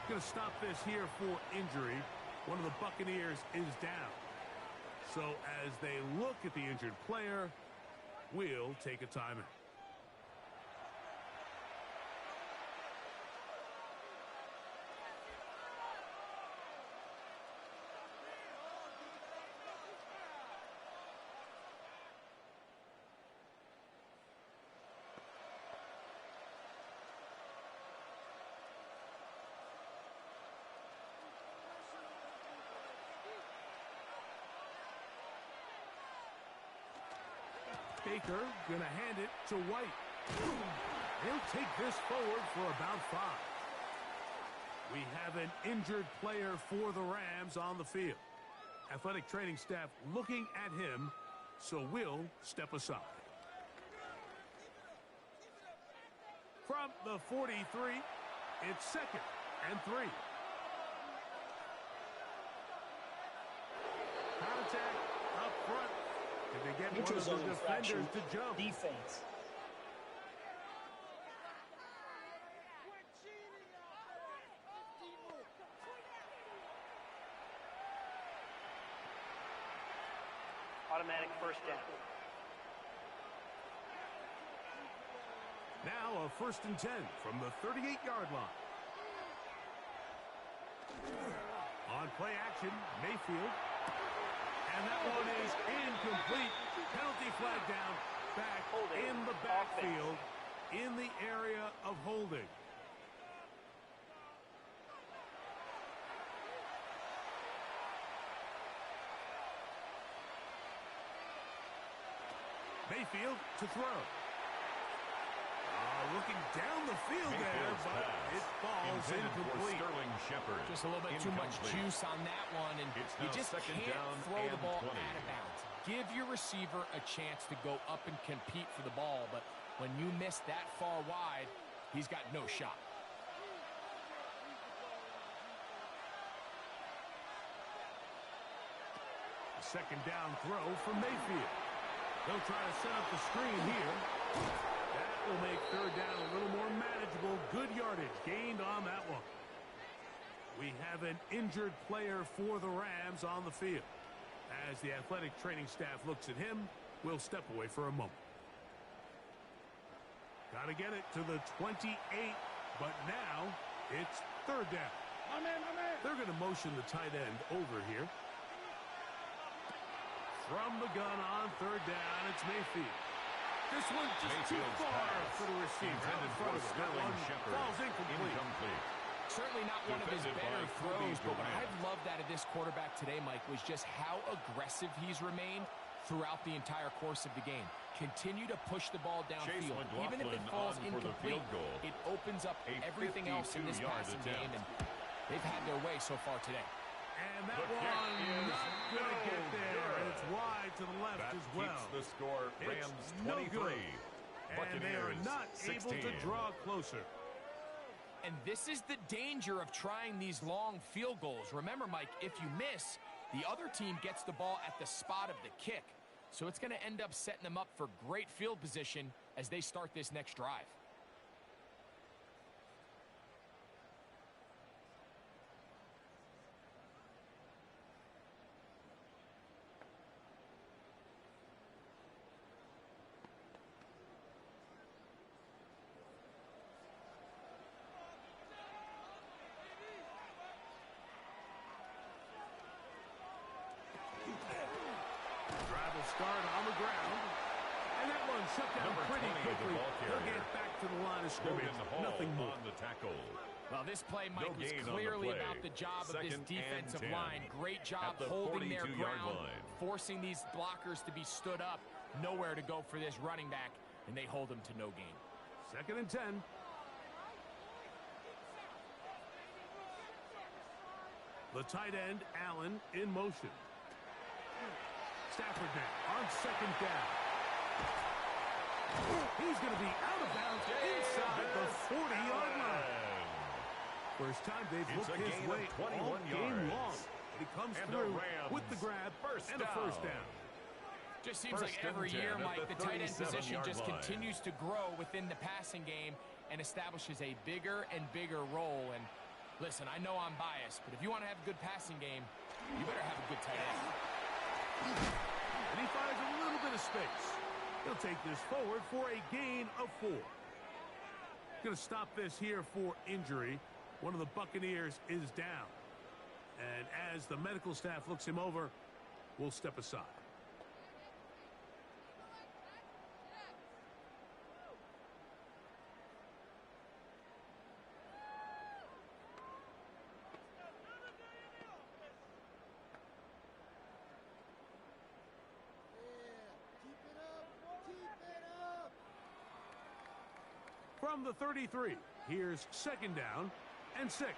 Going to stop this here for injury. One of the Buccaneers is down. So as they look at the injured player, we'll take a timeout. Baker going to hand it to White. He'll take this forward for about 5. We have an injured player for the Rams on the field. Athletic training staff looking at him, so we'll step aside. From the 43, it's 2nd and 3. Contact up front. Did they get one of the defenders to jump? Defense. Automatic first down. Now a 1st and 10 from the 38-yard line. On play action, Mayfield. And that one is incomplete. Penalty flag down. Back Holding. in the backfield. In the area of holding. Mayfield to throw. Looking down the field there, but it falls incomplete. Just a little bit too much juice on that one, and you just can't throw the ball 20. out of bounds. Give your receiver a chance to go up and compete for the ball, but when you miss that far wide, he's got no shot. second down throw for Mayfield. They'll try to set up the screen here. That will make third down a little more manageable. Good yardage gained on that one. We have an injured player for the Rams on the field. As the athletic training staff looks at him, we'll step away for a moment. Got to get it to the 28, but now it's third down. My man. They're going to motion the tight end over here. From the gun on third down, it's Mayfield. This one just too far for the receiver. Intended for Sterling Shepard. Falls incomplete. Certainly not one of his better throws, but what I've loved out of this quarterback today, Mike, was just how aggressive he's remained throughout the entire course of the game. Continue to push the ball downfield. Even if it falls incomplete, it opens up everything else in this passing game, and they've had their way so far today. And that one not going to get there, and it's wide to the left as well. Keeps the score, Rams 23. And they are not able to draw closer. And this is the danger of trying these long field goals. Remember, Mike, if you miss, the other team gets the ball at the spot of the kick. So it's going to end up setting them up for great field position as they start this next drive. Start on the ground. And that one shut down pretty quickly. They'll get back to the line of scrimmage. Nothing more. On the tackle. Well, this play, Mike, was clearly about the job of this defensive line. Great job holding their ground, forcing these blockers to be stood up. Nowhere to go for this running back, and they hold him to no gain. 2nd and 10. The tight end, Allen, in motion. Stafford now on 2nd down. He's going to be out of bounds inside the 40-yard line. First time they've looked his way all game long. But he comes through with the grab and a first down. Just seems like every year, Mike, the tight end position just continues to grow within the passing game and establishes a bigger and bigger role. And listen, I know I'm biased, but if you want to have a good passing game, you better have a good tight end. And he finds a little bit of space. He'll take this forward for a gain of 4. Going to stop this here for injury. One of the Buccaneers is down. And as the medical staff looks him over, we'll step aside. From the 33, here's 2nd down and 6.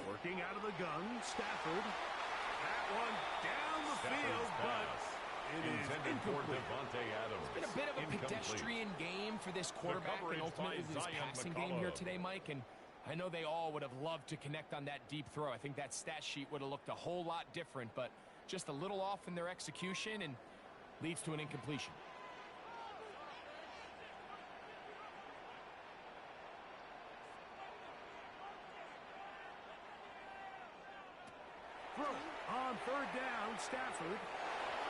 Working out of the gun, Stafford. That one down the field, but it is incomplete. It's been a bit of a pedestrian game for this quarterback and ultimately this passing game here today, Mike. And I know they all would have loved to connect on that deep throw. I think that stat sheet would have looked a whole lot different, but just a little off in their execution and leads to an incompletion. Throw on 3rd down, Stafford.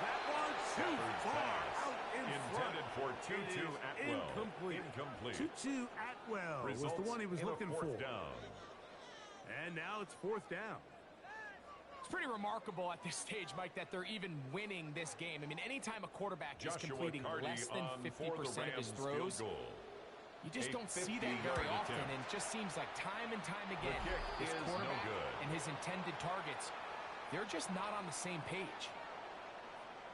That one too far out in front. Intended for Tutu Atwell. Incomplete. Tutu Atwell was the one he was looking for. Down. And now it's 4th down. It's pretty remarkable at this stage, Mike, that they're even winning this game. I mean, anytime a quarterback is completing less than 50% of his throws, you just don't see that very often. And it just seems like time and time again, this quarterback and his intended targets, they're just not on the same page.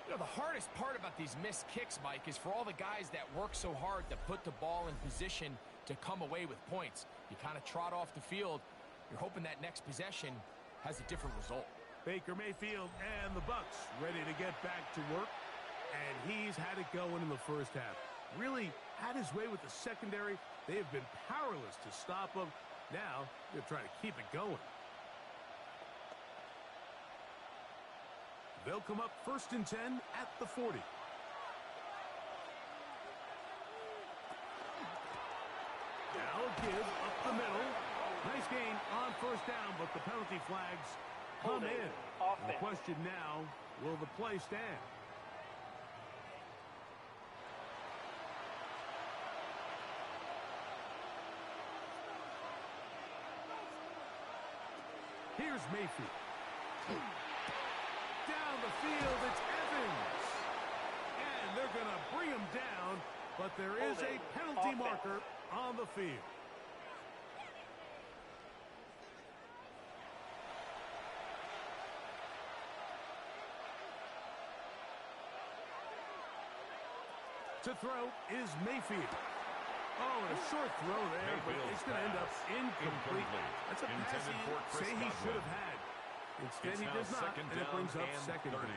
You know, the hardest part about these missed kicks, Mike, is for all the guys that work so hard to put the ball in position to come away with points. You kind of trot off the field. You're hoping that next possession has a different result. Baker Mayfield and the Bucs ready to get back to work. And he's had it going in the first half. Really had his way with the secondary. They have been powerless to stop him. Now they're trying to keep it going. They'll come up 1st and 10 at the 40. Now a give up the middle. Nice gain on 1st down, but the penalty flags come in. The question now, will the play stand? Here's Mayfield. Down the field, it's Evans. And they're going to bring him down, but there is a penalty marker on the field. To throw is Mayfield. Oh, and a short throw there, but it's going to end up incomplete. That's a pass he say he should have had. Instead, he does not, and it brings up 2nd down.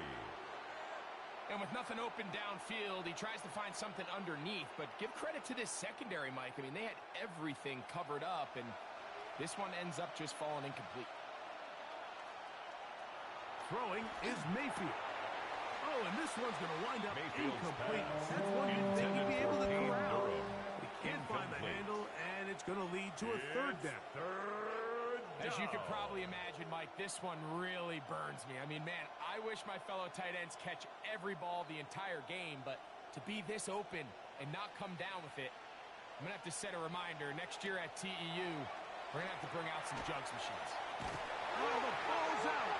And with nothing open downfield, he tries to find something underneath. But give credit to this secondary, Mike. I mean, they had everything covered up, and this one ends up just falling incomplete. Throwing is Mayfield. Oh, and this one's going to wind up incomplete. That's one you'd think he'd be able to corral. He can't find the handle, and it's going to lead to a 3rd down. As you can probably imagine, Mike, this one really burns me. I mean, man, I wish my fellow tight ends catch every ball the entire game, but to be this open and not come down with it, I'm going to have to set a reminder. Next year at TEU, we're going to have to bring out some jugs machines. Oh, the ball's out.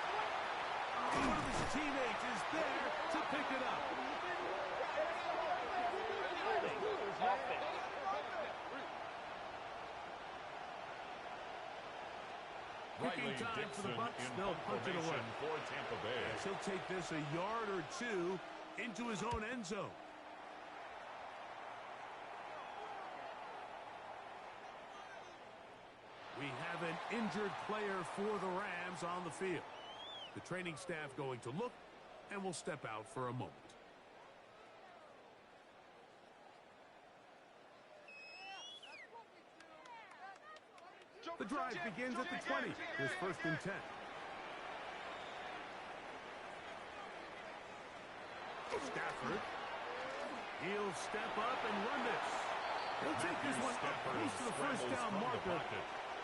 One of his teammates is there to pick it up. Kicking time for the Bucs. They'll punch it away. For Tampa Bay. Yes, he'll take this a yard or 2 into his own end zone. We have an injured player for the Rams on the field. The training staff going to look, and will step out for a moment. The drive begins at the 20. Here's 1st and 10. Stafford. He'll step up and run this. He'll take this one up close to the 1st down marker.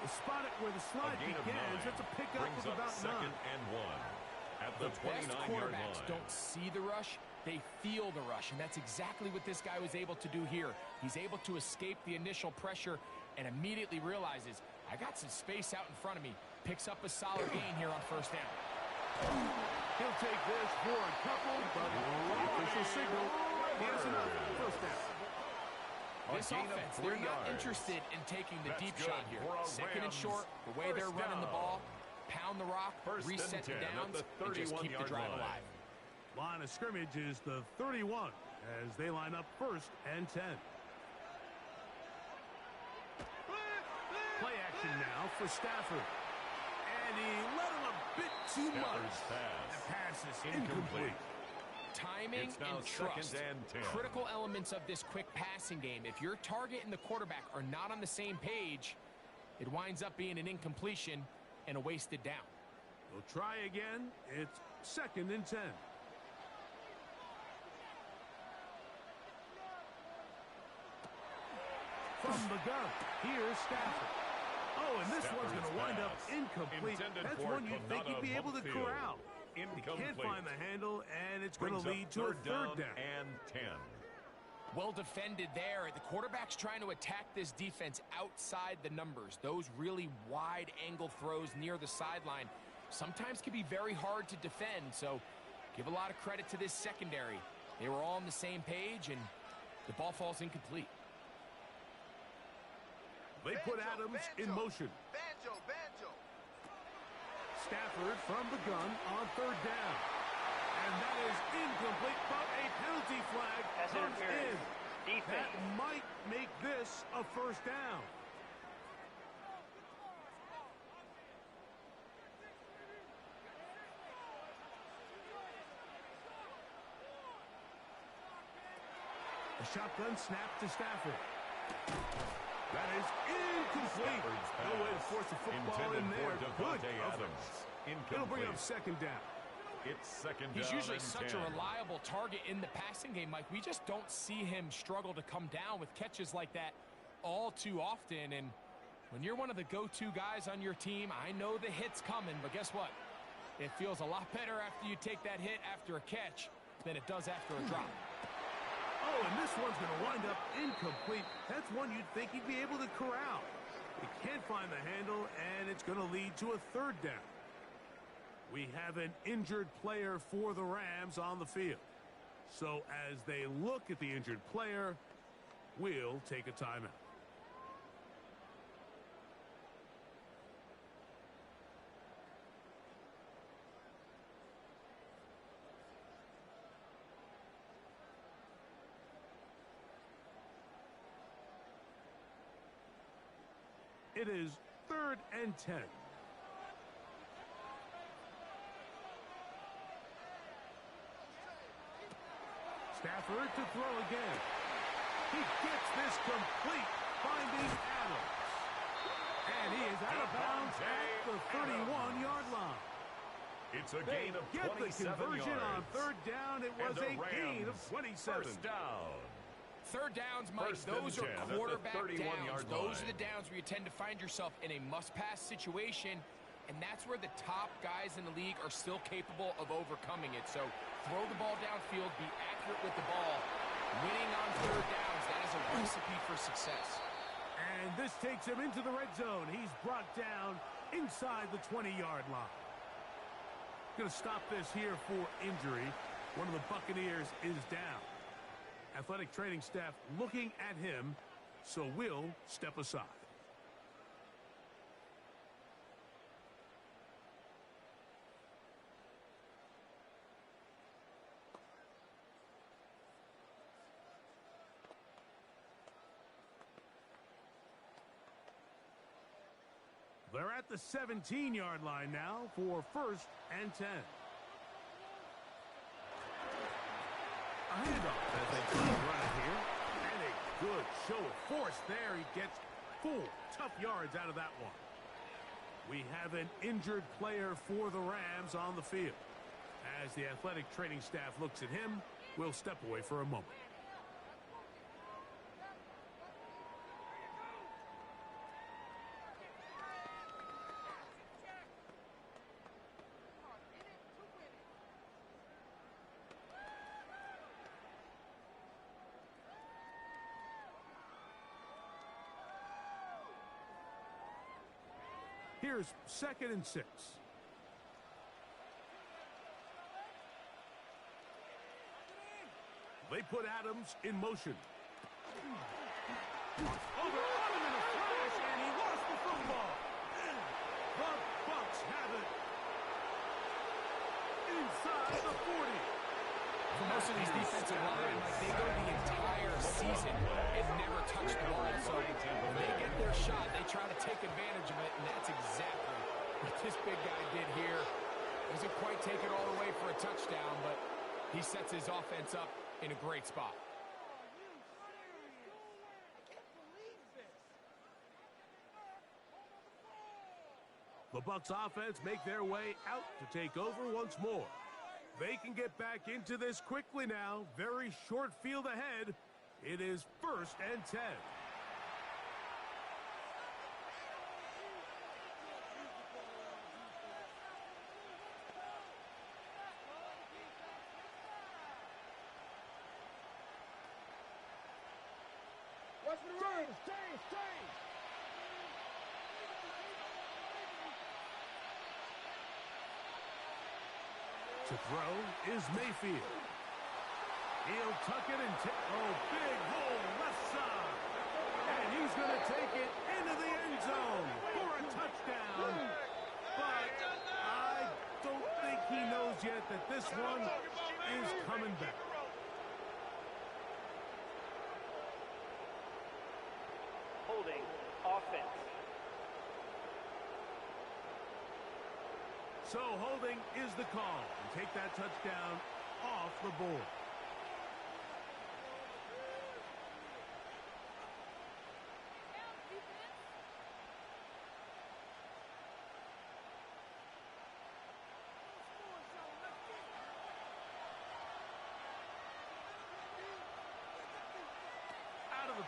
Spot it where the slide begins. That's a pickup of about 9. 2nd and 1 at the 29-yard line. Don't see the rush. They feel the rush, and that's exactly what this guy was able to do here. He's able to escape the initial pressure and immediately realizes, I got some space out in front of me. Picks up a solid gain here on 1st down. He'll take this for a couple, but the official signal, he has enough. 1st down. This offense, they're not interested in taking the deep shot here. 2nd and short, the way they're running the ball, pound the rock, reset the downs, and just keep the drive alive. Line of scrimmage is the 31 as they line up 1st and 10. Play action now for Stafford. And he let him a bit too much. The pass is incomplete. Timing and trust, critical elements of this quick passing game. If your target and the quarterback are not on the same page, it winds up being an incompletion and a wasted down. They'll try again. It's 2nd and 10. From the gun, here's Stafford. Oh, and this one's going to wind up incomplete. That's one you'd think he'd be able to corral. He can't find the handle, and it's going to lead to a 3rd down. And 10. Well defended there. The quarterback's trying to attack this defense outside the numbers. Those really wide angle throws near the sideline sometimes can be very hard to defend, so give a lot of credit to this secondary. They were all on the same page, and the ball falls incomplete. They put Adams in motion. Stafford from the gun on 3rd down. And that is incomplete, but a penalty flag comes in. That might make this a 1st down. A shotgun snap to Stafford. That is incomplete. No way to force a football in there. Good coverage. It'll bring up 2nd down. It's second down. He's usually and such 10. a reliable target in the passing game, Mike. We just don't see him struggle to come down with catches like that all too often. And when you're one of the go-to guys on your team, I know the hit's coming, but guess what? It feels a lot better after you take that hit after a catch than it does after a drop. Oh, and this one's going to wind up incomplete. That's one you'd think he'd be able to corral. He can't find the handle, and it's going to lead to a third down. We have an injured player for the Rams on the field. So as they look at the injured player, we'll take a timeout. It is 3rd and 10. Stafford to throw again. He gets this complete, finding Adams. And he is out of bounds at the 31-yard line. It's a gain of 27 get the conversion yards. on 3rd down. It was a gain of 27. First down. Third downs, Mike, First and those are 10 at the quarterback 31-yard downs. Those line. are the downs where you tend to find yourself in a must-pass situation, and that's where the top guys in the league are still capable of overcoming it. So throw the ball downfield, be accurate with the ball. Winning on third downs, that is a recipe for success. And this takes him into the red zone. He's brought down inside the 20-yard line. Going to stop this here for injury. One of the Buccaneers is down. Athletic training staff looking at him, so we'll step aside. They're at the 17-yard line now for 1st and 10. A handoff as they try to run it here. And a good show of force there. He gets 4 tough yards out of that one. We have an injured player for the Rams on the field. As the athletic training staff looks at him, we'll step away for a moment. Here's 2nd and 6. They put Adams in motion. Oh, they're on him in a flash, and he lost the football. The Bucs have it inside the 40. For most of these defensive linemen, like, they go the entire season and never touch the ball. So when they get their shot, they try to take advantage of it, and that's exactly what this big guy did here. Doesn't quite take it all the way for a touchdown, but he sets his offense up in a great spot. The Bucs offense make their way out to take over once more. They can get back into this quickly now. Very short field ahead. It is 1st and 10. Watch for the run. Stay. To throw is Mayfield. He'll tuck it and big hole left side. And he's going to take it into the end zone for a touchdown. But I don't think he knows yet that this one is coming back. Holding offense. So holding is the call. And take that touchdown off the board.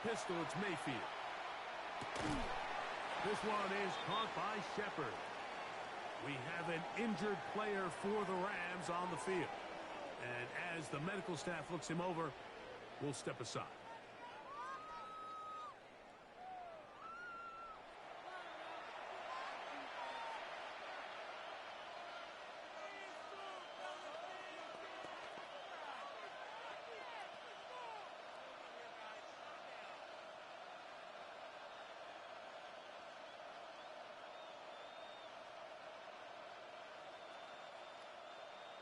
pistol, it's Mayfield. This one is caught by Shepard. We have an injured player for the Rams on the field. And as the medical staff looks him over, we'll step aside.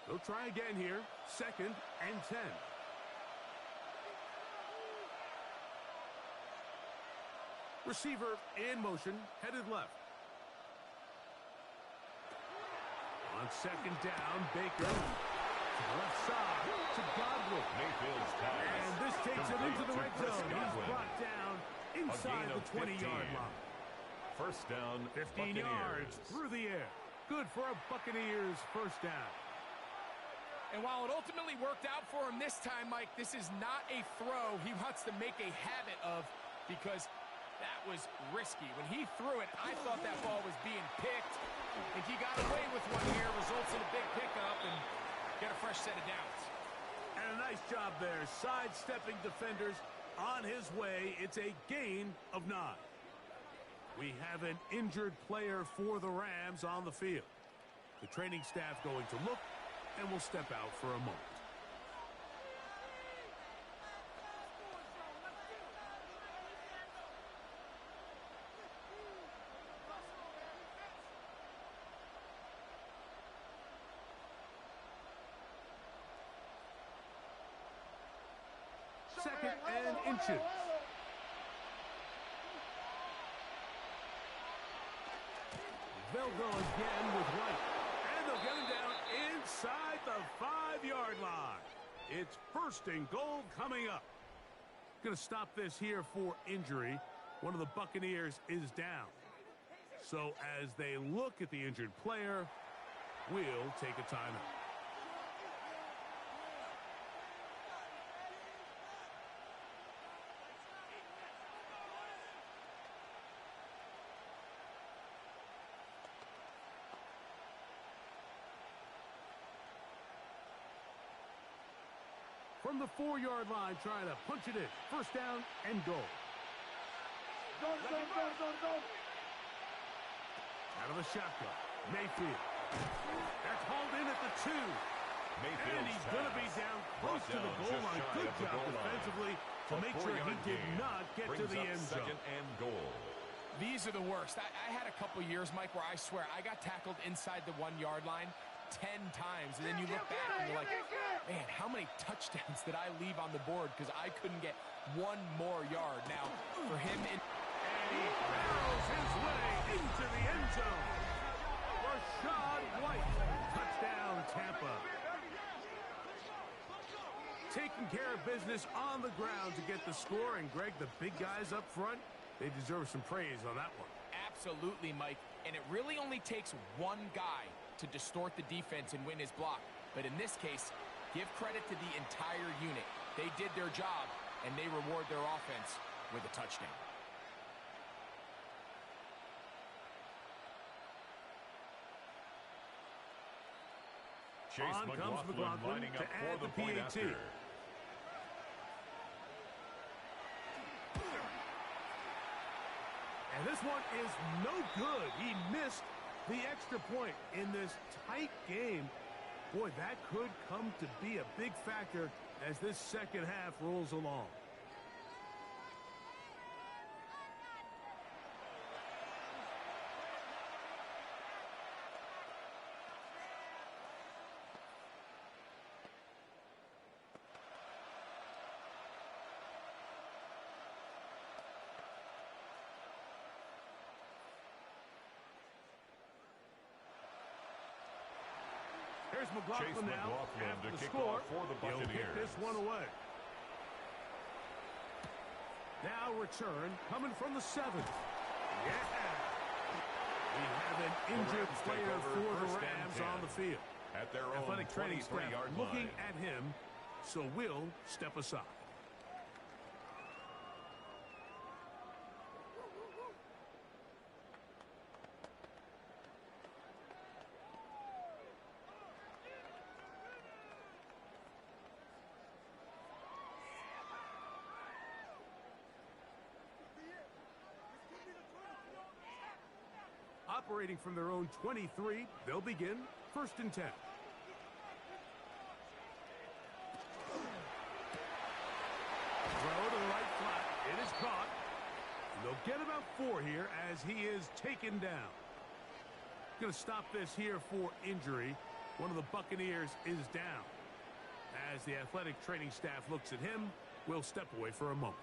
They'll try again here. 2nd and 10. Receiver in motion, headed left. On 2nd down, Baker to the left side to Godwin. Mayfield's pass. And this takes him into the red zone. He's brought down inside the 20-yard line. First down, 15 yards through the air. Good for a Buccaneers first down. And while it ultimately worked out for him this time, Mike, this is not a throw he wants to make a habit of because that was risky. When he threw it, I thought that ball was being picked. I think he got away with one here, results in a big pickup and get a fresh set of downs. And a nice job there, sidestepping defenders on his way. It's a gain of 9. We have an injured player for the Rams on the field. The training staff going to look, and we'll step out for a moment. Second and inches. They'll go again with White. And they'll get him down inside the 5-yard line. It's 1st and goal coming up. Going to stop this here for injury. One of the Buccaneers is down. So as they look at the injured player, we'll take a timeout. From the 4-yard line, trying to punch it in. First down and goal. Zone. Out of the shotgun. Mayfield. That's hauled in at the 2. And he's going to be down close to the goal line. Good job defensively to make sure he did not get to the end zone. 2nd and goal. These are the worst. I had a couple years, Mike, where I swear I got tackled inside the 1-yard line 10 times, and then you look back and you're like, man, how many touchdowns did I leave on the board because I couldn't get one more yard? Now, for him, and he barrels his way into the end zone. Rashad White, touchdown Tampa. Taking care of business on the ground to get the score, and Greg, the big guys up front, they deserve some praise on that one. Absolutely, Mike, and it really only takes one guy to distort the defense and win his block. But in this case, give credit to the entire unit. They did their job, and they reward their offense with a touchdown. Chase McLaughlin lining up for the point after. And this one is no good. He missed the extra point in this tight game. Boy, that could come to be a big factor as this second half rolls along. Here's McLaughlin now after the score. For the Buccaneers. He'll kick this one away. Now return coming from the 7th. Yeah. We have an injured player for the Rams on the field. At their own athletic training staff looking line. at him, so we'll step aside. operating from their own 23. They'll begin 1st and 10. Throw to the right flat. It is caught. They'll get about 4 here as he is taken down. Going to stop this here for injury. One of the Buccaneers is down. As the athletic training staff looks at him, we'll step away for a moment.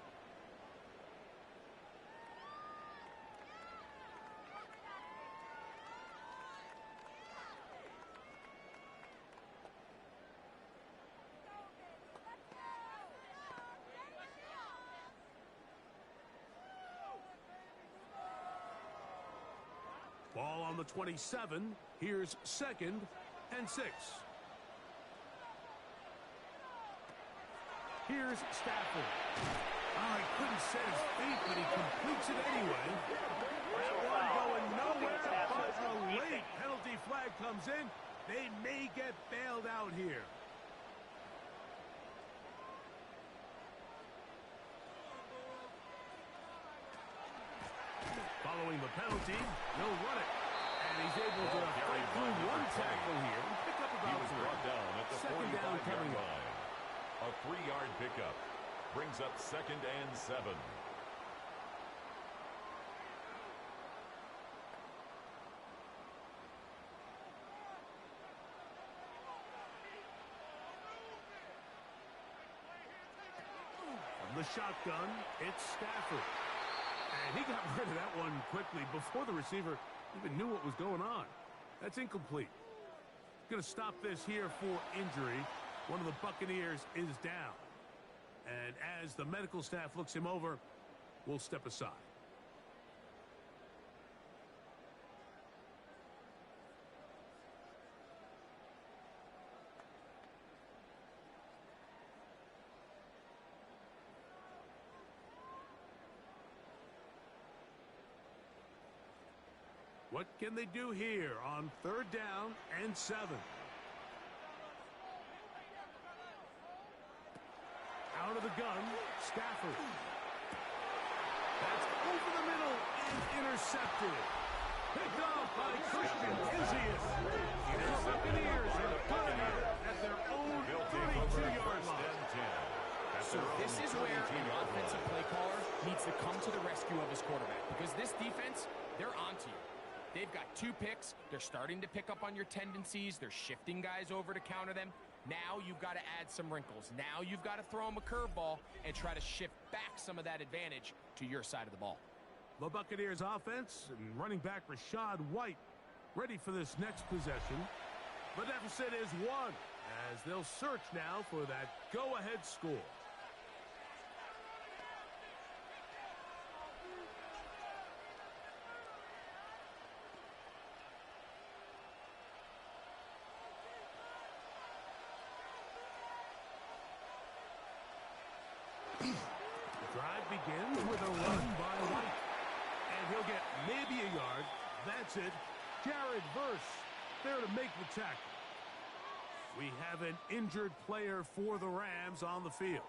Ball on the 27. Here's 2nd and 6. Here's Stafford. Oh, he couldn't set his feet, but he completes it anyway. That one going nowhere, but a late penalty flag comes in. They may get bailed out here. Following the penalty, he'll run it. And he's able to fight through one tackle here and pick up about 3. He was brought down at the 45-yard line. A 3-yard pickup brings up 2nd and 7. From the shotgun, it's Stafford. And he got rid of that one quickly before the receiver even knew what was going on. That's incomplete. Going to stop this here for injury. One of the Buccaneers is down. And as the medical staff looks him over, we'll step aside. What can they do here on 3rd down and 7? Out of the gun, Stafford. That's over the middle and intercepted. Picked off by Christian Izias. The Buccaneers are done here at their own 32-yard line. So this is where an offensive play caller needs to come to the rescue of his quarterback, because this defense, they're onto you. They've got 2 picks. They're starting to pick up on your tendencies. They're shifting guys over to counter them. Now you've got to add some wrinkles. Now you've got to throw them a curveball and try to shift back some of that advantage to your side of the ball. The Buccaneers offense and running back Rashad White ready for this next possession. The deficit is 1 as they'll search now for that go-ahead score. Begins with a run by White. And he'll get maybe a yard. That's it. Jared Verse there to make the tackle. We have an injured player for the Rams on the field.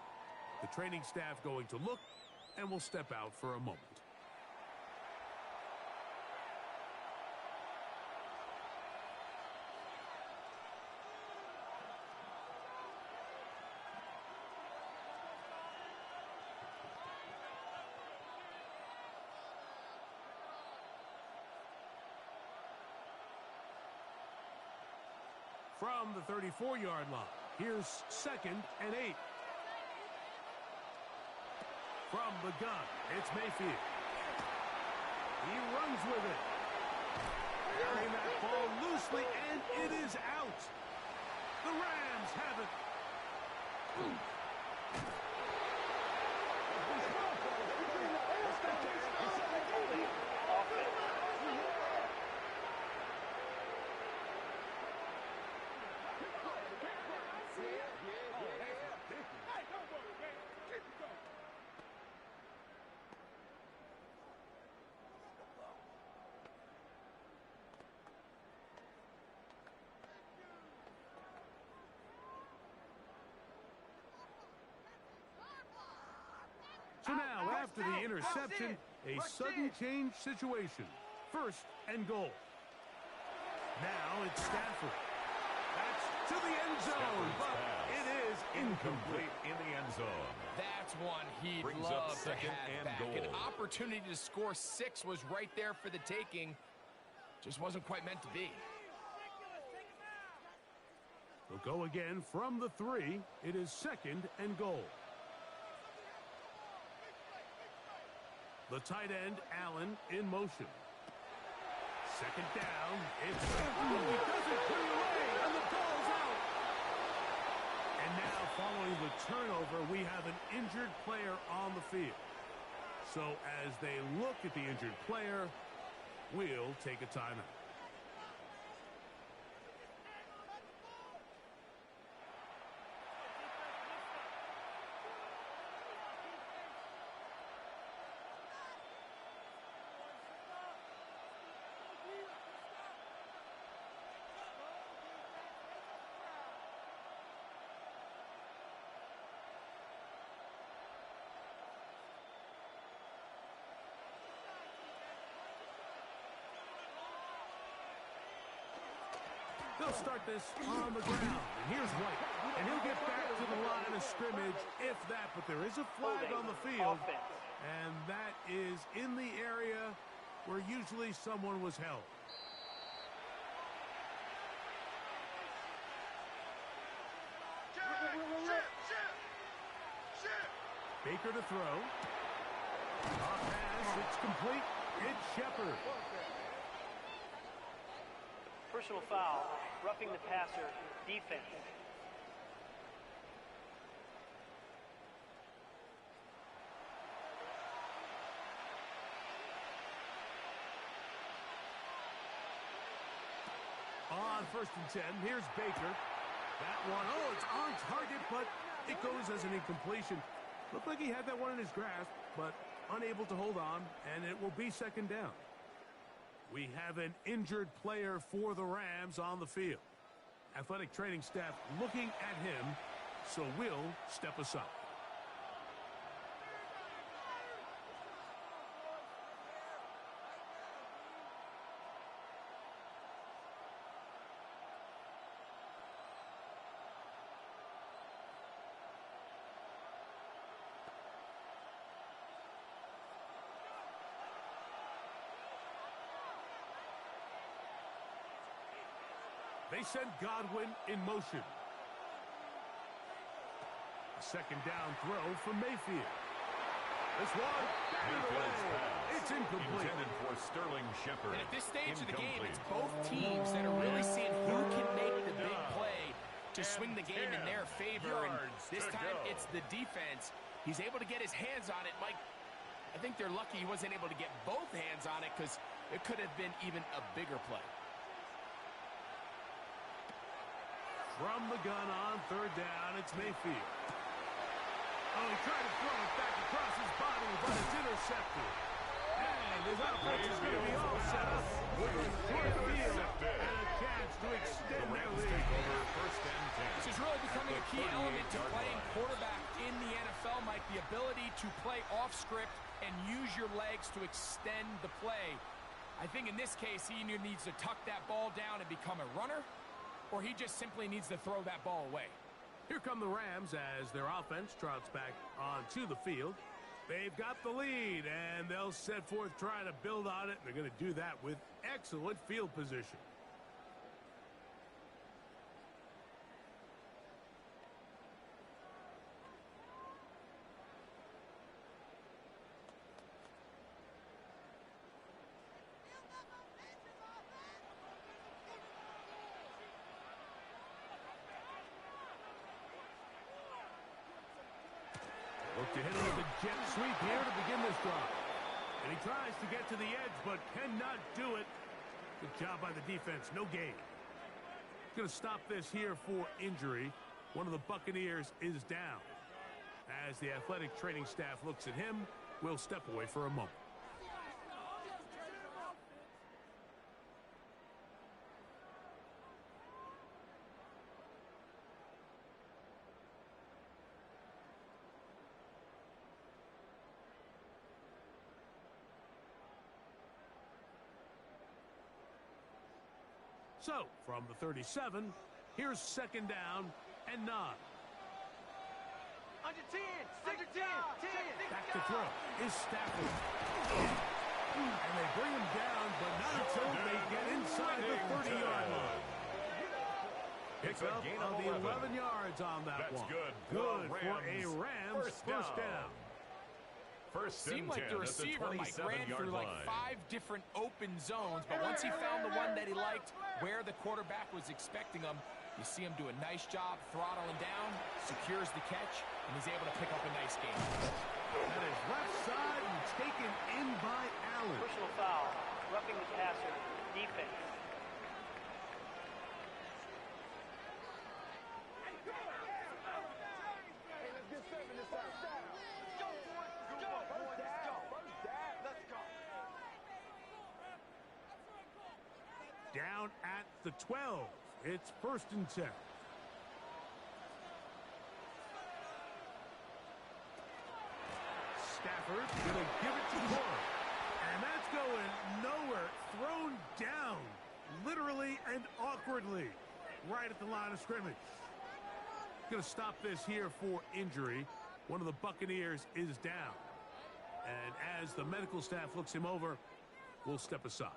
The training staff going to look, and we'll step out for a moment. From the 34-yard line, here's 2nd and 8. From the gun, it's Mayfield. He runs with it. Carrying that ball loosely, and it is out. The Rams have it. So now, after the interception, a sudden change situation. 1st and goal. Now it's Stafford. That's to the end zone, but it is incomplete in the end zone. That's one he'd love to have back. An opportunity to score 6 was right there for the taking. Just wasn't quite meant to be. They'll go again from the 3. It is 2nd and goal. The tight end, Allen, in motion. 2nd down. It's he doesn't put it away, and the ball's out. And now, following the turnover, we have an injured player on the field. So as they look at the injured player, we'll take a timeout. They'll start this on the ground. And here's White. And he'll get back to the line of scrimmage, if that. But there is a flag on the field. And that is in the area where usually someone was held. Baker to throw. Off pass. It's complete. It's Shepard. Personal foul, roughing the passer, defense. On 1st and 10, here's Baker. That one, it's on target, but it goes as an incompletion. Looked like he had that one in his grasp, but unable to hold on, and it will be 2nd down. We have an injured player for the Rams on the field. Athletic training staff looking at him, so we'll step aside. They send Godwin in motion. A 2nd down throw from Mayfield. This one, batted away. It's incomplete. Intended for Sterling Shepard. And at this stage of the game, it's both teams that are really seeing who can make the big play to swing the game in their favor. And this time, it's the defense. He's able to get his hands on it. Mike, I think they're lucky he wasn't able to get both hands on it because it could have been even a bigger play. From the gun on 3rd down, it's Mayfield. Oh, he tried to throw it back across his body, but it's intercepted. And his offense is going to be all set up with a short field and a chance to extend their lead. This is really becoming a key element to playing quarterback in the NFL, Mike. The ability to play off script and use your legs to extend the play. I think in this case, he either needs to tuck that ball down and become a runner, or he just simply needs to throw that ball away. Here come the Rams as their offense trots back onto the field. They've got the lead, and they'll set forth trying to build on it. They're going to do that with excellent field position. Look to hit it with a jet sweep here to begin this drive. And he tries to get to the edge, but cannot do it. Good job by the defense. No gain. Going to stop this here for injury. One of the Buccaneers is down. As the athletic training staff looks at him, we'll step away for a moment. So, from the 37, here's second down and 9. Under 10, under 10, 10. Back to throw is Stafford. And they bring him down, but not until they get inside the 30-yard line. It's a gain of of the 11 yards on that That's one. good. Good for for a Rams first down. First and Seemed like 10 the receiver ran through like 5 different open zones, but once he found the one that he liked, where the quarterback was expecting him, you see him do a nice job throttling down, secures the catch, and he's able to pick up a nice game. That is left side and taken in by Allen. Personal foul, roughing the passer, defense. Down at the 12. It's first and 10. Stafford going to give it to Cora. And that's going nowhere. Thrown down, literally and awkwardly, right at the line of scrimmage. Going to stop this here for injury. One of the Buccaneers is down. And as the medical staff looks him over, we'll step aside.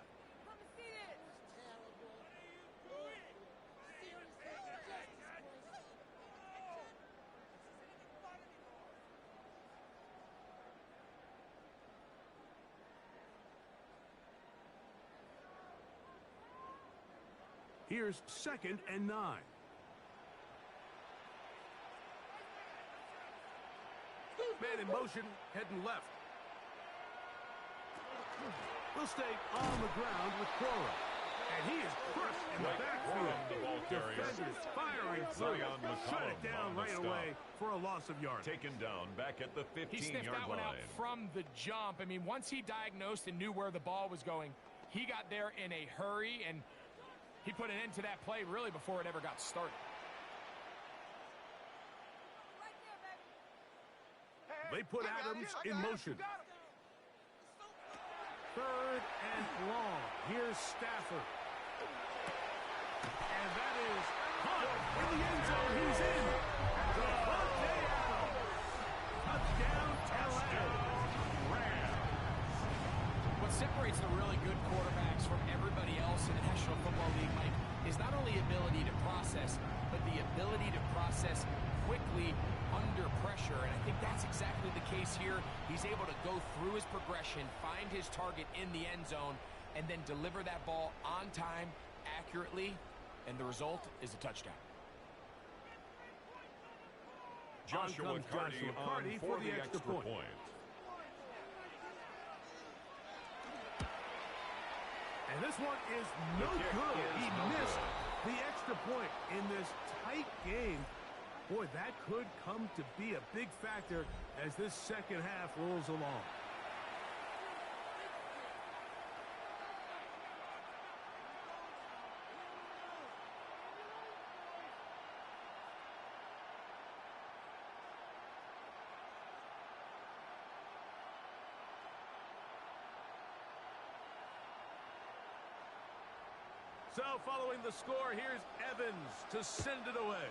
Here's second and 9. Man in motion, heading left. We'll stay on the ground with Cora. And he is crushed in the backfield. Defenders firing through. Shut it down right away for a loss of yards. Taken down back at the 15-yard line. He sniffed that one out from the jump. I mean, once he diagnosed and knew where the ball was going, he got there in a hurry, and he put an end to that play really before it ever got started. They put Adams in motion. Third and long. Here's Stafford. And that is caught in the end zone. He's in. Devontae Adams. Touchdown, Rams. What separates the really good quarterbacks from everybody else in the National Football League, Mike, is not only ability to process, but the ability to process quickly under pressure, and I think that's exactly the case here. He's able to go through his progression, find his target in the end zone, and then deliver that ball on time, accurately, and the result is a touchdown. Joshua Carty for the extra point. And this one is no good. He missed the extra point in this tight game. Boy, that could come to be a big factor as this second half rolls along. So following the score, here's Evans to send it away.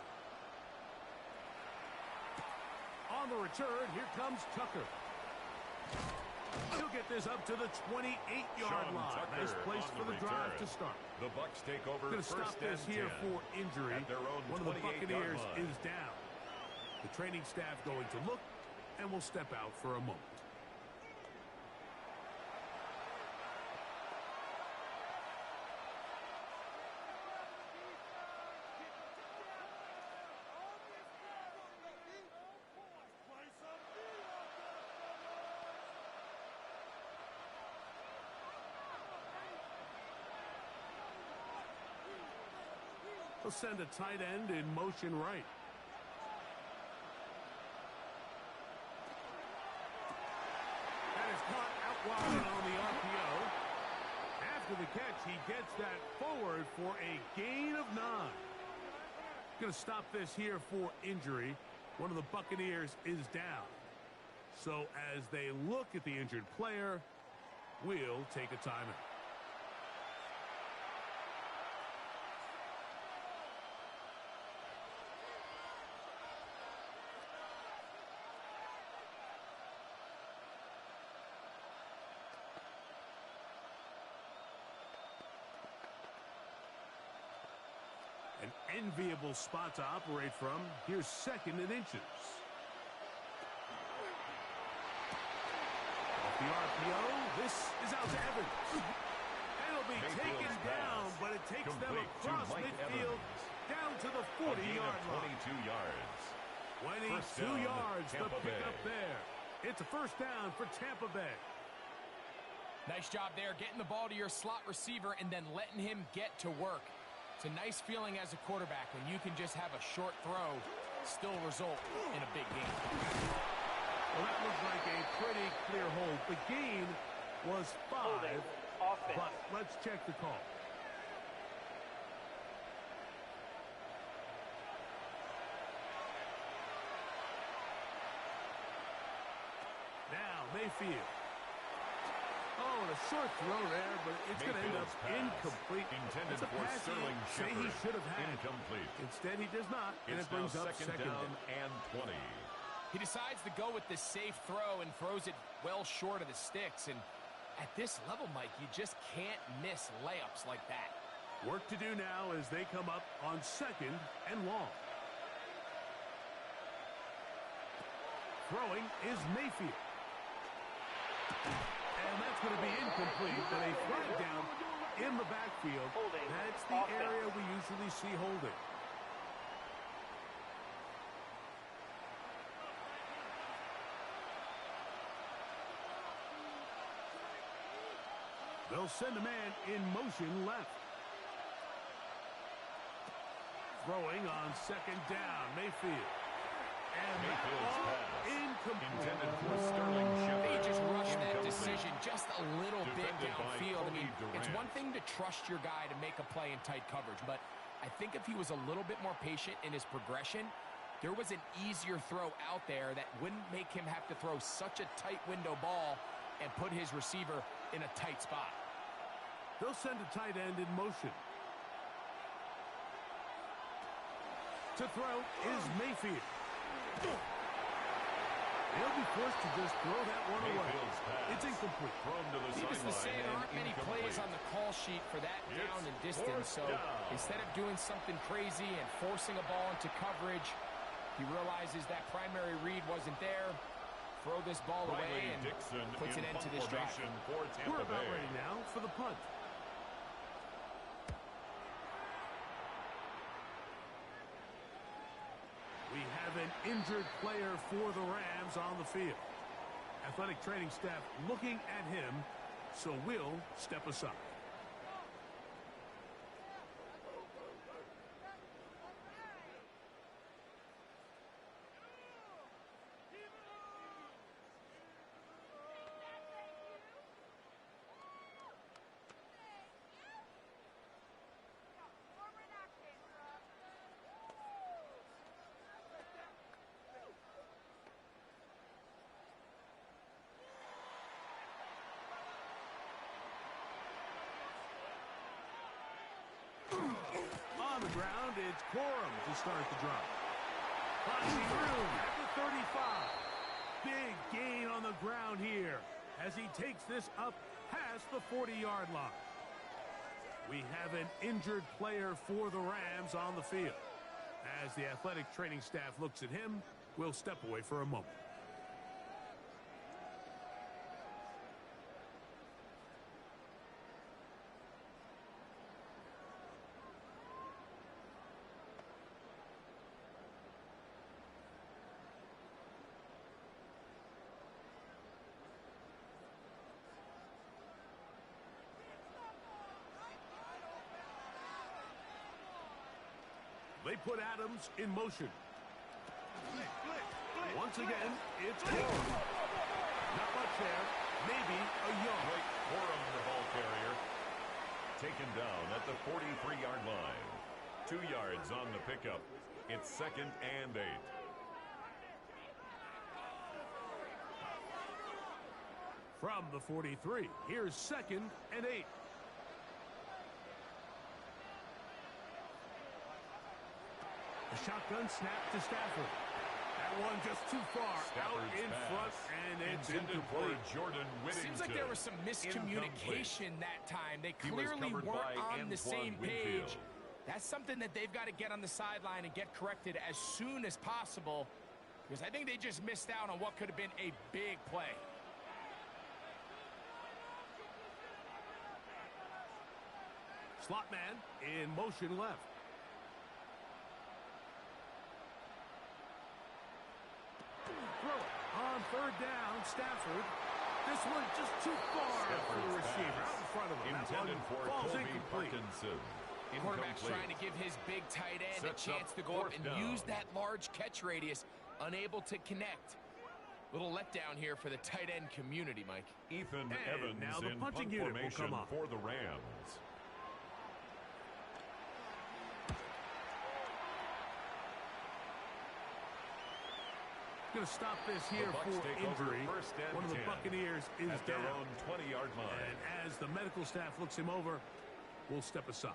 On the return, here comes Tucker. He'll get this up to the 28-yard line. Nice place for the drive to start. The Bucs take over. Going to stop this here for injury. One of the Buccaneers is down. The training staff going to look, and will step out for a moment. He'll send a tight end in motion right. That is caught out wide on the RPO. After the catch, he gets that forward for a gain of 9. Going to stop this here for injury. One of the Buccaneers is down. So as they look at the injured player, we'll take a timeout. enviable spot to operate from. Here's 2nd and inches. Off the RPO, this is out to Evans. And it'll be taken down, but it takes them across midfield down to the 40-yard line. 22 yards. 22 yards, the pickup there. It's a first down for Tampa Bay. Nice job there, getting the ball to your slot receiver and then letting him get to work. It's a nice feeling as a quarterback when you can just have a short throw still result in a big game. Well, that looked like a pretty clear hold. The gain was 5, but let's check the call. Now, Mayfield. Oh, and a short throw there, but it's going to end up incomplete. Intended for Sterling say he should have had. Incomplete. Instead, he does not, and it brings up second down and 20. He decides to go with the safe throw and throws it well short of the sticks. And at this level, Mike, you just can't miss layups like that. Work to do now as they come up on 2nd and long. Throwing is Mayfield. And that's going to be incomplete, but a flag down in the backfield. That's the area we usually see holding. They'll send a man in motion left. Throwing on 2nd down, Mayfield. And Mayfield's pass. Incomplete. Intended for Sterling Shepard. They just rushed that decision just a little bit downfield. I mean, it's one thing to trust your guy to make a play in tight coverage, but I think if he was a little bit more patient in his progression, there was an easier throw out there that wouldn't make him have to throw such a tight window ball and put his receiver in a tight spot. They'll send a tight end in motion. To throw is Mayfield. He'll be forced to just throw that one away. It's incomplete. Needless to say, there aren't many plays on the call sheet for that down and distance, so instead of doing something crazy and forcing a ball into coverage, he realizes that primary read wasn't there. Throw this ball away and puts an end to this drive. We're about ready now for the punt. We have an injured player for the Rams on the field. Athletic training staff looking at him, so we'll step aside. On the ground, it's Corum to start the drive. Crossing room at the 35. Big gain on the ground here as he takes this up past the 40-yard line. We have an injured player for the Rams on the field. As the athletic training staff looks at him, we'll step away for a moment. They put Adams in motion. Once again, it's Corum. Not much there. Maybe a yard. Corum, the ball carrier. Taken down at the 43-yard line. 2 yards on the pickup. It's 2nd and 8. From the 43, here's 2nd and 8. A shotgun snap to Stafford. That one just too far out in front, and it's incomplete. Seems like there was some miscommunication that time. They clearly weren't on the same page. That's something that they've got to get on the sideline and get corrected as soon as possible, because I think they just missed out on what could have been a big play. Slot man in motion left. Throw it on third down, Stafford. This one just too far for the receiver. Out in front of him. Intended for Colby Parkinson. Quarterback's trying to give his big tight end a chance to go up and use that large catch radius. Unable to connect. Little letdown here for the tight end community, Mike. Ethan Evans now the in punting punt unit will formation come up for the Rams. Going to stop this here for injury. One of the Buccaneers is at their down. own 20-yard line. And as the medical staff looks him over, we'll step aside.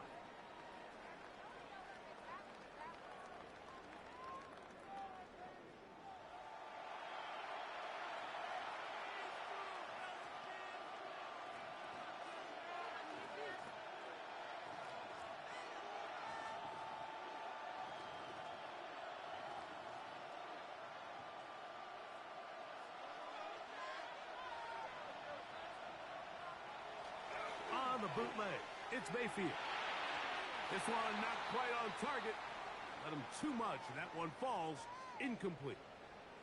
The bootleg. It's Mayfield. This one not quite on target. Let him too much, and that one falls incomplete.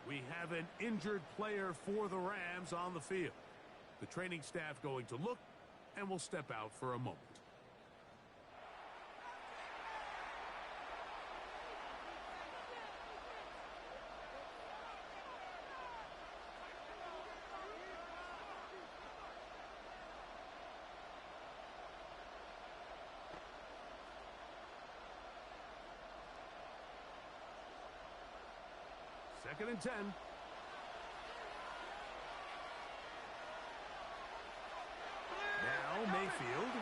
We have an injured player for the Rams on the field. The training staff going to look, and will step out for a moment. Second and 10. Now Mayfield.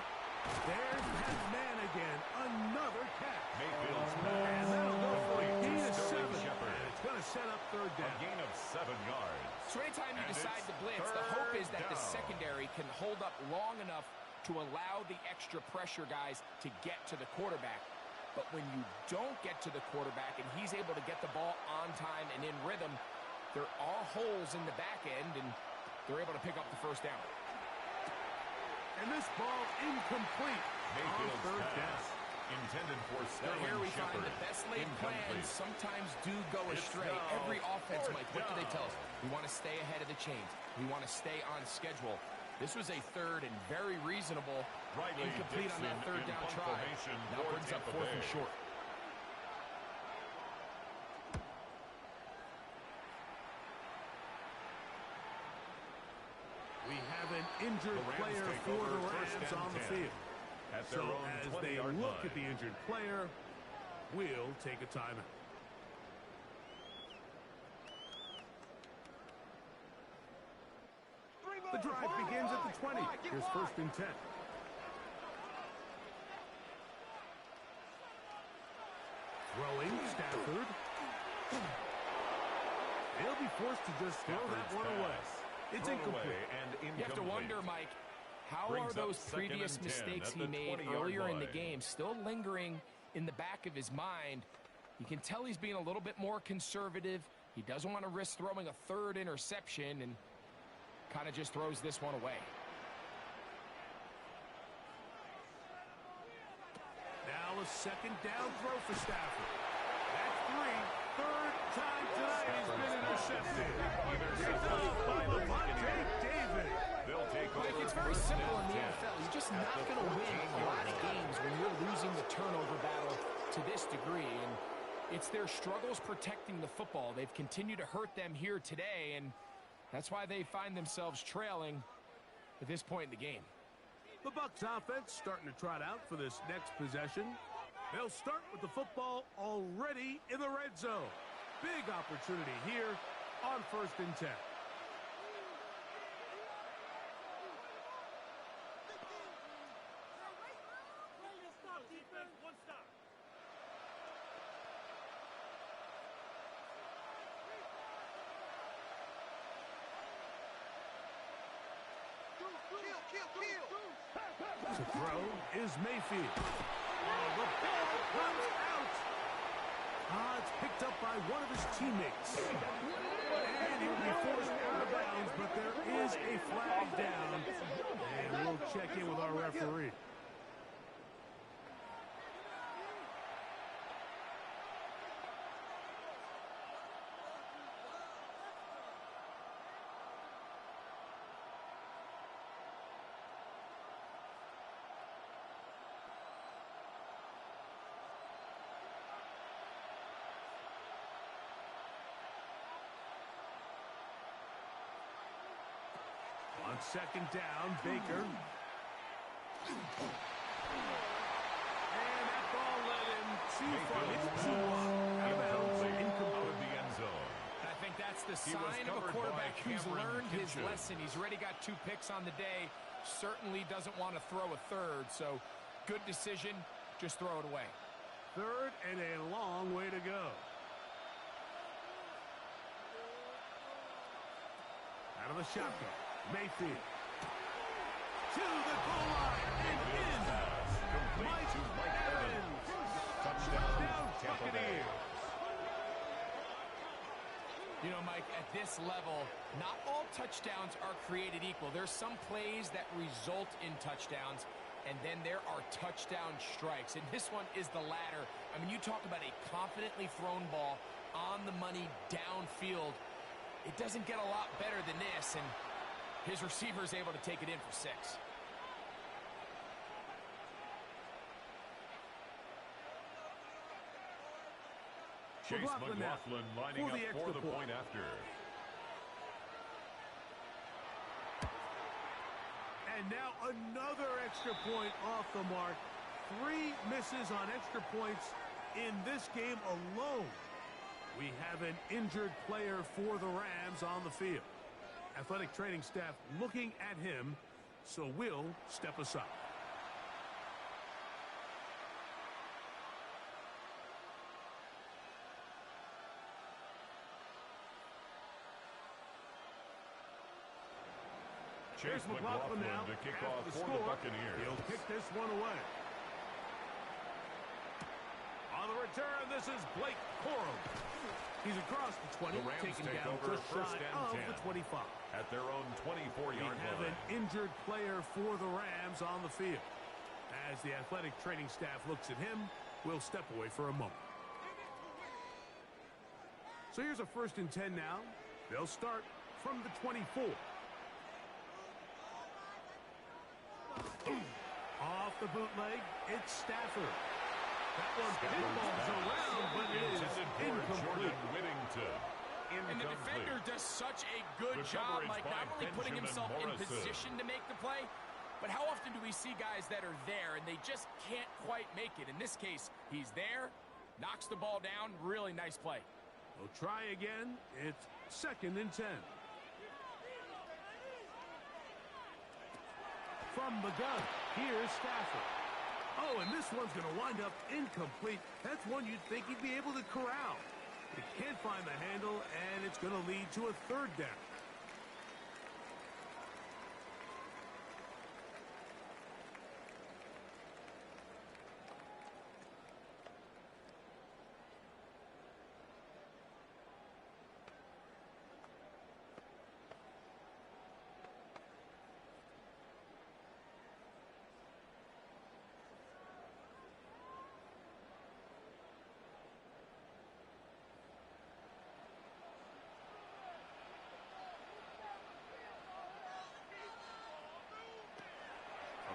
There's that man again. Another catch. Mayfield's And that'll go for a gain of 7. Shepard. And it's going to set up third down. A gain of 7 yards. So anytime you And decide it's to blitz, the hope is that the third down. secondary can hold up long enough to allow the extra pressure guys to get to the quarterback. But when you don't get to the quarterback and he's able to get the ball on time and in rhythm, there are holes in the back end, and they're able to pick up the first down. And this ball incomplete. Mayfield's third pass. down. Intended for Now Sterling here we Shepard. find the best laid plans sometimes do go astray. now Every offense, fourth Mike, what do they tell us? down. We want to stay ahead of the chains. We want to stay on schedule. This was a third and very reasonable. Riley Incomplete on that Dixon third in down punt try. formation Now for brings up Tampa fourth and Bay. short. We have an injured The Rams player take for over the first Rams and on the 10. field. At their So own as they 20-yard look line. at the injured player, we'll take a timeout. The drive begins at the 20. Here's first and 10. Throwing, Stafford. He'll be forced to just throw that one away. It's incomplete. And You have to wonder, Mike, how are Brings up those second previous and 10 mistakes at he the made 20-yard earlier in the line. game still lingering in the back of his mind? You can tell he's being a little bit more conservative. He doesn't want to risk throwing a third interception and kind of just throws this one away. Now a second down throw for Stafford. That's 3. Third time tonight he's been intercepted. They'll take Mike, over it's very first simple and in the 10 NFL. You're just at not the going to win a lot of 14-yard line. games when you're losing the turnover battle to this degree. And it's their struggles protecting the football. They've continued to hurt them here today, and that's why they find themselves trailing at this point in the game. The Bucs offense starting to trot out for this next possession. They'll start with the football already in the red zone. Big opportunity here on first and 10. The throw is Mayfield. The ball comes out. It's picked up by one of his teammates. And he will be forced out of bounds, but there is a flag down. And we'll check in with our referee. On second down, Baker. And that ball led him too far. It's too long. Out of bounds. Out of the end zone. And I think that's the sign of a quarterback who's learned his lesson. He's already got 2 picks on the day. Certainly doesn't want to throw a third. So good decision. Just throw it away. Third and a long way to go. Out of the shotgun. Mayfield. To the goal line and in. Complete to Mike Evans. Touchdown, Buccaneers. You know, Mike, at this level, not all touchdowns are created equal. There's some plays that result in touchdowns, and then there are touchdown strikes. And this one is the latter. I mean, you talk about a confidently thrown ball on the money downfield. It doesn't get a lot better than this, and his receiver is able to take it in for 6. Chase McLaughlin lining up for the point after. And now another extra point off the mark. 3 misses on extra points in this game alone. We have an injured player for the Rams on the field. Athletic training staff looking at him, so we'll step aside. Chase McLaughlin now to kick off for the Buccaneers. He'll kick this one away. On the return, this is Blake Corum. He's across the 20, taken down just shy of the 25. At their own 24-yard line. We have an injured player for the Rams on the field. As the athletic training staff looks at him, we'll step away for a moment. So here's a 1st and 10 now. They'll start from the 24. Off the bootleg, it's Stafford. That one pinballs around, but it is incomplete. And the defender does such a good job, like not only putting himself in position to make the play, but how often do we see guys that are there and they just can't quite make it? In this case, he's there, knocks the ball down, really nice play. We'll try again. It's 2nd and 10. From the gun, here's Stafford. Oh, and this one's going to wind up incomplete. That's one you'd think he'd be able to corral. He can't find the handle, and it's going to lead to a 3rd down.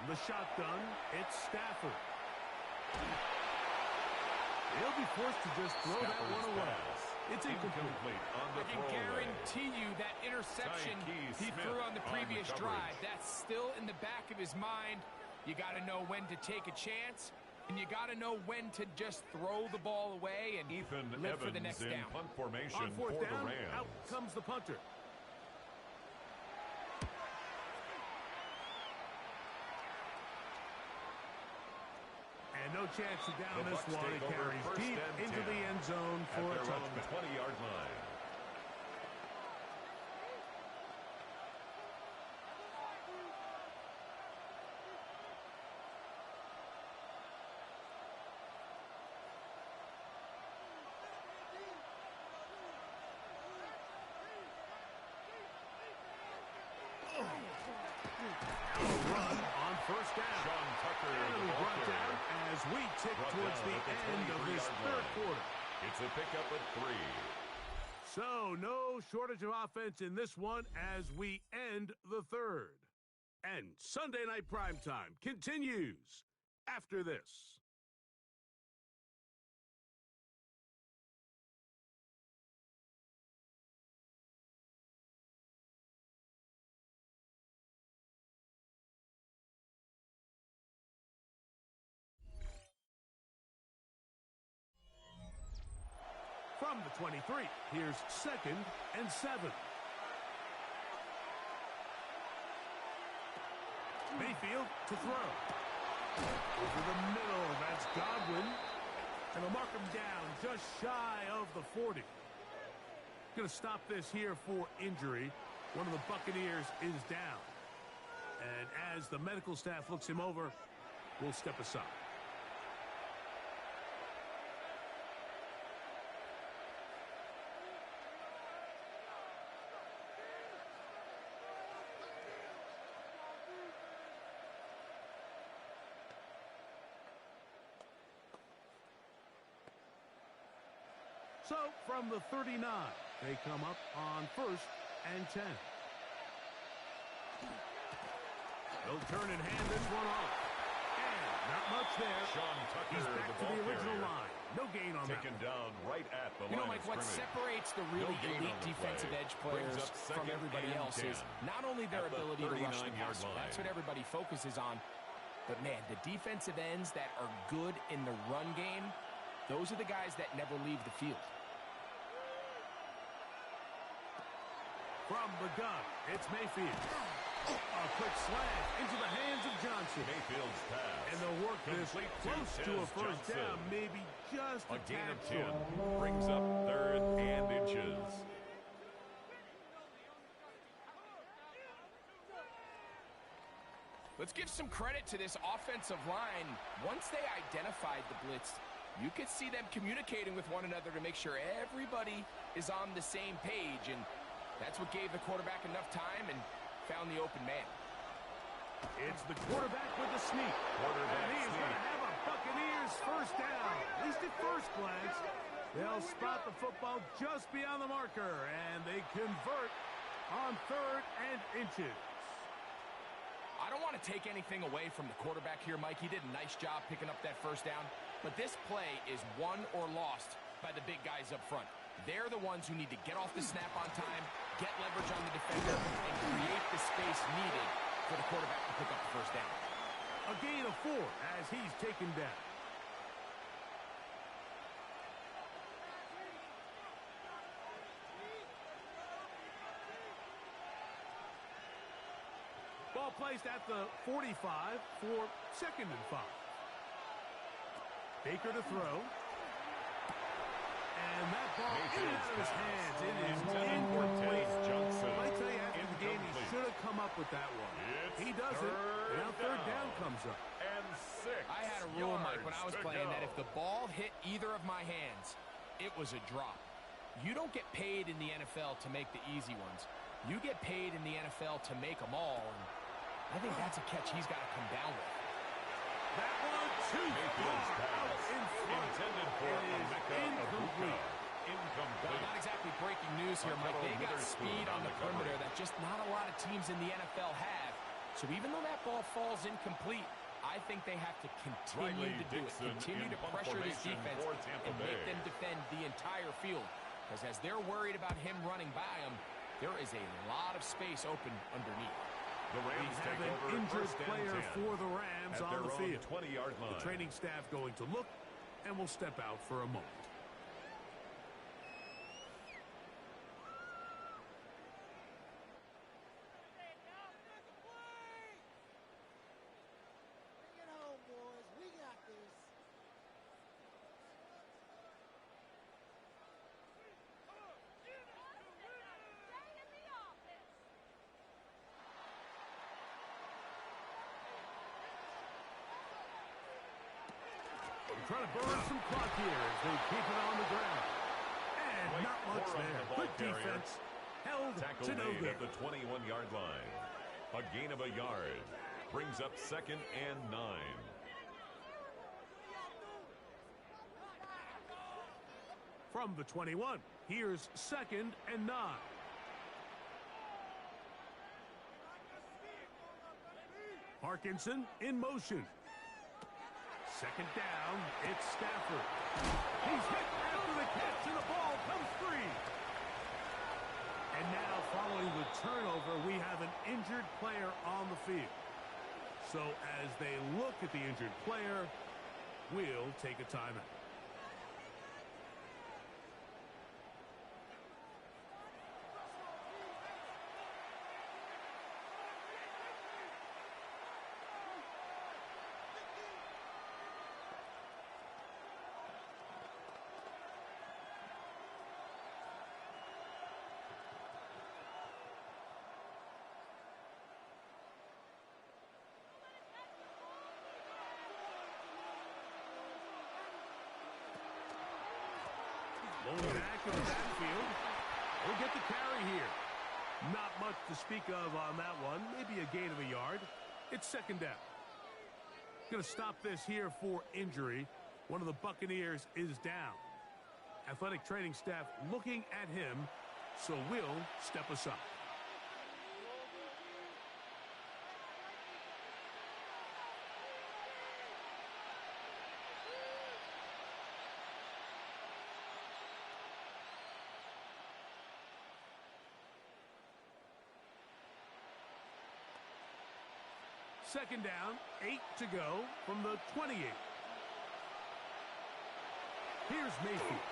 The shotgun, it's Stafford. He'll be forced to just throw that one away. It's incomplete. I can guarantee you that interception he threw on the previous drive, that's still in the back of his mind. You got to know when to take a chance, and you got to know when to just throw the ball away and live for the next down. Punt formation on 4th down, the Rams. Out comes the punter. And no chance to down this one. It carries deep into the end zone for a touchback. 20-yard line. Now a run on first down. Sean Tucker, and the it'll ball run down as we tick Brought towards down the at the end of this 23-yard third line. quarter. It's a pickup at 3. So, no shortage of offense in this one as we end the third. And Sunday Night Primetime continues after this. From the 23, here's 2nd and 7. Mayfield to throw. Over the middle, that's Godwin. And they'll mark him down just shy of the 40. Going to stop this here for injury. One of the Buccaneers is down. And as the medical staff looks him over, we'll step aside. So, from the 39, they come up on 1st and 10. They'll turn and hand this one off. And not much there. Sean Tucker, He's back to the original line. No gain on that. Taken down right at the line of Mike, what scrimmage. separates the really elite defensive edge players from everybody else is not only their ability to rush the passer. That's what everybody focuses on. But, man, the defensive ends that are good in the run game, those are the guys that never leave the field. From the gun, it's Mayfield. A quick slant into the hands of Johnson. Mayfield's pass. And they'll work this Complete close to a first Johnson. down, maybe just A gain tad of 10 short. brings up 3rd and inches. Let's give some credit to this offensive line. Once they identified the blitz, you could see them communicating with one another to make sure everybody is on the same page, and that's what gave the quarterback enough time and found the open man. It's the quarterback with the sneak. Quarterback and he's sneak. going to have a Buccaneers first down. At least at first glance. They'll spot the football just beyond the marker, and they convert on 3rd and inches. I don't want to take anything away from the quarterback here, Mike. He did a nice job picking up that first down. But this play is won or lost by the big guys up front. They're the ones who need to get off the snap on time, get leverage on the defender, and create the space needed for the quarterback to pick up the first down. A gain of 4 as he's taken down. Ball placed at the 45 for 2nd and 5. Baker to throw. And that ball in and out of his hands. It is incomplete. I tell you, after the game, he should have come up with that one. He doesn't. And now 3rd down comes up. And 6 I had a rule, Mike, when I was playing that if the ball hit either of my hands, it was a drop. You don't get paid in the NFL to make the easy ones. You get paid in the NFL to make them all. And I think that's a catch he's got to come down with. That one, too Mayfield's far pass. out in front. Intended for It is incomplete. Well, Incomplete. not exactly breaking news here, Mike. They got speed on the perimeter that just not a lot of teams in the NFL have. So even though that ball falls incomplete, I think they have to continue to do it. Continue to pressure this defense and make them defend the entire field. Because as they're worried about him running by them, there is a lot of space open underneath. The Rams We have take an over injured 1st and player 10 for the Rams at on their the own field. 20-yard line. The training staff going to look, and will step out for a moment. Trying to burn some clock here as they keep it on the ground. And not much there. Good defense. Held Tackle to no made good. at the 21-yard line. A gain of a yard. Brings up 2nd and 9. From the 21, here's 2nd and 9. Parkinson in motion. 2nd down, it's Stafford. He's hit after the catch, and the ball comes free. And now, following the turnover, we have an injured player on the field. So as they look at the injured player, we'll take a timeout. Going back in the backfield. He'll get the carry here. Not much to speak of on that one. Maybe a gain of a yard. It's 2nd down. Going to stop this here for injury. One of the Buccaneers is down. Athletic training staff looking at him, so we'll step aside. Second down, 8 to go from the 28. Here's Mayfield.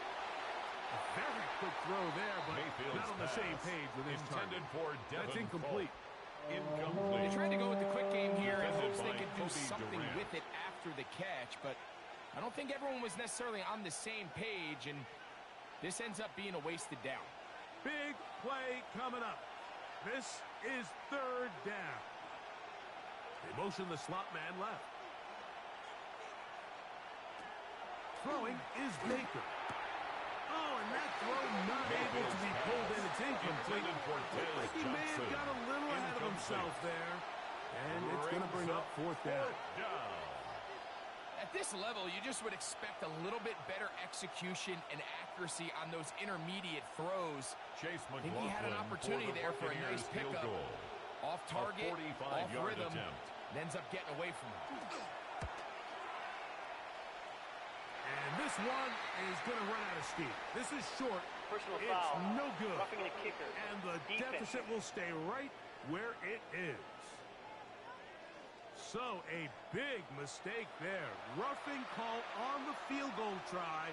A very quick throw there, but Mayfield's not on the same page with his intended target. for Devin That's incomplete. Incomplete. They tried to go with the quick game here in hopes they By could do Cody something Durant. with it after the catch, but I don't think everyone was necessarily on the same page, and this ends up being a wasted down. Big play coming up. This is 3rd down. They motion the slot man left. Throwing is Baker. Oh, and that throw not able to be pulled in. It's incomplete. Looks like he may have got a little ahead of himself there. And it's going to bring up 4th down. At this level, you just would expect a little bit better execution and accuracy on those intermediate throws. Chase I think he had an opportunity there for a nice pickup. Off target, off rhythm, and ends up getting away from him. And this one is going to run out of steam. This is short. Personal It's foul. no good. Roughing the kicker. And the Defense. deficit will stay right where it is. So a big mistake there. Roughing call on the field goal try.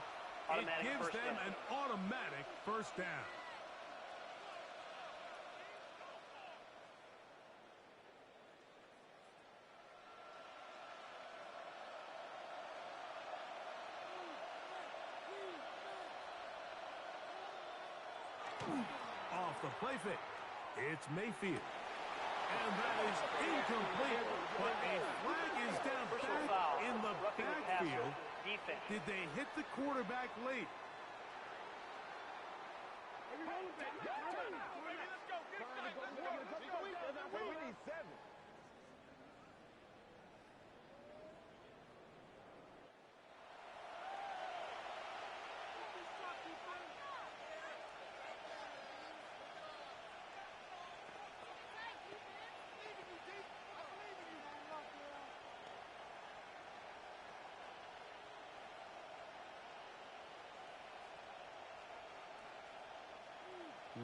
Automatic It gives first them down. an automatic 1st down. Off the play fake. It's Mayfield. And that is incomplete, but a flag is down Personal back foul. in the Roughing the passer. backfield. Defense. Did they hit the quarterback late? We need 7.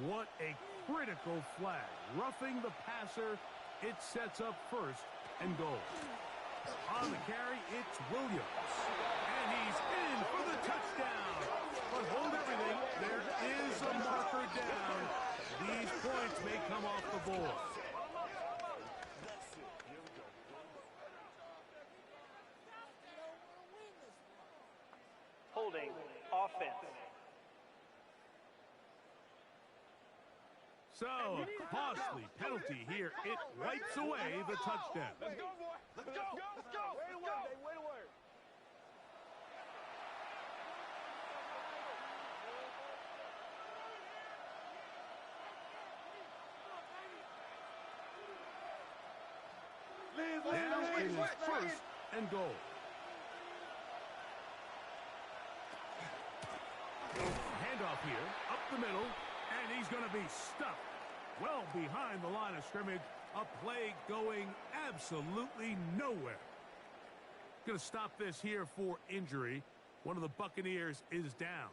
What a critical flag. Roughing the passer, it sets up 1st and goal. On the carry, it's Williams. And he's in for the touchdown. But hold everything, there is a marker down. These points may come off the board. Holding. Offense. So, a costly penalty here. It wipes away the touchdown. Let's go, boy. Let's go. Let's go. Way to work. Way to work. It is first and goal. Handoff here, up the middle, and he's going to be stuffed well behind the line of scrimmage. A play going absolutely nowhere. Going to stop this here for injury. One of the Buccaneers is down.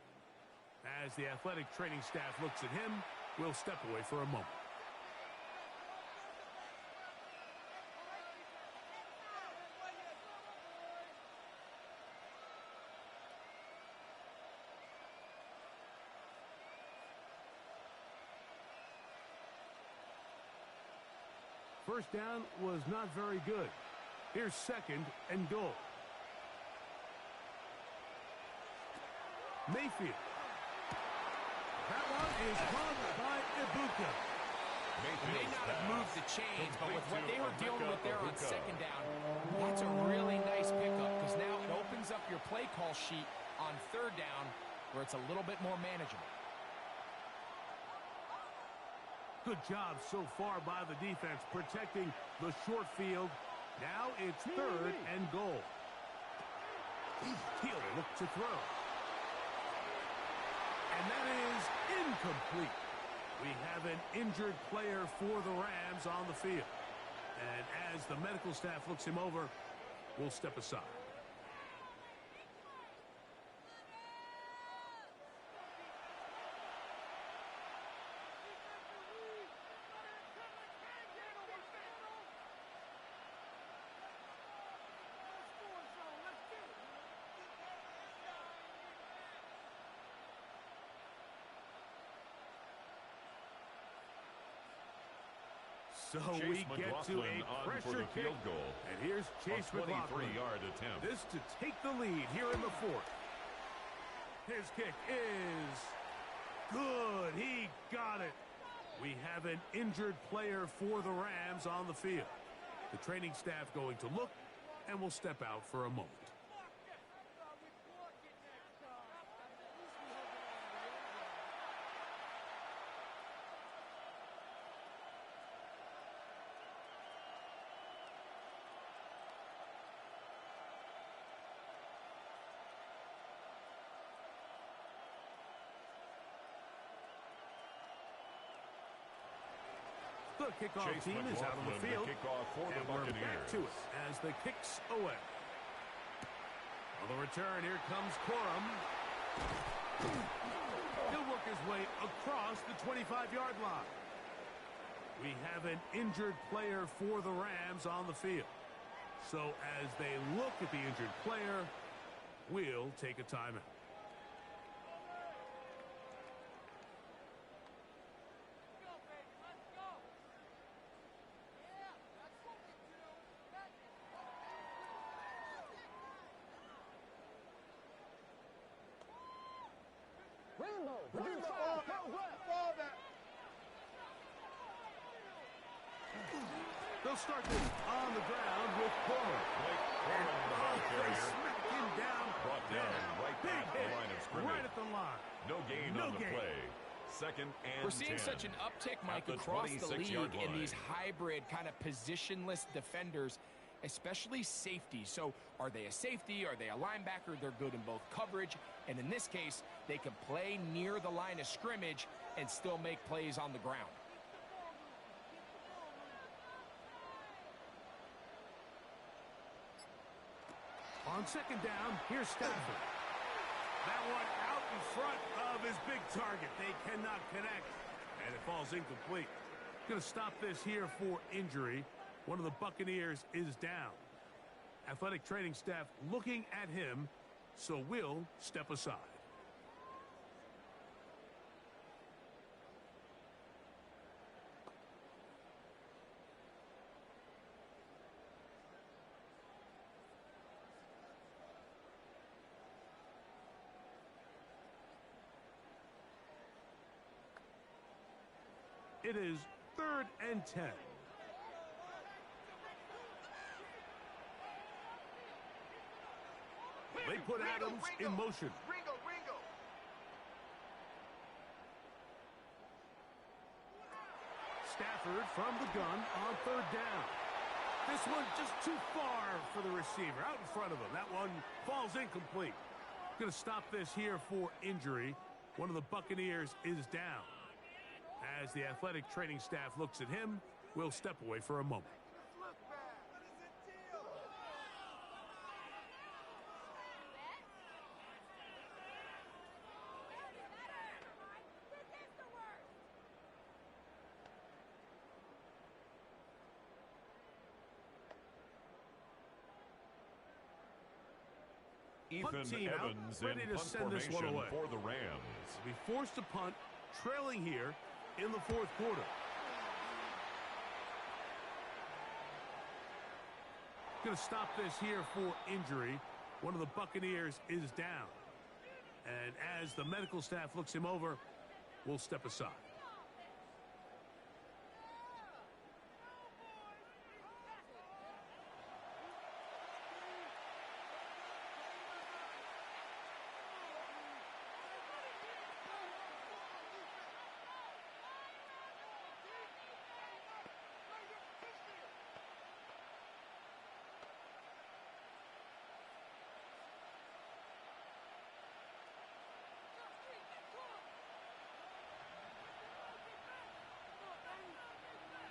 As the athletic training staff looks at him, we'll step away for a moment. First down was not very good. Here's second and goal. Mayfield. That one is caught by Ibuka. They may not have moved the chains, but with what they were dealing with there on second down, that's a really nice pickup because now it opens up your play call sheet on third down where it's a little bit more manageable. Good job so far by the defense protecting the short field. Now it's third and goal. He'll look to throw. And that is incomplete. We have an injured player for the Rams on the field. And as the medical staff looks him over, we'll step aside. So we get to a pressure kick, and here's Chase McLaughlin. 23-yard attempt. This to take the lead here in the fourth. His kick is good. He got it. We have an injured player for the Rams on the field. The training staff going to look, and we'll step out for a moment. The kickoff team is out on the field, and we're back to it as the kick's away. On the return, here comes Corum. He'll work his way across the 25-yard line. We have an injured player for the Rams on the field. So as they look at the injured player, we'll take a timeout. They'll start this on the ground with Corum. They smack him down. Brought down right Big at the hit, line of scrimmage. right at the line. No gain on the play. Second and 10. We're seeing such an uptick, Mike, across the league in these hybrid kind of positionless defenders, especially safety. So are they a safety? Are they a linebacker? They're good in both coverage. And in this case, they can play near the line of scrimmage and still make plays on the ground. On second down, here's Stafford. That one out in front of his big target. They cannot connect, and it falls incomplete. Going to stop this here for injury. One of the Buccaneers is down. Athletic training staff looking at him, so we'll step aside. It is third and 10. They put Adams in motion. Stafford from the gun on third down. This one just too far for the receiver, out in front of him. That one falls incomplete. Going to stop this here for injury. One of the Buccaneers is down. As the athletic training staff looks at him, we'll step away for a moment. Ethan Evans ready in to punt send this one formation away for the Rams. Be forced to punt, trailing here in the fourth quarter. Going to stop this here for injury. One of the Buccaneers is down. And as the medical staff looks him over, we'll step aside.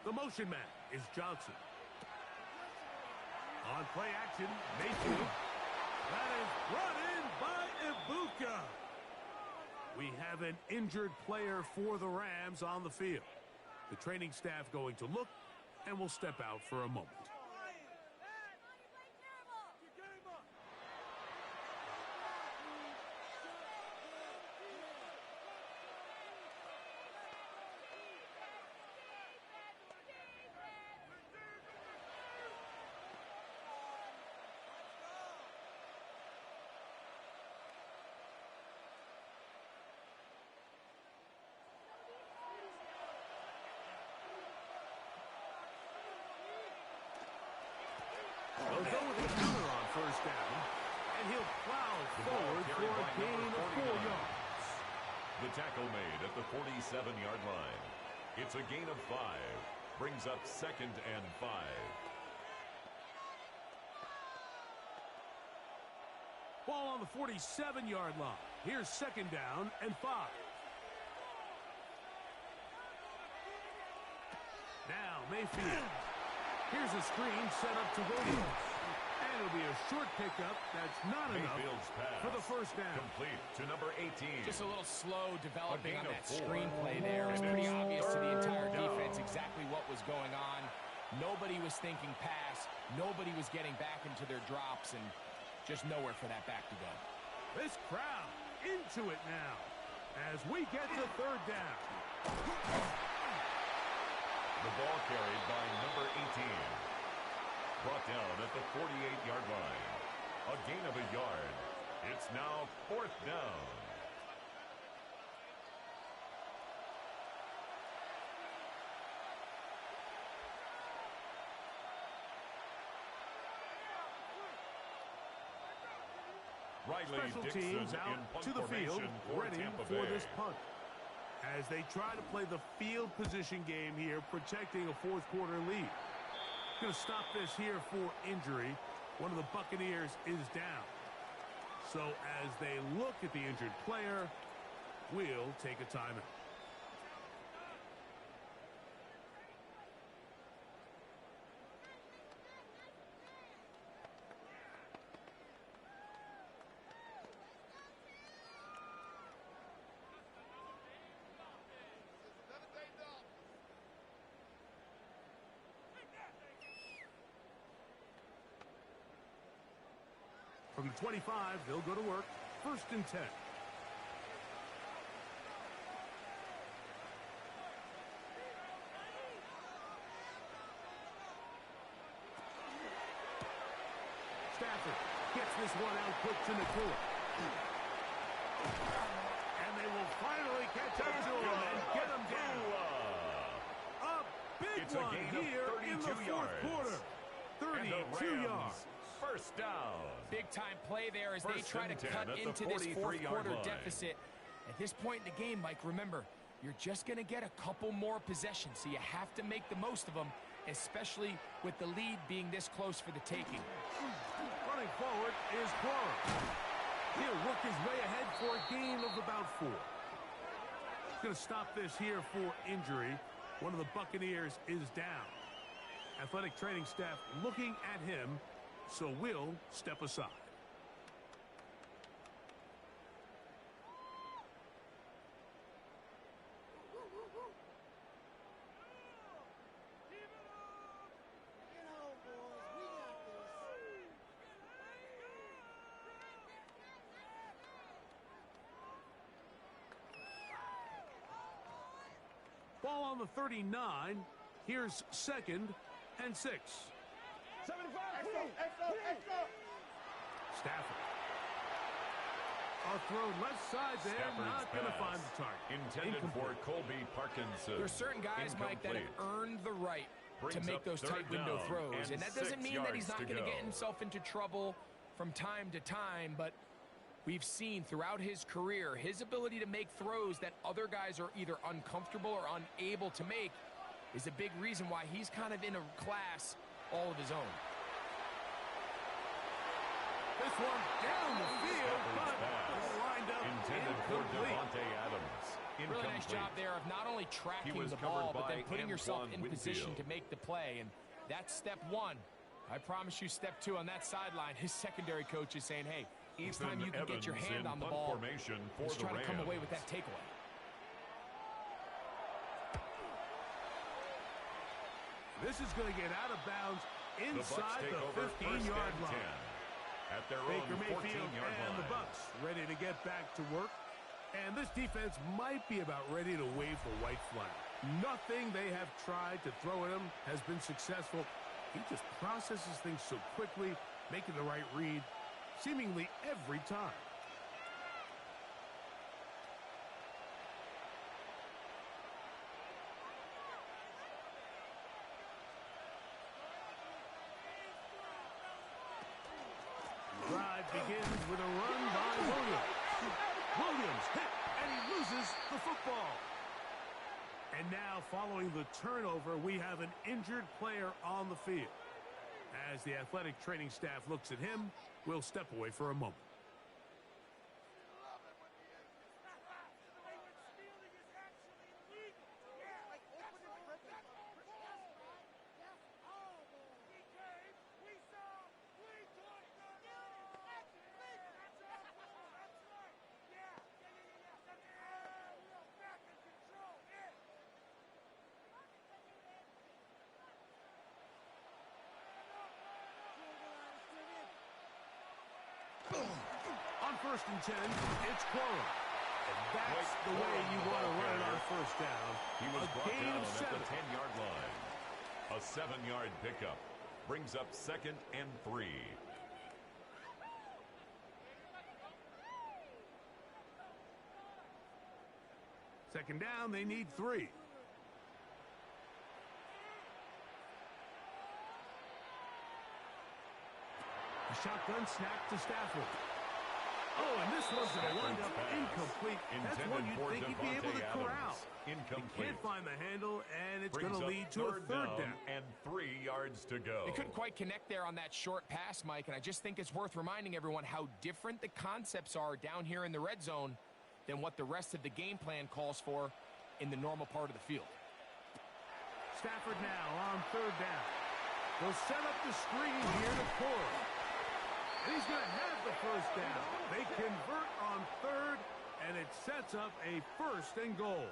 The motion man is Johnson. On play action, Mayfield. That is brought in by Ibuka. We have an injured player for the Rams on the field. The training staff going to look, and we'll step out for a moment. They'll go with the counter on first down, and he'll plow forward for a gain of 4 yards. The tackle made at the 47-yard line. It's a gain of 5. Brings up 2nd and 5. Ball on the 47-yard line. Here's 2nd down and 5. Now Mayfield. Here's a screen set up to Williams. And it'll be a short pickup. That's not enough for the first down. Complete to number 18. Just a little slow developing on that screenplay there. It was pretty obvious to the entire defense exactly what was going on. Nobody was thinking pass. Nobody was getting back into their drops, and just nowhere for that back to go. This crowd into it now as we get to 3rd down. The ball carried by number 18. Brought down at the 48-yard line. A gain of a yard. It's now 4th down. Riley Special Dixon teams in out punt to the field, formation for ready Tampa for Bay. this punt. As they try to play the field position game here, protecting a fourth quarter lead. Going to stop this here for injury. One of the Buccaneers is down. So as they look at the injured player, we'll take a timeout. From the 25, they'll go to work. 1st and 10. Stafford gets this one out quick to Nakua. And they will finally catch up to him and get him down. A big one here in the fourth quarter. 32 yards. 1st down. Big-time play there as they try to cut into this fourth quarter deficit. At this point in the game, Mike, remember, you're just going to get a couple more possessions, so you have to make the most of them especially with the lead being this close for the taking. Running forward is Cora. He'll work his way ahead for a gain of about 4. He's going to stop this here for injury. One of the Buccaneers is down. Athletic training staff looking at him, so we'll step aside. Ball on the 39. Here's 2nd and 6. 75. Extra. Stafford. A throw left side there, not going to find the target. Intended for Colby Parkinson. There's certain guys, Mike, that have earned the right to make those tight window throws. And that doesn't mean that he's not going to get himself into trouble from time to time, but we've seen throughout his career his ability to make throws that other guys are either uncomfortable or unable to make is a big reason why he's kind of in a class all of his own. This one down the field, but lined up intended for Devontae Adams. Really nice job there of not only tracking the ball, but then putting yourself in position to make the play. And that's step 1. I promise you step 2 on that sideline. His secondary coach is saying, hey, next time you can get your hand on the ball, let's try to come away with that takeaway. This is going to get out of bounds inside the 15-yard line. At their Baker own Mayfield 14-yard and line. the Bucs ready to get back to work. And this defense might be about ready to wave the white flag. Nothing they have tried to throw at him has been successful. He just processes things so quickly, making the right read seemingly every time. Drive begins with a run by Williams. Williams hit, and he loses the football. And now, following the turnover, we have an injured player on the field. As the athletic training staff looks at him, we'll step away for a moment. On 1st and 10, it's Cora. And that's the way you want to run it on 1st down. He was brought gain down of 7. at the 10-yard line. A 7-yard pickup brings up 2nd and 3. Second down, they need 3. A shotgun snap to Stafford. Oh, and this one's going to wind up incomplete. That's one you'd think he'd be able to corral. Incomplete. He can't find the handle, and it's going to lead to a third down. And 3 yards to go. They couldn't quite connect there on that short pass, Mike, and I just think it's worth reminding everyone how different the concepts are down here in the red zone than what the rest of the game plan calls for in the normal part of the field. Stafford now on 3rd down. They'll set up the screen here to Cora. And he's going to have the 1st down. They convert on 3rd, and it sets up a 1st and goal.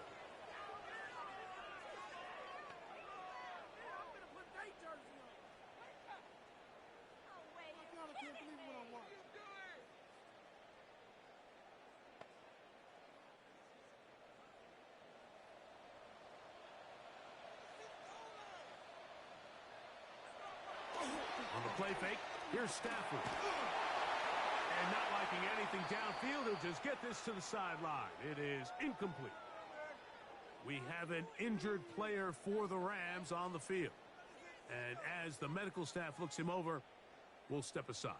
On the play fake, here's Stafford. And not liking anything downfield, he'll just get this to the sideline. It is incomplete. We have an injured player for the Rams on the field. And as the medical staff looks him over, we'll step aside.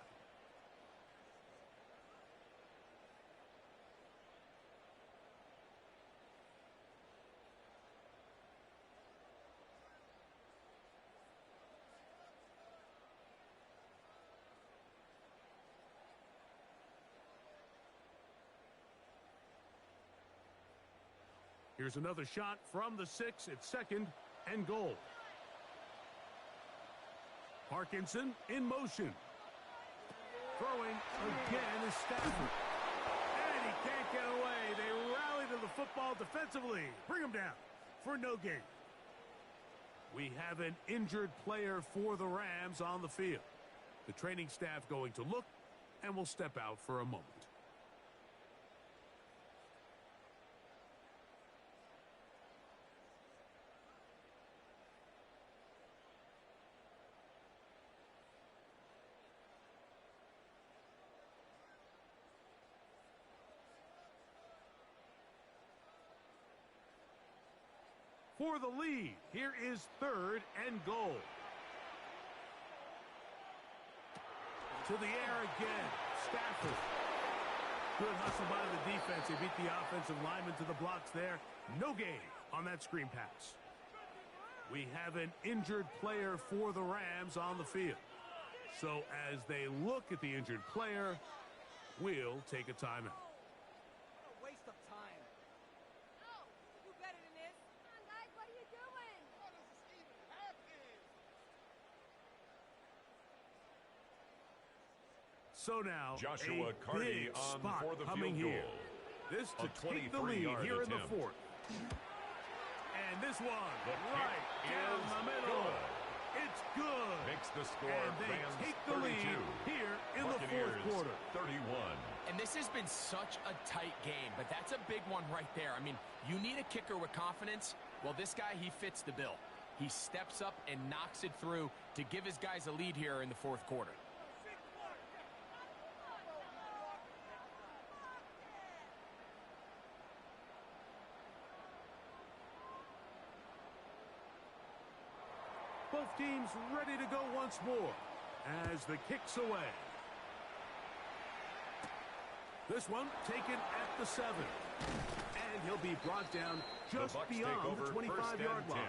Here's another shot from the 6. It's 2nd and goal. Parkinson in motion. Throwing again is Stafford. And he can't get away. They rally to the football defensively. Bring him down for no gain. We have an injured player for the Rams on the field. The training staff going to look and will step out for a moment. For the lead, here is 3rd and goal. To the air again, Stafford. Good hustle by the defense. They beat the offensive lineman to the blocks there. No gain on that screen pass. We have an injured player for the Rams on the field. So as they look at the injured player, we'll take a timeout. Waste of time. You better than this. Come on, guys, what are you doing? What does this even happen? So now, Joshua a Carty big on spot for the coming field here. goal. This to A take the lead 23-yard here in the attempt. 4th. And this one, The right kick down is the middle. good. It's good. Makes the score And they Rams take the 32. lead here in Buccaneers the 4th quarter. 31. And this has been such a tight game, but that's a big one right there. I mean, you need a kicker with confidence. Well, this guy, he fits the bill. He steps up and knocks it through to give his guys a lead here in the 4th quarter. Both teams ready to go once more as the kick's away. This one taken at the 7. And he'll be brought down just the Bucs beyond take over the 25-yard line.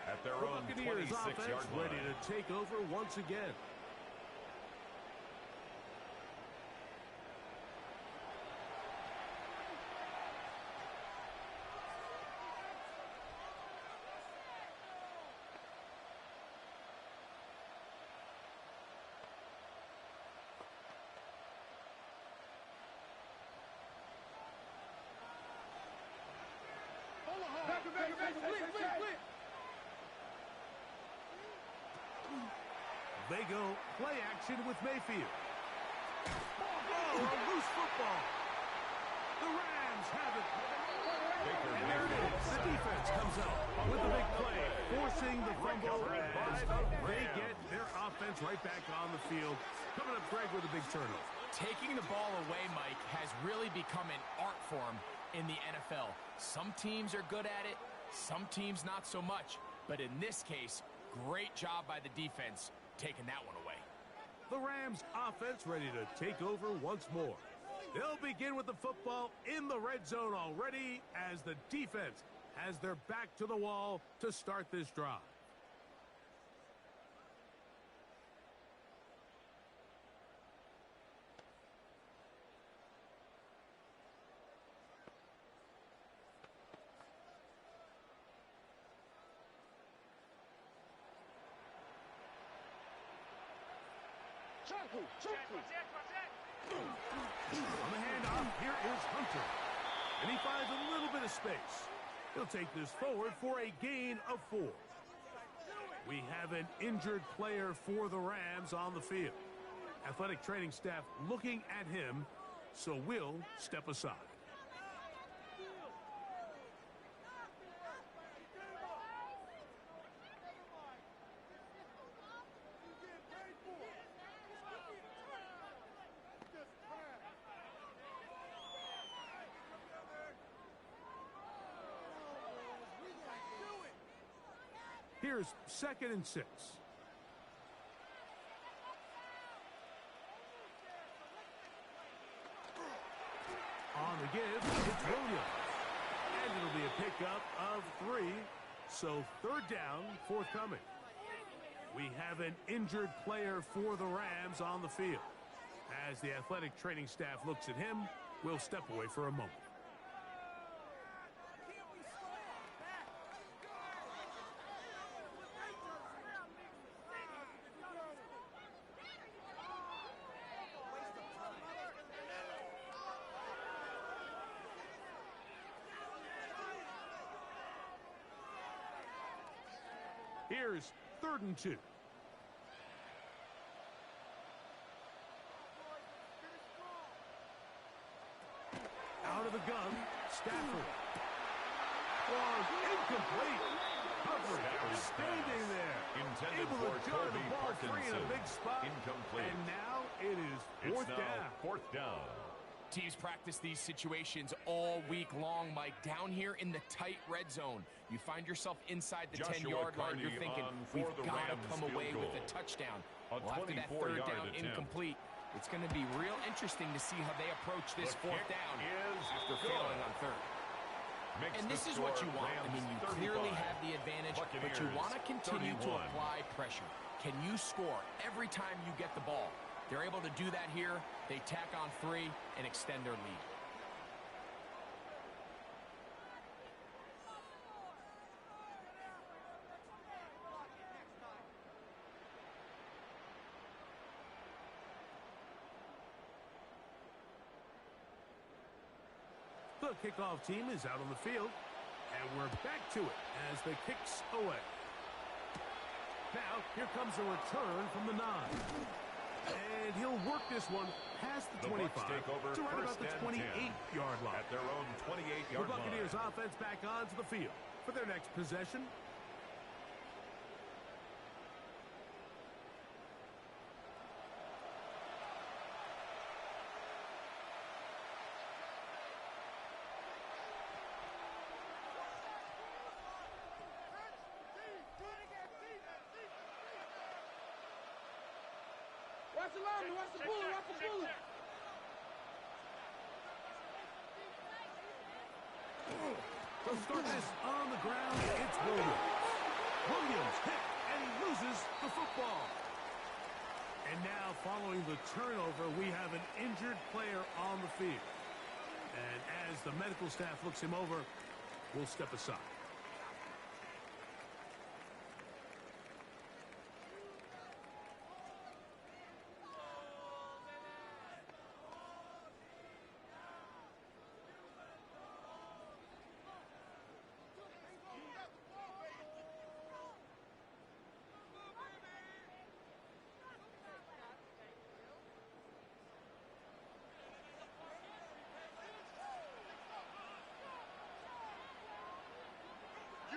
At their The own Buccaneers 26-yard offense line. ready to take over once again. They go play action with Mayfield. Oh, a loose football. The Rams have it. And there it is. The defense comes out with the big play, forcing the fumble as they get their offense right back on the field. Coming up, Greg, with a big turnover. Taking the ball away, Mike, has really become an art form in the NFL. Some teams are good at it, some teams not so much. But in this case, great job by the defense taking that one away. The Rams offense ready to take over once more. They'll begin with the football in the red zone already as the defense has their back to the wall to start this drive. On the handoff, here is Hunter. And he finds a little bit of space. He'll take this forward for a gain of 4. We have an injured player for the Rams on the field. Athletic training staff looking at him, so we'll step aside. Here's 2nd and 6. On the give, it's Williams. And it'll be a pickup of 3. So 3rd down, forthcoming. We have an injured player for the Rams on the field. As the athletic training staff looks at him, we'll step away for a moment. Here's 3rd and 2. Out of the gun, Stafford. Was incomplete. Coverage outstanding there. Intended Able for to jar the Kirby ball free in a Parkinson. big spot. Incomplete. And now it is 4th down. 4th down. Teams practice these situations all week long, Mike. Down here in the tight red zone, you find yourself inside the 10-yard line. You're thinking, we've got to come away with a touchdown. Well, after that 3rd down incomplete, it's going to be real interesting to see how they approach this 4th down after failing on 3rd. And this is what you want. I mean, you clearly have the advantage, but you want to continue to apply pressure. Can you score every time you get the ball? They're able to do that here. They tack on 3 and extend their lead. The kickoff team is out on the field, and we're back to it as the kick's away. Now, here comes a return from the 9. And he'll work this one past the 25 to right about the 28-yard line. At their own 28-yard line. The Buccaneers offense back onto the field for their next possession. Watch the lineman, watch the bullet, watch the bullet. To start this on the ground, it's Williams. Williams hit, and he loses the football. And now, following the turnover, we have an injured player on the field. And as the medical staff looks him over, we'll step aside.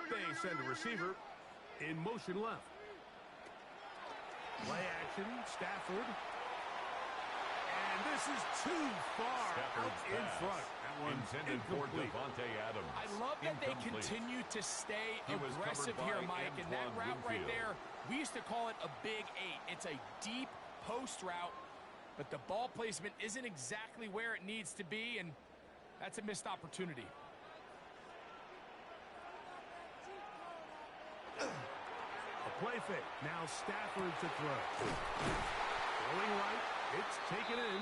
They send a receiver in motion left. Play action, Stafford. And this is too far out in front. That one's intended for Devontae Adams. I love that they continue to stay aggressive here, Mike. And that route right there, we used to call it a big 8. It's a deep post route, but the ball placement isn't exactly where it needs to be, and that's a missed opportunity. Play fake. Now Stafford to throw. Going right. It's taken in.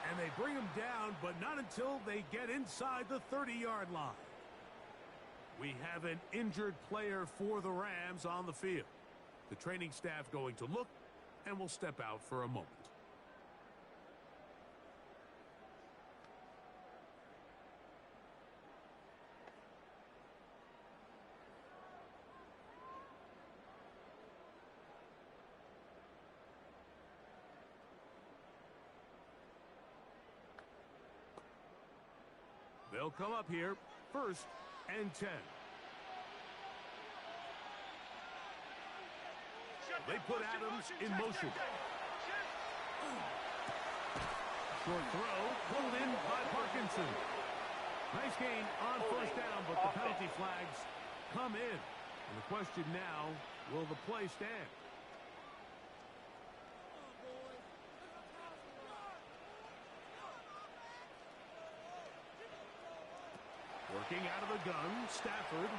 And they bring him down, but not until they get inside the 30-yard line. We have an injured player for the Rams on the field. The training staff going to look, and will step out for a moment. They'll come up here, 1st and 10. They put Adams in motion. Short throw, pulled in by Parkinson. Nice gain on 1st down, but the penalty flags come in. And the question now, will the play stand? Working out of the gun, Stafford.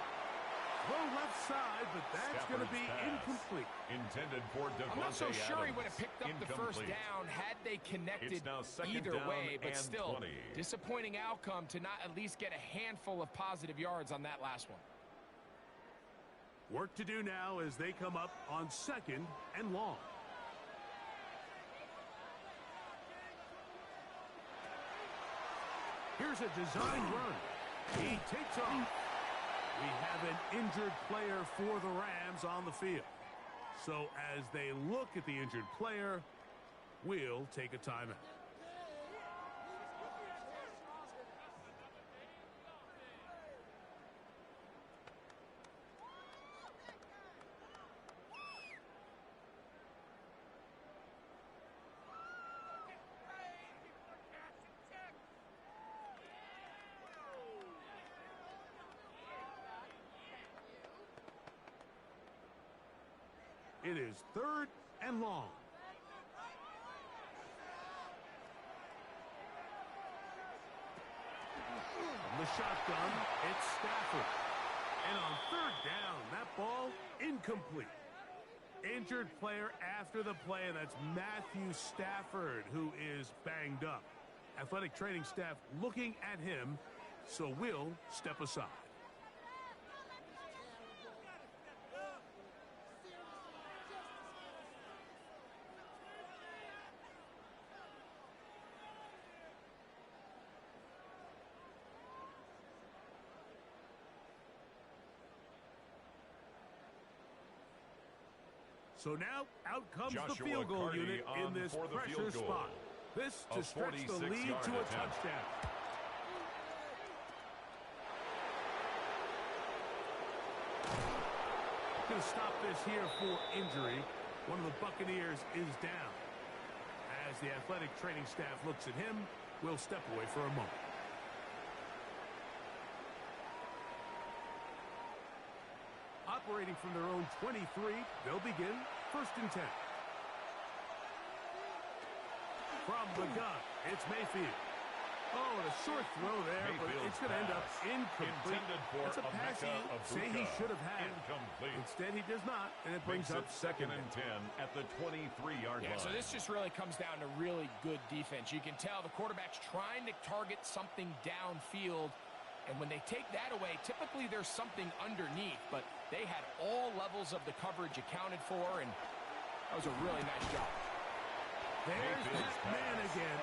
Throw left side, but that's going to be incomplete. Intended for Devontae I'm not so sure Adams. he would have picked up the 1st down had they connected either way, but still, 20. disappointing outcome to not at least get a handful of positive yards on that last one. Work to do now as they come up on 2nd and long. Here's a design run. He takes off. We have an injured player for the Rams on the field. So as they look at the injured player, we'll take a timeout. It is 3rd and long. From the shotgun, it's Stafford. And on 3rd down, that ball incomplete. Injured player after the play, and that's Matthew Stafford, who is banged up. Athletic training staff looking at him, so we'll step aside. So now, out comes the field goal unit in this pressure spot. This to stretch the lead to a touchdown. Going to stop this here for injury. One of the Buccaneers is down. As the athletic training staff looks at him, we'll step away for a moment. Operating from their own 23, they'll begin 1st and 10. From the gun, it's Mayfield. Oh, and a short throw there, but it's going to end up incomplete. It's a pass he say he should have had. Incomplete. Instead, he does not, and it brings up 2nd and 10 at the 23-yard line. So this just really comes down to really good defense. You can tell the quarterback's trying to target something downfield. And when they take that away, typically there's something underneath, but they had all levels of the coverage accounted for, and that was a really nice job. There's that man again.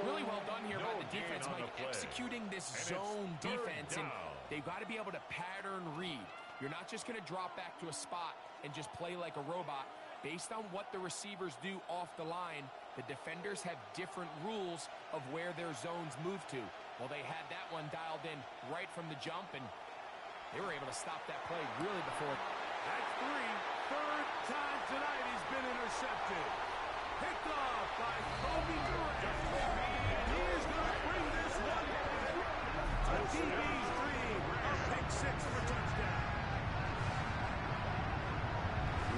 Really well done here by the defense, Mike, executing this zone defense, and they've got to be able to pattern read. You're not just going to drop back to a spot and just play like a robot. Based on what the receivers do off the line, the defenders have different rules of where their zones move to. Well, they had that one dialed in right from the jump, and they were able to stop that play really before. That's 3rd time tonight he's been intercepted. Picked off by Kobe Durant. And he is going to bring this one to DB's dream. A pick 6 for touchdown.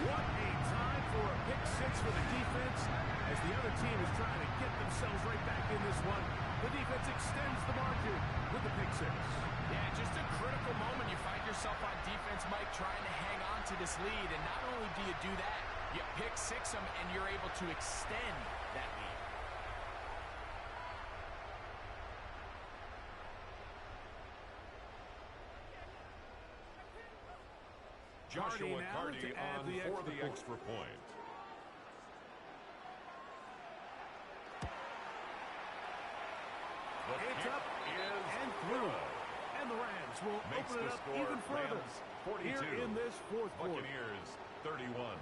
What a time for a pick 6 for the defense as the other team is trying to get themselves right back in this one. The defense extends the margin with the pick 6. Yeah, just a critical moment. You find yourself on defense, Mike, trying to hang on to this lead, and not only do you do that, you pick 6 them, and you're able to extend that lead. Joshua Carty on for the extra point. It's up and through. And the Rams will open it up even further. 42. Here in this 4th quarter. Buccaneers 31.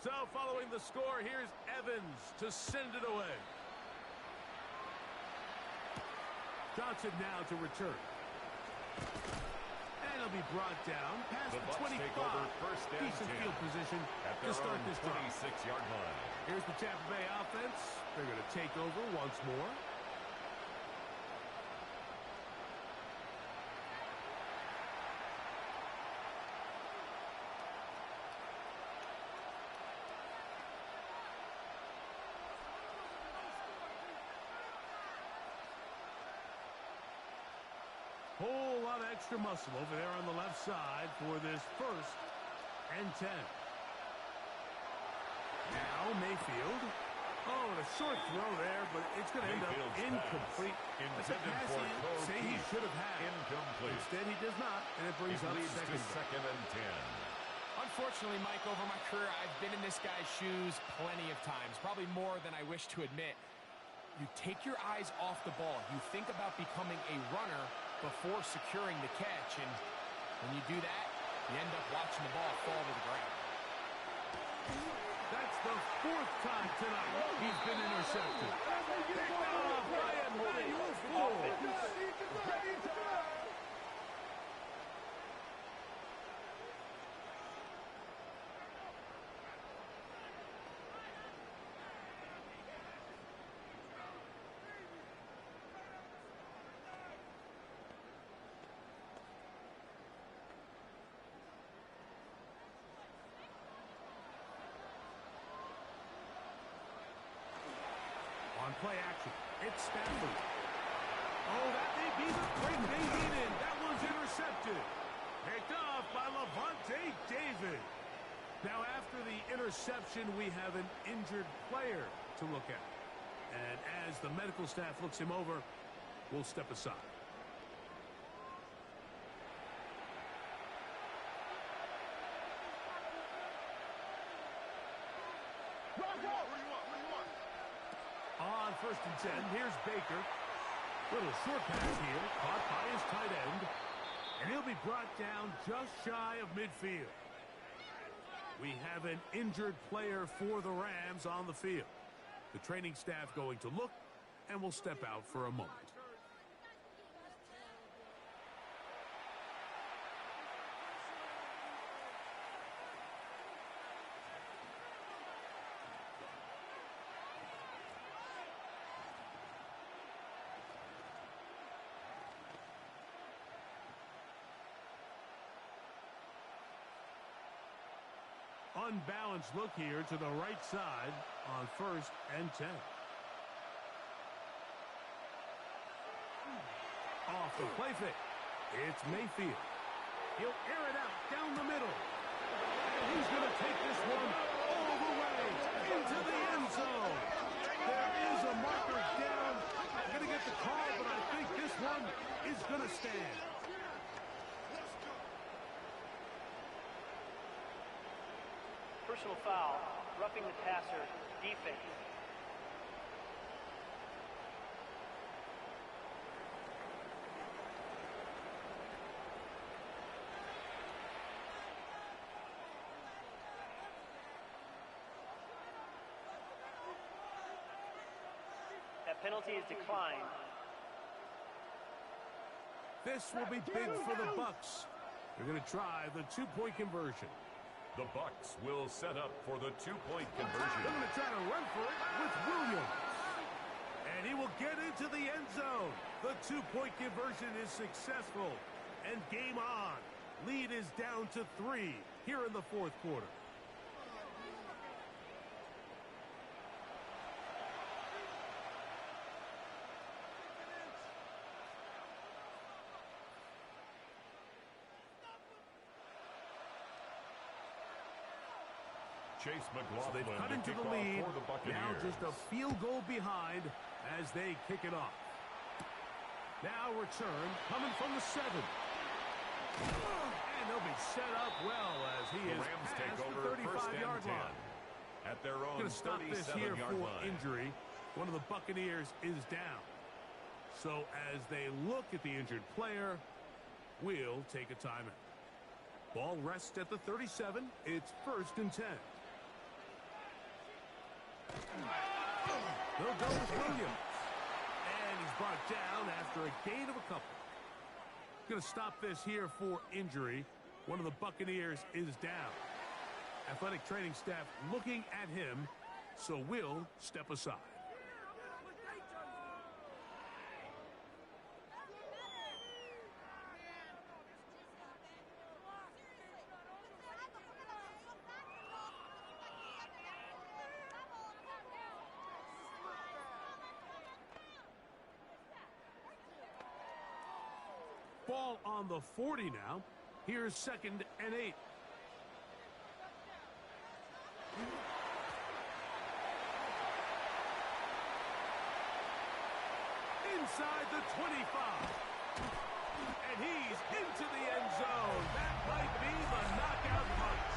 So following the score, here's Evans to send it away. Johnson now to return. And he'll be brought down past the 25. Decent field position to start this drive. 26-yard line. Here's the Tampa Bay offense. They're going to take over once more. Whole lot of extra muscle over there on the left side for this first and 10. Now Mayfield. Oh, and a short throw there, but it's going to end up incomplete. That's a pass say he should have had. Incomplete. Instead, he does not, and it brings up second and 10. Unfortunately, Mike, over my career, I've been in this guy's shoes plenty of times, probably more than I wish to admit. You take your eyes off the ball. You think about becoming a runner before securing the catch, and when you do that, you end up watching the ball fall to the ground. That's the 4th time tonight he's been intercepted. Picked off by a nice fool. On play action, it's Stafford. Oh, that may be the break they needed. That was intercepted. Picked off by Levante David. Now, after the interception, we have an injured player to look at. And as the medical staff looks him over, we'll step aside. On 1st and 10, here's Baker. Little short pass here, caught by his tight end. And he'll be brought down just shy of midfield. We have an injured player for the Rams on the field. The training staff going to look, and will step out for a moment. Unbalanced look here to the right side on 1st and 10. Off the play fake. It's Mayfield. He'll air it out down the middle. And he's going to take this one all the way into the end zone. There is a marker down. I'm going to get the call, but I think this one is going to stand. Personal foul, roughing the passer, defense. That penalty is declined. This will be big for the Bucs. They're going to try the 2-point conversion. The Bucs will set up for the 2-point conversion. They're going to try to run for it with Williams. And he will get into the end zone. The 2-point conversion is successful. And game on. Lead is down to 3 here in the 4th quarter. Chase McLaughlin, so they've cut into the lead. For the Buccaneers. Now just a field goal behind as they kick it off. Now return coming from the 7. And they'll be set up well as he is past the 35-yard line. At their own going to stop this here for line. Injury. One of the Buccaneers is down. So as they look at the injured player, we'll take a timeout. Ball rests at the 37. It's 1st and 10. They'll go with Williams. And he's brought down after a gain of a couple. Going to stop this here for injury. One of the Buccaneers is down. Athletic training staff looking at him, so we'll step aside. Ball on the 40 now. Here's 2nd and 8. inside the 25. And he's into the end zone. That might be the knockout punch.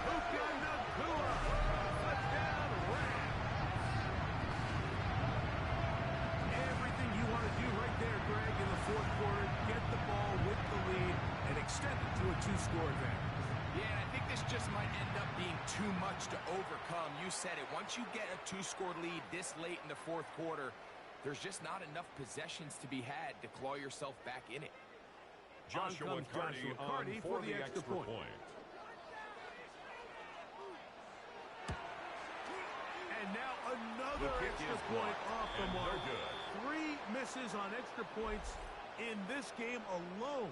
Buccaneers. Touchdown, Rams. Everything you want to do right there, Greg, in the fourth quarter. Get the ball with the lead and extend it to a 2-score advantage. Yeah, I think this just might end up being too much to overcome. You said it. Once you get a 2-score lead this late in the fourth quarter, there's just not enough possessions to be had to claw yourself back in it. Joshua Carty for the extra point. And now another extra point off the mark. 3 misses on extra points in this game alone.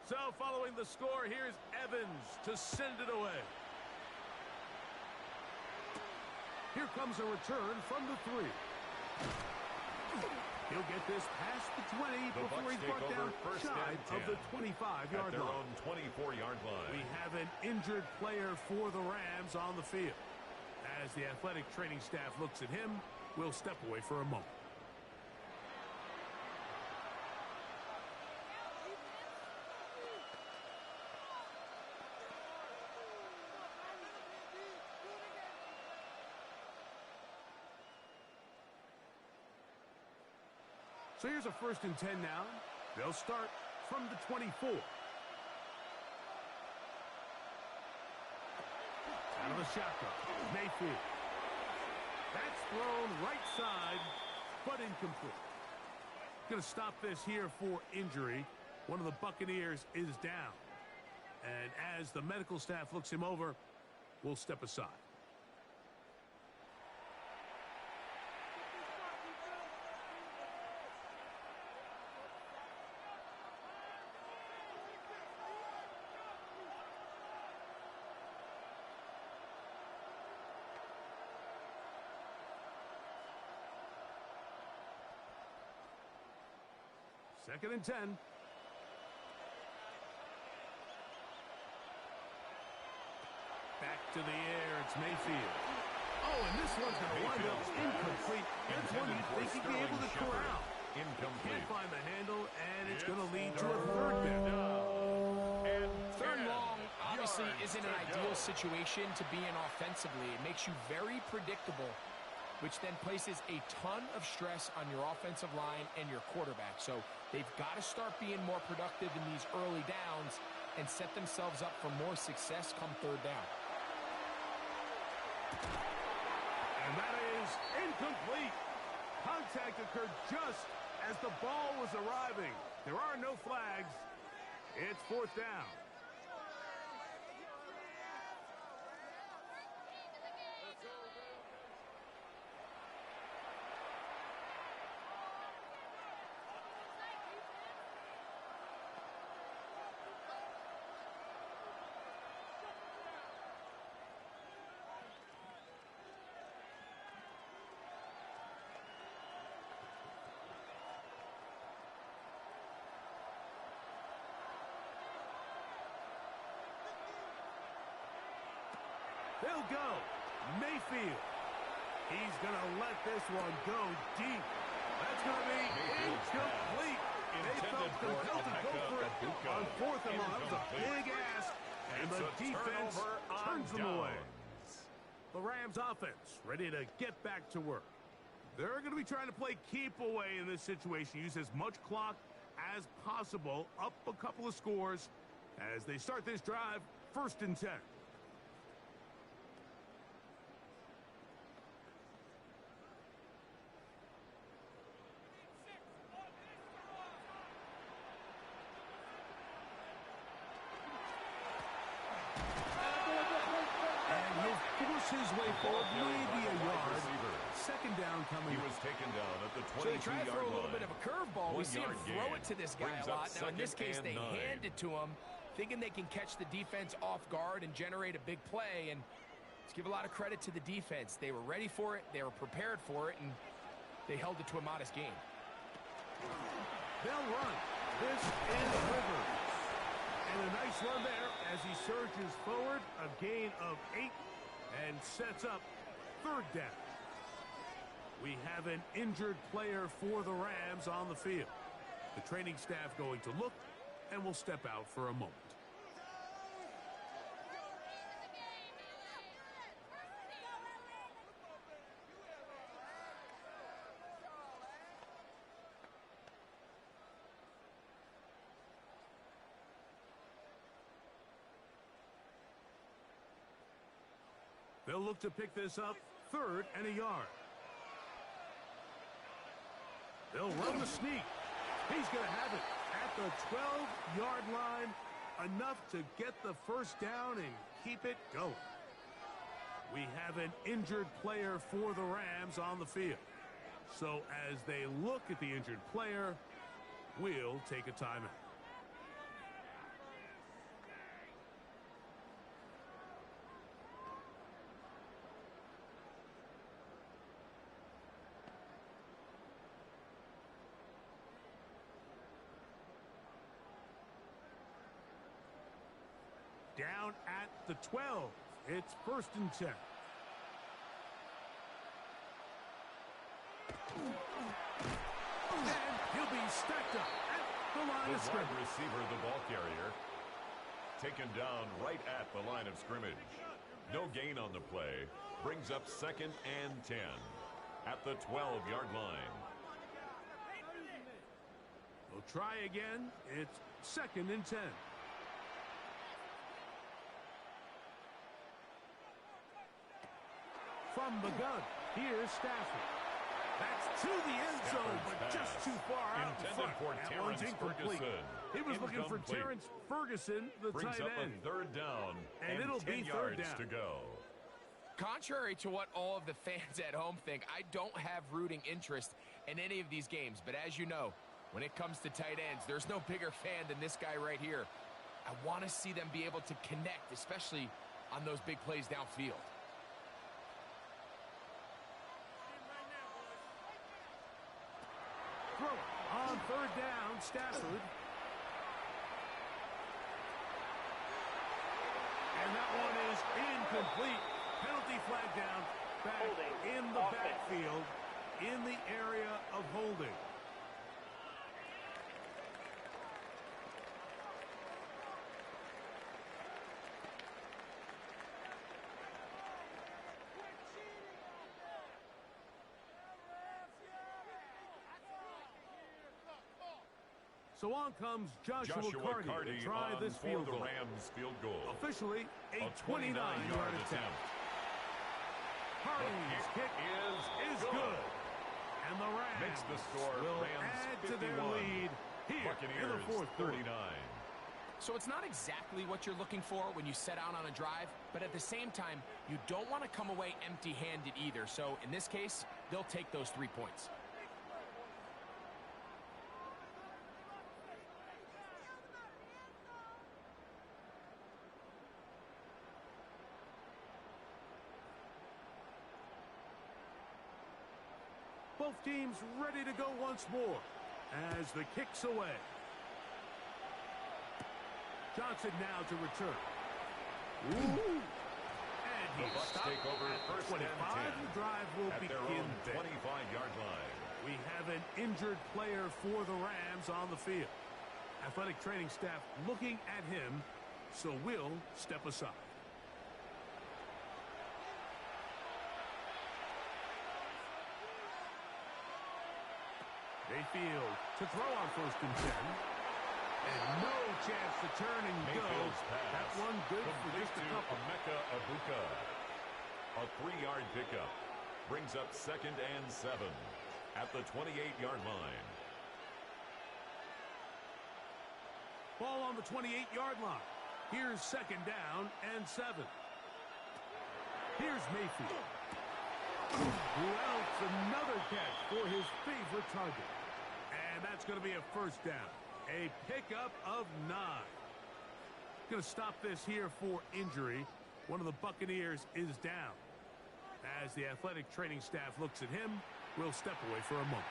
So following the score, here's Evans to send it away. Here comes a return from the 3. He'll get this past the 20 before he's brought down shy of the 25-yard line. Their own 24-yard line. We have an injured player for the Rams on the field. As the athletic training staff looks at him, we'll step away for a moment. So here's a 1st and 10 now. They'll start from the 24. Out of the shotgun, Mayfield. That's thrown right side, but incomplete. Going to stop this here for injury. One of the Buccaneers is down. And as the medical staff looks him over, we'll step aside. Second and 10. Back to the air. It's Mayfield. Oh, and this one's going to wind up incomplete. That's one you'd think he'd be able to corral. Can't find the handle, and it's going to lead to a 3rd down. Third and long obviously isn't an ideal situation to be in offensively. It makes you very predictable, which then places a ton of stress on your offensive line and your quarterback. So they've got to start being more productive in these early downs and set themselves up for more success come 3rd down. And that is incomplete. Contact occurred just as the ball was arriving. There are no flags. It's 4th down. They'll go. Mayfield. He's going to let this one go deep. That's going to be incomplete. They felt compelled to go for it on 4th and long. That was a big ask, and the defense turns them away. The Rams offense ready to get back to work. They're going to be trying to play keep away in this situation. Use as much clock as possible. Up a couple of scores as they start this drive. 1st and 10. His way forward, maybe a yard. 2nd down coming. He was taken down at the 22-yard line. So they try to throw a little bit of a curveball. We see him throw it to this guy a lot. Now, in this case, they hand it to him thinking they can catch the defense off guard and generate a big play. And let's give a lot of credit to the defense. They were ready for it, they were prepared for it, and they held it to a modest game. They'll run. This is Rivers. And a nice run there as he surges forward, a gain of 8, and sets up third down. We have an injured player for the Rams on the field. The training staff going to look and will step out for a moment. They'll look to pick this up, 3rd and a yard. They'll run the sneak. He's going to have it at the 12-yard line, enough to get the first down and keep it going. We have an injured player for the Rams on the field. So as they look at the injured player, we'll take a timeout. Down at the 12. It's 1st and 10. And he'll be stacked up at the line of scrimmage. Wide receiver, the ball carrier, taken down right at the line of scrimmage. No gain on the play. Brings up 2nd and 10 at the 12-yard line. We'll try again. It's 2nd and 10. From the gun, here's Stafford. That's to the end zone, but just too far out in front. That one's incomplete. He was looking for Terrence Ferguson, the tight end. Brings up a 3rd down, and it'll be 3rd down. To go. Contrary to what all of the fans at home think, I don't have rooting interest in any of these games. But as you know, when it comes to tight ends, there's no bigger fan than this guy right here. I want to see them be able to connect, especially on those big plays downfield. Throw on 3rd down, Stafford. And that one is incomplete. Penalty flag down, back in the backfield, in the area of holding. So on comes Joshua Carty to try this field goal. The Rams field goal. Officially a 29-yard attempt. Carty's kick is good. And the Rams makes the score. Will Rams add 51. to their lead here Buccaneers in the 4th 39. So it's not exactly what you're looking for when you set out on a drive, but at the same time, you don't want to come away empty-handed either. So in this case, they'll take those 3 points. Both teams ready to go once more as the kick's away. Johnson now to return. Ooh. And The Bucs take over at 1st and 10. The drive will at begin their own there. 25-yard line. We have an injured player for the Rams on the field. Athletic training staff looking at him, so we'll step aside. Mayfield to throw on 1st and 10. And no chance to turn and Mayfield's go. Pass That one good for just a couple. Emeka Egbuka. A 3-yard pickup brings up 2nd and 7 at the 28-yard line. Ball on the 28-yard line. Here's 2nd down and 7. Here's Mayfield, who else another catch for his favorite target. And that's going to be a 1st down. A pickup of 9. Going to stop this here for injury. One of the Buccaneers is down. As the athletic training staff looks at him, we'll step away for a moment.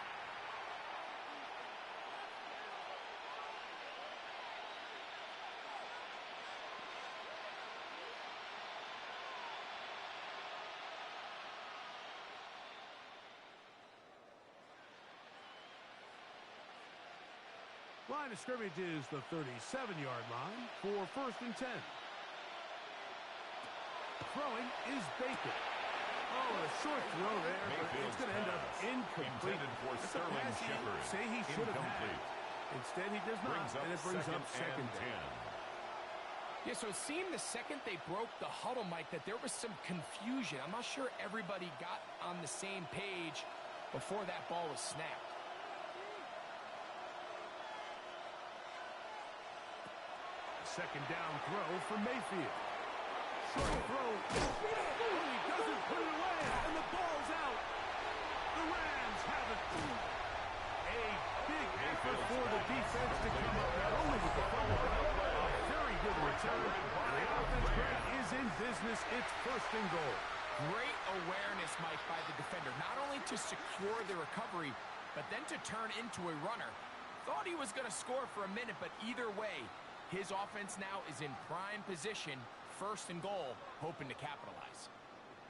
Line of scrimmage is the 37-yard line for 1st and 10. Throwing is Baker. Oh, a short throw there, but it's going to end up incomplete. For Sterling Shepard. Say he should have had. Instead, he does not, and it brings up second down. Yeah, so it seemed the second they broke the huddle, Mike, that there was some confusion. I'm not sure everybody got on the same page before that ball was snapped. Second down throw for Mayfield. Short throw. Oh, he doesn't put it away, and the ball's out. The Rams have it. A big effort for the defense to come up, not only with the fumble, but a very good return. The offense is in business. It's 1st and goal. Great awareness, Mike, by the defender, not only to secure the recovery, but then to turn into a runner. Thought he was going to score for a minute, but either way, his offense now is in prime position, 1st and goal, hoping to capitalize.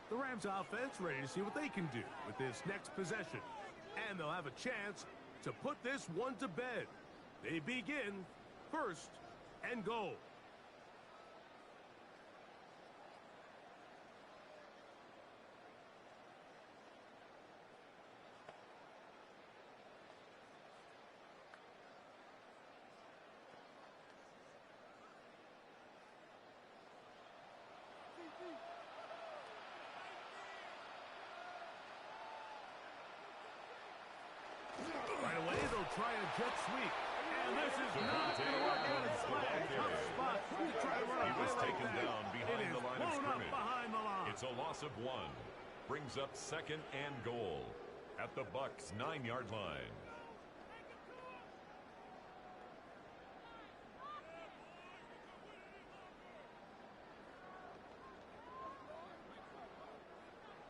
The Rams offense ready to see what they can do with this next possession. And they'll have a chance to put this one to bed. They begin 1st and goal. Right away, they'll try a jet sweep. And this is not going to work out. It's a tough spot to try to run a play like taken that. down behind the line of scrimmage. Behind the line. It's a loss of 1. Brings up 2nd and goal at the Bucs' 9-yard line.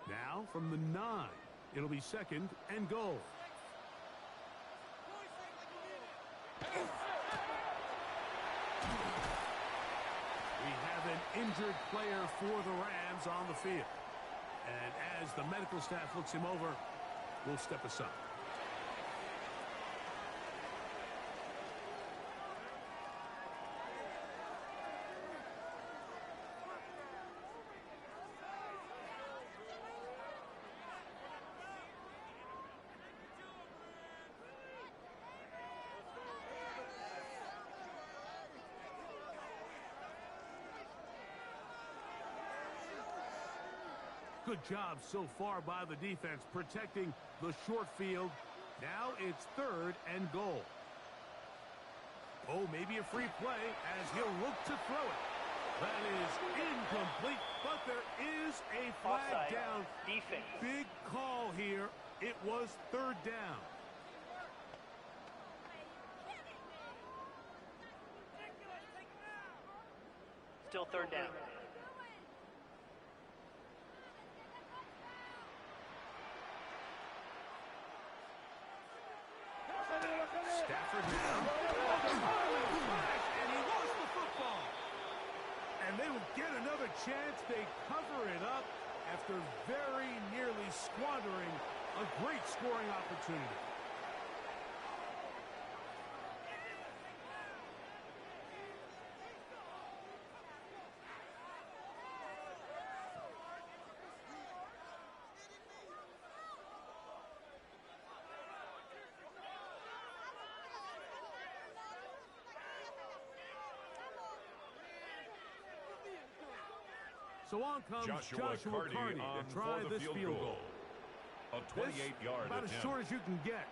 Now from the 9, it'll be 2nd and goal. We have an injured player for the Rams on the field. And as the medical staff looks him over, we'll step aside. Good job so far by the defense protecting the short field. Now it's 3rd and goal. Oh, maybe a free play as he'll look to throw it. That is incomplete, but there is a flag Offside. down. Defense. Big call here. It was 3rd down. Still 3rd down. Stafford now. And he lost the football. And they will get another chance. They cover it up after very nearly squandering a great scoring opportunity. So on comes Joshua Cardi to try this field goal. A 28-yard about attempt. as short as you can get.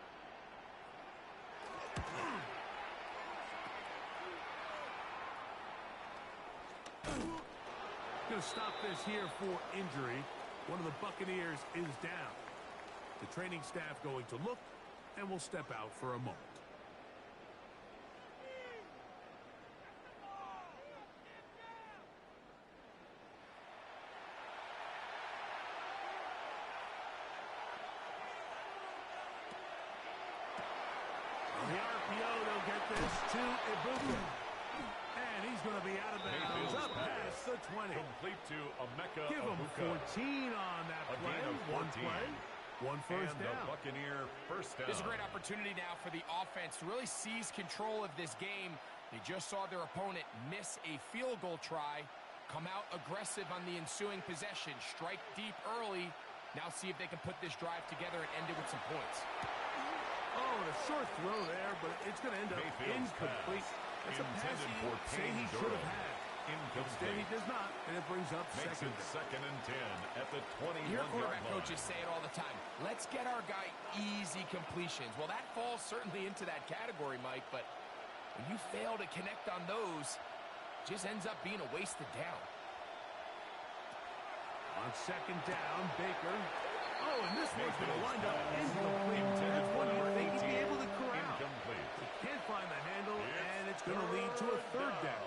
Going to stop this here for injury. One of the Buccaneers is down. The training staff going to look, and will step out for a moment. And he's going to be out of bounds up past the 20. Complete to Emeka Give him 14 on that play. One play, one first down. The Buccaneer first down. This is a great opportunity now for the offense to really seize control of this game. They just saw their opponent miss a field goal try, come out aggressive on the ensuing possession, strike deep early. Now see if they can put this drive together and end it with some points. Oh, and a short throw there, but it's going to end up incomplete. That's a pass he should have had. Instead, he does not, and it brings up second and 10 at the 21-yard line. Your quarterback coaches say it all the time. Let's get our guy easy completions. Well, that falls certainly into that category, Mike, but when you fail to connect on those, it just ends up being a wasted down. On second down, Baker. Oh, and this one's going to wind up incomplete. That's one you think he'd be able to corral. He can't find the handle, and it's going to lead to a third down.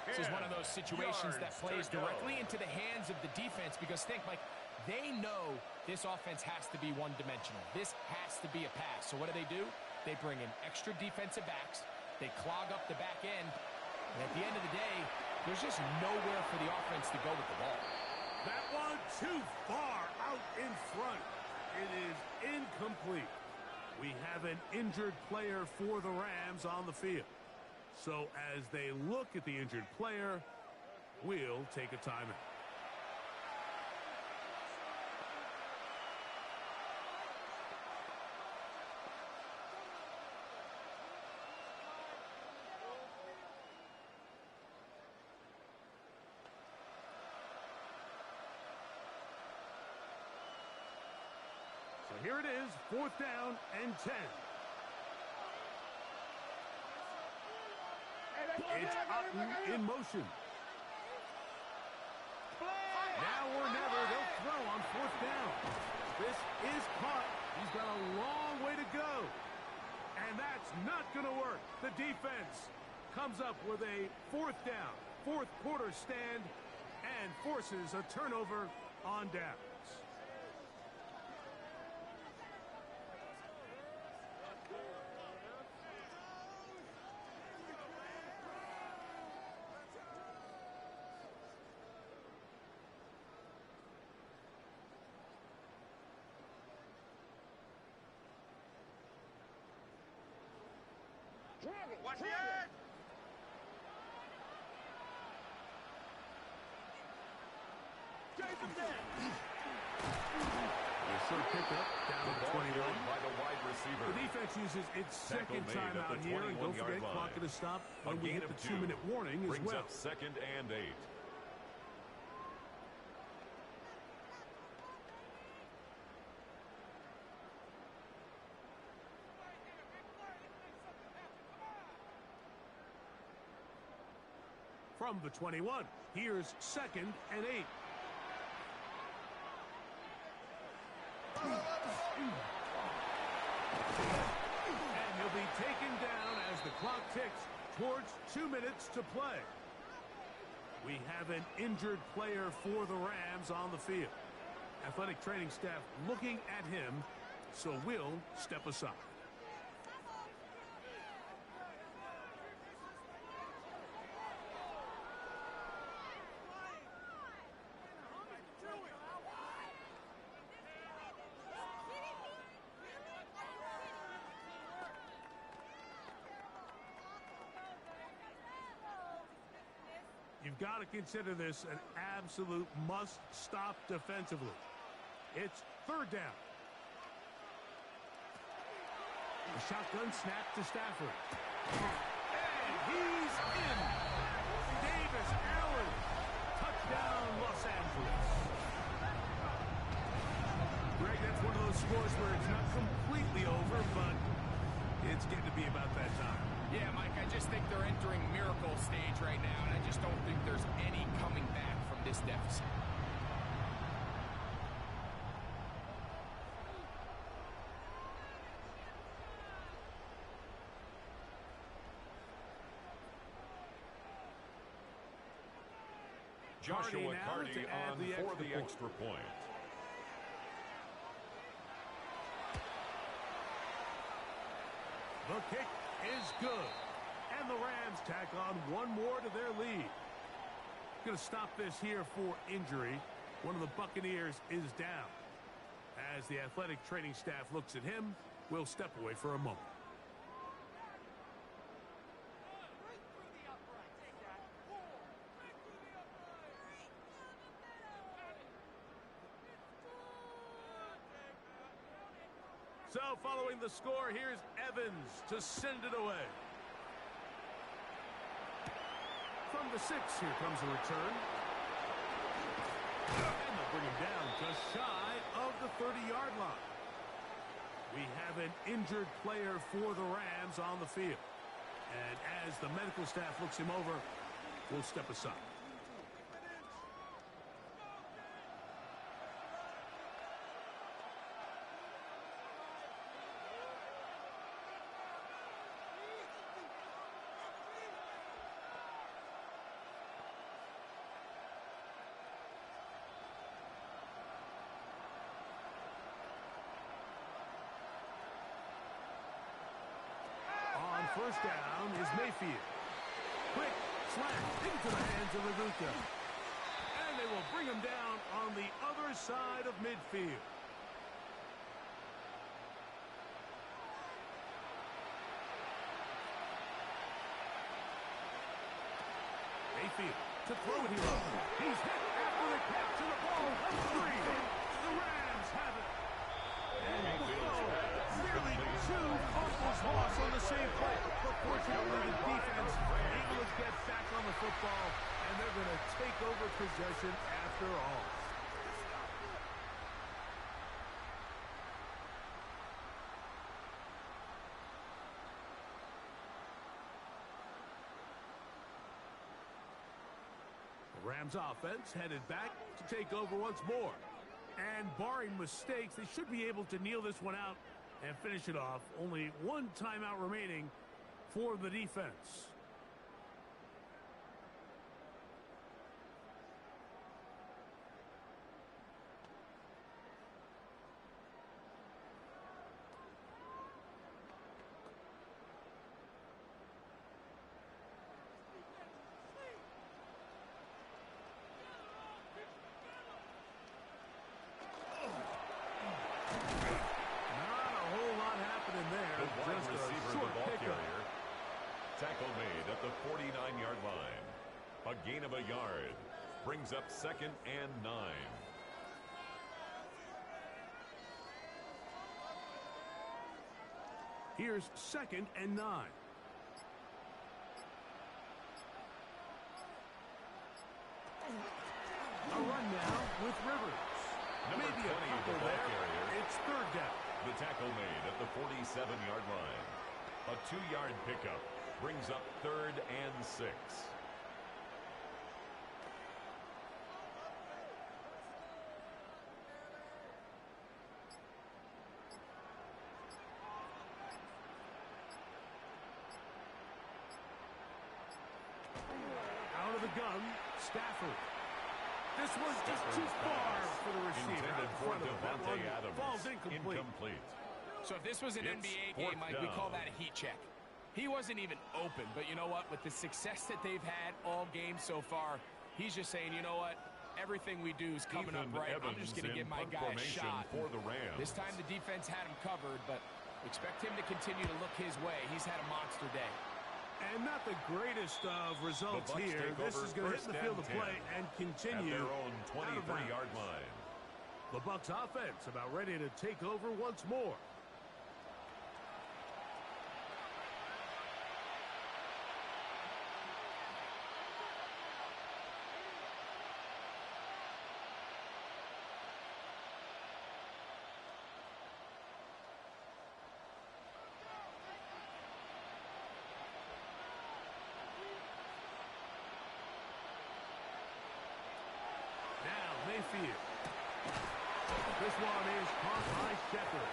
This is one of those situations that plays directly into the hands of the defense because think, Mike, they know this offense has to be one-dimensional. This has to be a pass. So what do? They bring in extra defensive backs. They clog up the back end. And at the end of the day, there's just nowhere for the offense to go with the ball. That one too far out in front. It is incomplete. We have an injured player for the Rams on the field. So as they look at the injured player, we'll take a timeout. So here it is, 4th down and 10. It's Otten in motion. Now or never, they'll throw on 4th down. This is caught. He's got a long way to go. And that's not going to work. The defense comes up with a 4th down, 4th quarter stand, and forces a turnover on downs. Watch the edge! Jason dead! Short pickup down to 21. By the wide receiver. The defense uses its second timeout here, and don't forget, clock going to stop when we hit the 2-minute warning as well. Brings up 2nd and 8. From the 21, here's 2nd and 8. And he'll be taken down as the clock ticks towards 2 minutes to play. We have an injured player for the Rams on the field. Athletic training staff looking at him, so we'll step aside. You've got to consider this an absolute must-stop defensively. It's 3rd down. A shotgun snap to Stafford. And he's in. Davis Allen. Touchdown, Los Angeles. Greg, that's one of those scores where it's not completely over, but it's getting to be about that time. Yeah, Mike, I just think they're entering miracle stage right now, and I just don't think there's any coming back from this deficit. Joshua Carty on for the extra point. The kick is good. And And the Rams tack on one more to their lead. Going to stop this here for injury. One of the Buccaneers is down. As the athletic training staff looks at him, we'll step away for a moment. So following the score, here's Evans to send it away. From the 6, here comes a return. And they'll bring him down just shy of the 30-yard line. We have an injured player for the Rams on the field. And as the medical staff looks him over, we'll step aside. First down is Mayfield. Quick slant into the hands of Aguta. And they will bring him down on the other side of midfield. Mayfield to throw it here. He's hit after the catch and the ball comes free. The Rams have it. And nearly 2 fumbles lost on the same play. But fortunately, the defense able to get back on the football, and they're going to take over possession after all. The Rams offense headed back to take over once more. And barring mistakes, they should be able to kneel this one out and finish it off. Only one timeout remaining for the defense. Tackle made at the 49-yard line. A gain of a yard. Brings up 2nd and 9. Here's 2nd and 9. A run now with Rivers. Number Maybe 20, a couple the ball there. carrier. It's 3rd down. The tackle made at the 47-yard line. A 2-yard pickup. Brings up 3rd and 6. Out of the gun, Stafford. This one's just too far for the receiver. Intended for Devontae Adams. Falls incomplete. So if this was an It's NBA 4th game, Mike, we down. call that a heat check. He wasn't even open, but you know what? With the success that they've had all game so far, he's just saying, you know what? Everything we do is coming up right. I'm just going to give my guy a shot. For the Rams. This time the defense had him covered, but expect him to continue to look his way. He's had a monster day. And not the greatest of results here. This is going to hit the field of play and continue at their own 23-yard line. The Bucs offense about ready to take over once more. Mayfield. This one is caught by Shepard.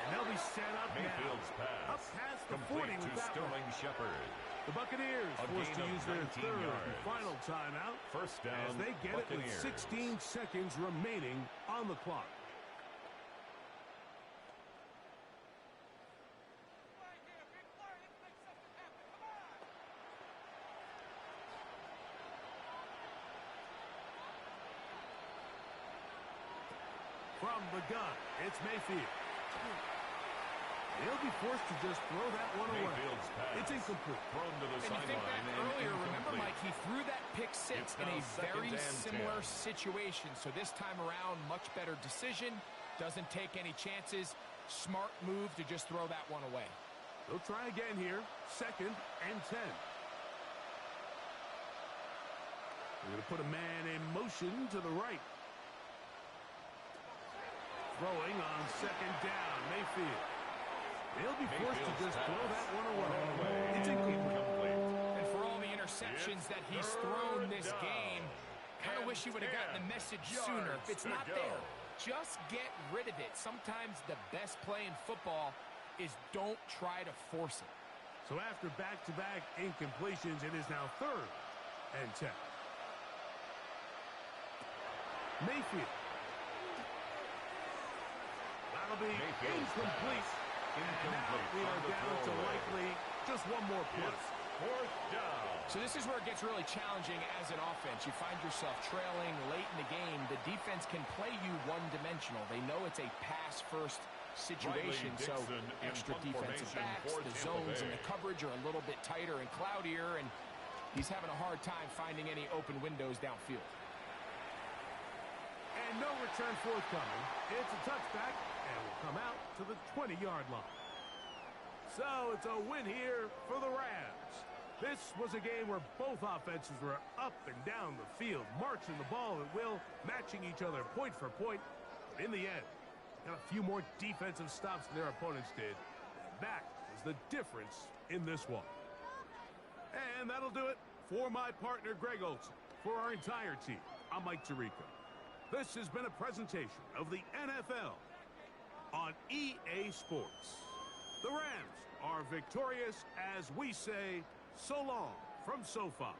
And they'll be set up Mayfield's now. pass. Up past the 40 Complete with to that Sterling one. Shepard. The Buccaneers A forced to gain of use their 19 third yards. and final timeout. First down, as they get Buccaneers. it with 16 seconds remaining on the clock. From the gun, it's Mayfield. He'll be forced to just throw that one away. It's incomplete. Thrown to the And you think back earlier, remember, Mike, he threw that pick six in a very similar situation. So this time around, much better decision. Doesn't take any chances. Smart move to just throw that one away. They'll try again here. 2nd and 10. They're going to put a man in motion to the right. Throwing on 2nd down, Mayfield. He'll be forced to just throw that one away. It's incomplete. And for all the interceptions that he's thrown this game, kind of wish he would have gotten the message sooner. If it's not there, just get rid of it. Sometimes the best play in football is don't try to force it. So after back-to-back incompletions, it is now 3rd and 10. Mayfield. That'll be incomplete. And now we are down to likely just one more play. 4th down. So this is where it gets really challenging as an offense. You find yourself trailing late in the game. The defense can play you one-dimensional. They know it's a pass-first situation, so extra defensive backs, the zones and the coverage are a little bit tighter and cloudier, and he's having a hard time finding any open windows downfield. And no return forthcoming. It's a touchback, and will come out to the 20-yard line. So it's a win here for the Rams. This was a game where both offenses were up and down the field, marching the ball at will, matching each other point for point. But in the end, got a few more defensive stops than their opponents did. And that is the difference in this one. And that'll do it for my partner, Greg Olson. For our entire team, I'm Mike Tirico. This has been a presentation of the NFL on EA Sports. The Rams are victorious as we say so long from SoFi.